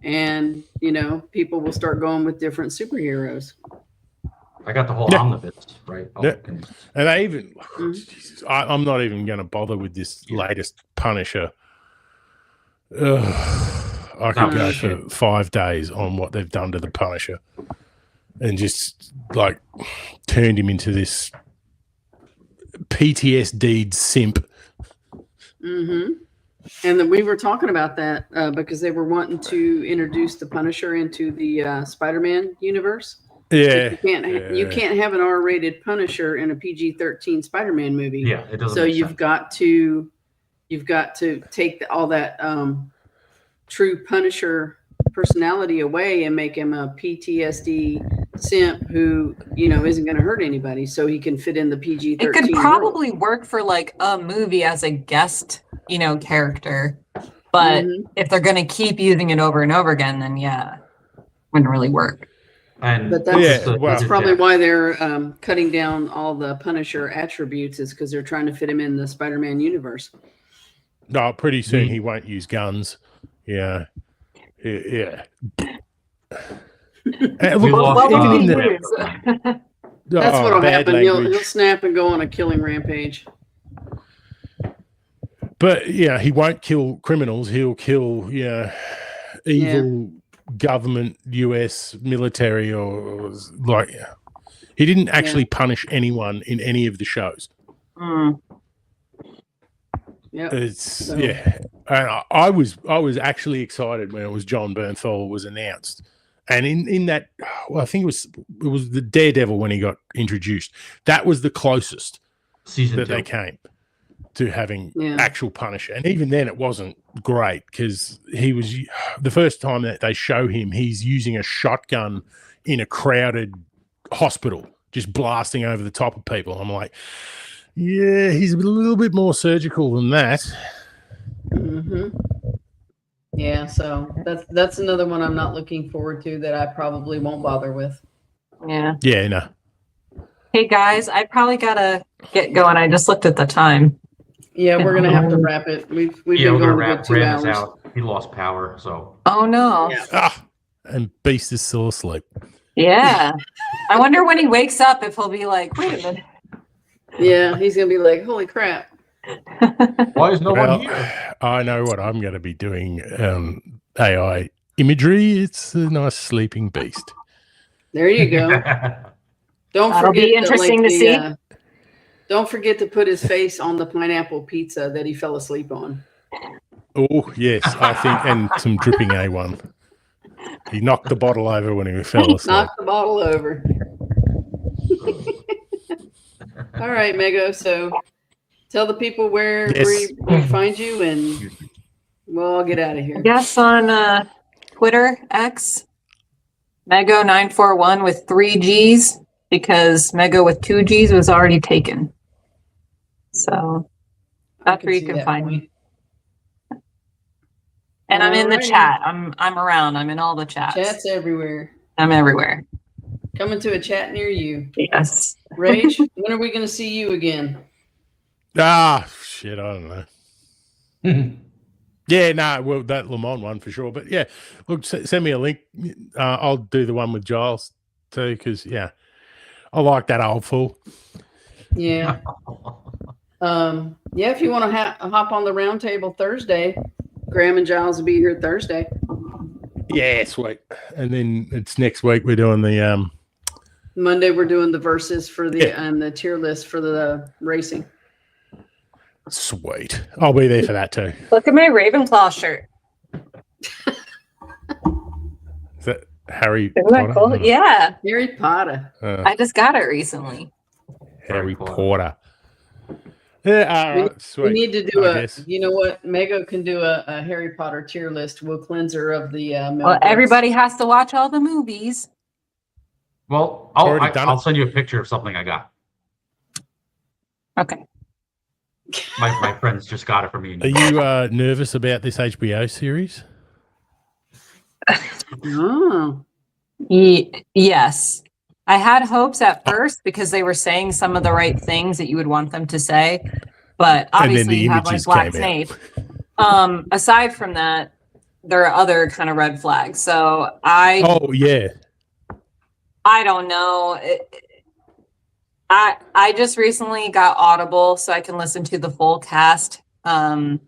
and you know, people will start going with different superheroes. I got the whole omnibus, right? Yeah. And I even, Jesus, I'm not even going to bother with this latest Punisher. I could go for 5 days on what they've done to the Punisher, and just like turned him into this PTSD simp. Mm-hmm. And then we were talking about that because they were wanting to introduce the Punisher into the Spider-Man universe. Yeah, you can't have an R-rated Punisher in a PG-13 Spider-Man movie. Yeah, it doesn't. So make you've sense. got to take all that true Punisher personality away and make him a PTSD simp who, you know, isn't going to hurt anybody, so he can fit in the PG-13. It could probably work for like a movie as a guest, you know, character. But if they're going to keep using it over and over again, then yeah, wouldn't really work. But that's probably why they're cutting down all the Punisher attributes, is because they're trying to fit him in the Spider-Man universe. No, pretty soon he won't use guns. Yeah. That's what'll happen. He'll snap and go on a killing rampage. But yeah, he won't kill criminals. He'll kill evil government, US military, or like he didn't actually punish anyone in any of the shows. Yeah, it's And I was actually excited when it was John Bernthal was announced, and in that, well, I think it was the Daredevil when he got introduced. That was the closest season they came to having actual Punisher, and even then it wasn't great because he was the first time that they show him, he's using a shotgun in a crowded hospital, just blasting over the top of people. I'm like, yeah, he's a little bit more surgical than that. Yeah, so that's another one I'm not looking forward to, that I probably won't bother with. No. Hey guys, I probably gotta get going. I just looked at the time. Yeah, we're gonna have to wrap it. We've been going a good 2 hours. Out. He lost power, so. Oh no! And Beast is still asleep. Yeah, I wonder when he wakes up if he'll be like, "Wait a minute." Yeah, he's gonna be like, "Holy crap!" Why is no one here? I know what I'm going to be doing. AI imagery. It's a nice sleeping beast. There you go. That'll be interesting to see. Don't forget to put his face on the pineapple pizza that he fell asleep on. Oh yes, I think, and some dripping A1. He knocked the bottle over when he fell asleep. Knocked the bottle over. All right, Mego. So tell the people where we find you, and we'll all get out of here. Yes, on Twitter, X, Mego941 with 3 G's, because Mego with 2 G's was already taken. So that's where you can find me. And I'm in the chat. I'm around. I'm in all the chats. Chats everywhere. I'm everywhere. Coming to a chat near you. Yes. Rage, when are we going to see you again? Shit, I don't know. Yeah, no, well, that Le Mans one for sure. But yeah, look, send me a link. I'll do the one with Giles too, because I like that old fool. Yeah. If you want to hop on the round table Thursday, Graham and Giles will be here Thursday. Yeah, sweet. And then it's next week we're doing the Monday we're doing the verses for the and the tier list for the racing. Sweet. I'll be there for that too. Look at my Ravenclaw shirt. Is that Harry Isn't that cool? Yeah. Harry Potter. I just got it recently. Harry Potter. Yeah, all right, sweet. We need to do you know what? Mego can do a Harry Potter tier list. We'll cleanse her of the well, everybody has to watch all the movies. Well, I'll send you a picture of something I got. Okay. My friends just got it for me. Are you nervous about this HBO series? Yes. I had hopes at first because they were saying some of the right things that you would want them to say. But obviously the you have like images Black came Snape. Aside from that, there are other kind of red flags. So I don't know. I just recently got Audible so I can listen to the full cast audiobooks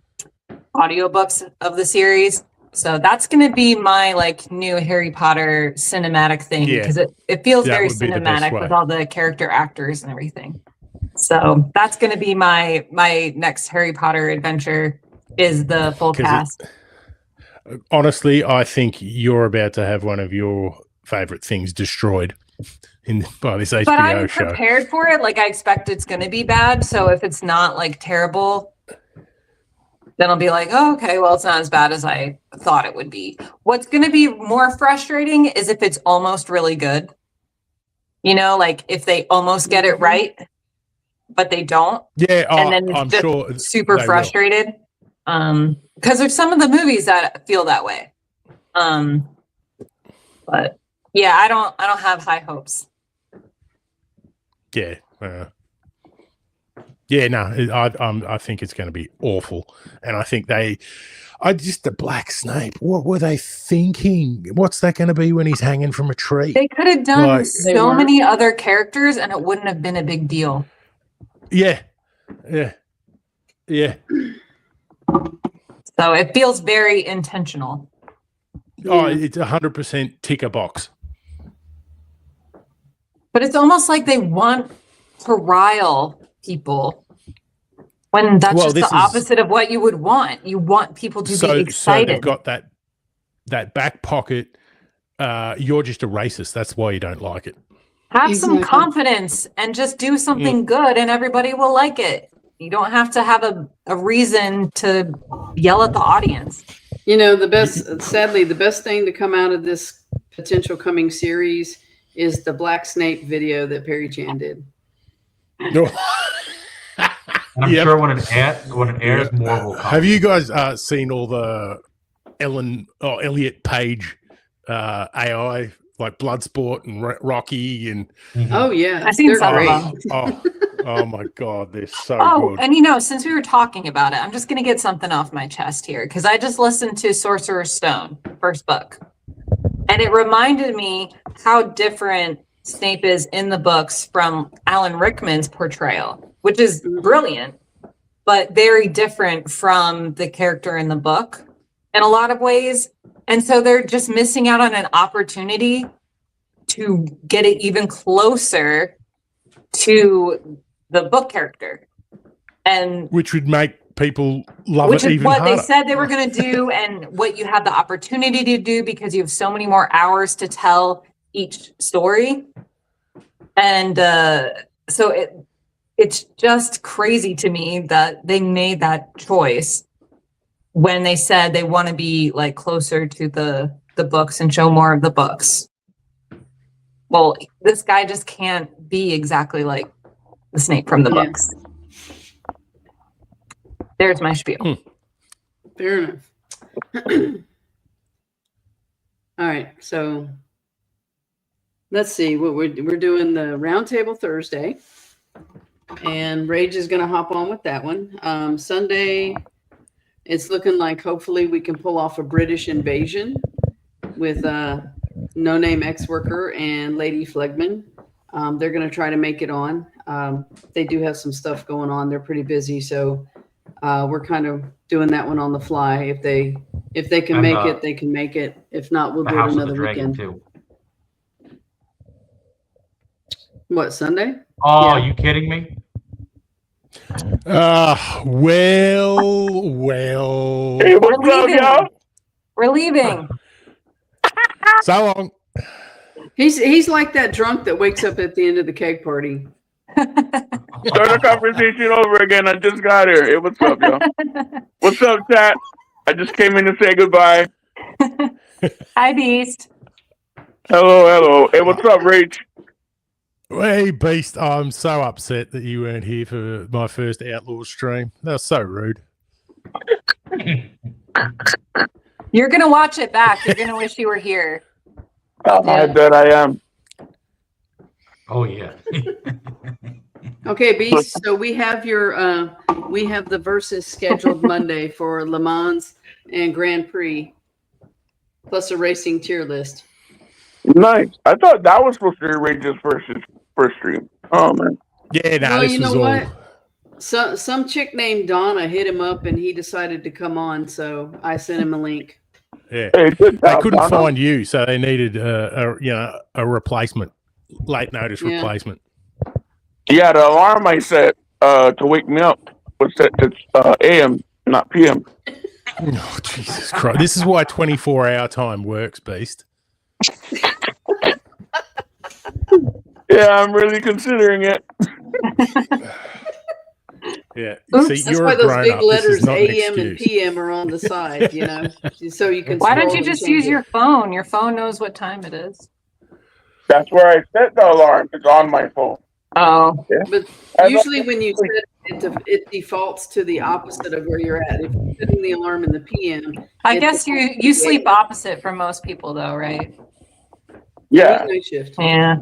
of the series. So that's going to be my like new Harry Potter cinematic thing because it feels very cinematic with all the character actors and everything. So that's going to be my next Harry Potter adventure is the full cast. Honestly, I think you're about to have one of your favorite things destroyed by this HBO show. But I'm prepared for it. Like I expect it's going to be bad. So if it's not like terrible, then I'll be like, oh, okay, well, it's not as bad as I thought it would be. What's going to be more frustrating is if it's almost really good. You know, like if they almost get it right, but they don't. Yeah, and then I'm just sure super frustrated. Because there's some of the movies that feel that way. But yeah, I don't have high hopes. Yeah. I think it's going to be awful. And I think the Black Snape, what were they thinking? What's that going to be when he's hanging from a tree? They could have done so many other characters and it wouldn't have been a big deal. Yeah. So it feels very intentional. Oh, it's 100% tick a box. But it's almost like they want to rile people when that's just the opposite of what you would want. You want people to be excited. So they've got that back pocket. You're just a racist. That's why you don't like it. Have some confidence and just do something good and everybody will like it. You don't have to have a reason to yell at the audience. You know, sadly, the best thing to come out of this potential coming series is the Black Snape video that Perry Chan did. And I'm sure when it airs, more will come. Have you guys seen all the Elliot Page AI, like Bloodsport and Rocky and? Oh yeah, I've seen some of them. Oh my God, they're so good. And since we were talking about it, I'm just gonna get something off my chest here because I just listened to Sorcerer's Stone, first book, and it reminded me how different Snape is in the books from Alan Rickman's portrayal, which is brilliant, but very different from the character in the book in a lot of ways. And so they're just missing out on an opportunity to get it even closer to the book character. And which would make people love it even harder. Which is what they said they were going to do and what you have the opportunity to do because you have so many more hours to tell each story. And so it's just crazy to me that they made that choice when they said they want to be like closer to the books and show more of the books. Well, this guy just can't be exactly like the Snape from the books. There's my spiel. Fair enough. All right, so let's see what we're doing the roundtable Thursday, and Rage is going to hop on with that one. Sunday, it's looking like hopefully we can pull off a British invasion with No Name Ex-Worker and Lady Flegman. They're going to try to make it on. They do have some stuff going on. They're pretty busy, so we're kind of doing that one on the fly. If they can make it, they can make it. If not, we'll do it another weekend. Too. What, Sunday? Oh, are you kidding me? Well. Hey, what's up, y'all? We're leaving. So long. He's like that drunk that wakes up at the end of the keg party. Start the conversation over again. I just got here. Hey, what's up, y'all? What's up, chat? I just came in to say goodbye. Hi, Beast. Hello. Hey, what's up, Rach? Hey, Beast. I'm so upset that you weren't here for my first Outlaw stream. That was so rude. You're going to watch it back. You're going to wish you were here. I bet I am. Oh, yeah. Okay, Beast. So we have the verses scheduled Monday for Le Mans and Grand Prix, plus a racing tier list. Nice. I thought that was supposed to be Rage's first stream. Oh man. Yeah, no, Well, this you was know all. what? Some chick named Donna hit him up and he decided to come on, so I sent him a link. Yeah, Hey, good they job, couldn't Donna. find you, so they needed a replacement, late notice Yeah. replacement. Yeah, the alarm I set to wake me up was set to AM, not PM. Oh, Jesus Christ! This is why 24-hour time works, Beast. Yeah, I'm really considering it. Yeah, Oops. see, That's you're why a those grown big up. This is letters not an AM and excuse. PM are on the side, you know, so you can. Why don't scroll you and just change use it. your phone? Your phone knows what time it is. That's where I set the alarm. It's on my phone. Oh, But I usually love- when you set it, it defaults to the opposite of where you're at. If you're setting the alarm in the PM, I it guess defaults to you the sleep AM. opposite from most people, though, right? Yeah. He's night shift. Yeah.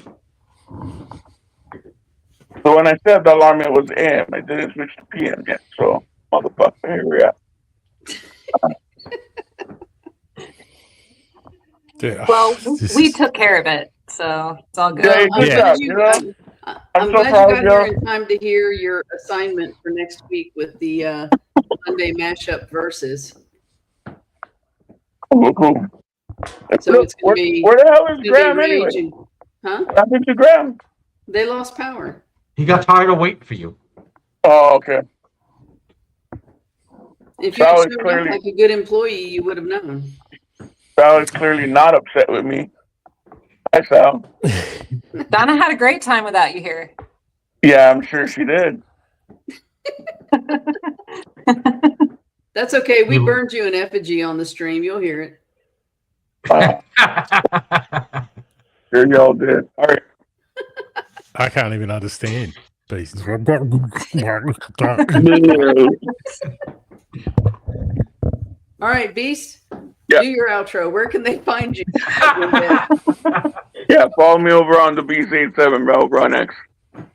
So when I set the alarm, it was AM. I didn't switch to PM yet. So, motherfucker, here we are. Yeah, Well, this we is- took care of it, so it's all good. Yeah, I'm good Yeah. glad job. you, You know, I'm I'm so glad you proud got of here you. in time to hear your assignment for next week with the Monday mashup verses. Cool. So it's gonna be Where the hell is Sunday Graham anyway? Rage and, huh? What happened to Graham? They lost power. He got tired of waiting for you. Oh, okay. If you That had was showed up clearly- like a good employee, you would have known. Sal is clearly not upset with me. Hi, Sal. Donna had a great time without you here. Yeah, I'm sure she did. That's okay. We Mhm. burned you an effigy on the stream. You'll hear it. Sure y'all did. All right. I can't even understand. Beast. All right, Beast. Yeah. Do your outro. Where can they find you? Yeah, follow me over on the B87, bro. Over on X.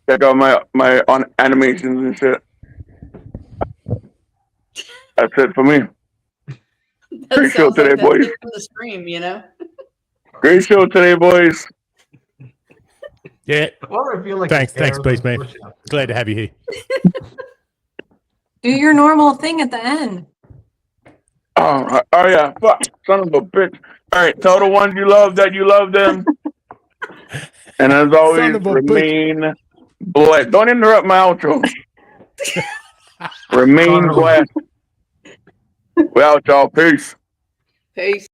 Check out my on animations and shit. That's it for me. That Great show sounds like today, that's boys. it from the stream, you know? Great show today, boys. Yeah, Or I feel like Thanks, a pair of Beast Man. push-ups. glad to have you here. Do your normal thing at the end. Oh yeah. Fuck. Son of a bitch. All right. Tell the ones you love that you love them. And as always, of a bitch. remain blessed. Don't interrupt my outro. Remain blessed. We out, y'all. Peace. Peace.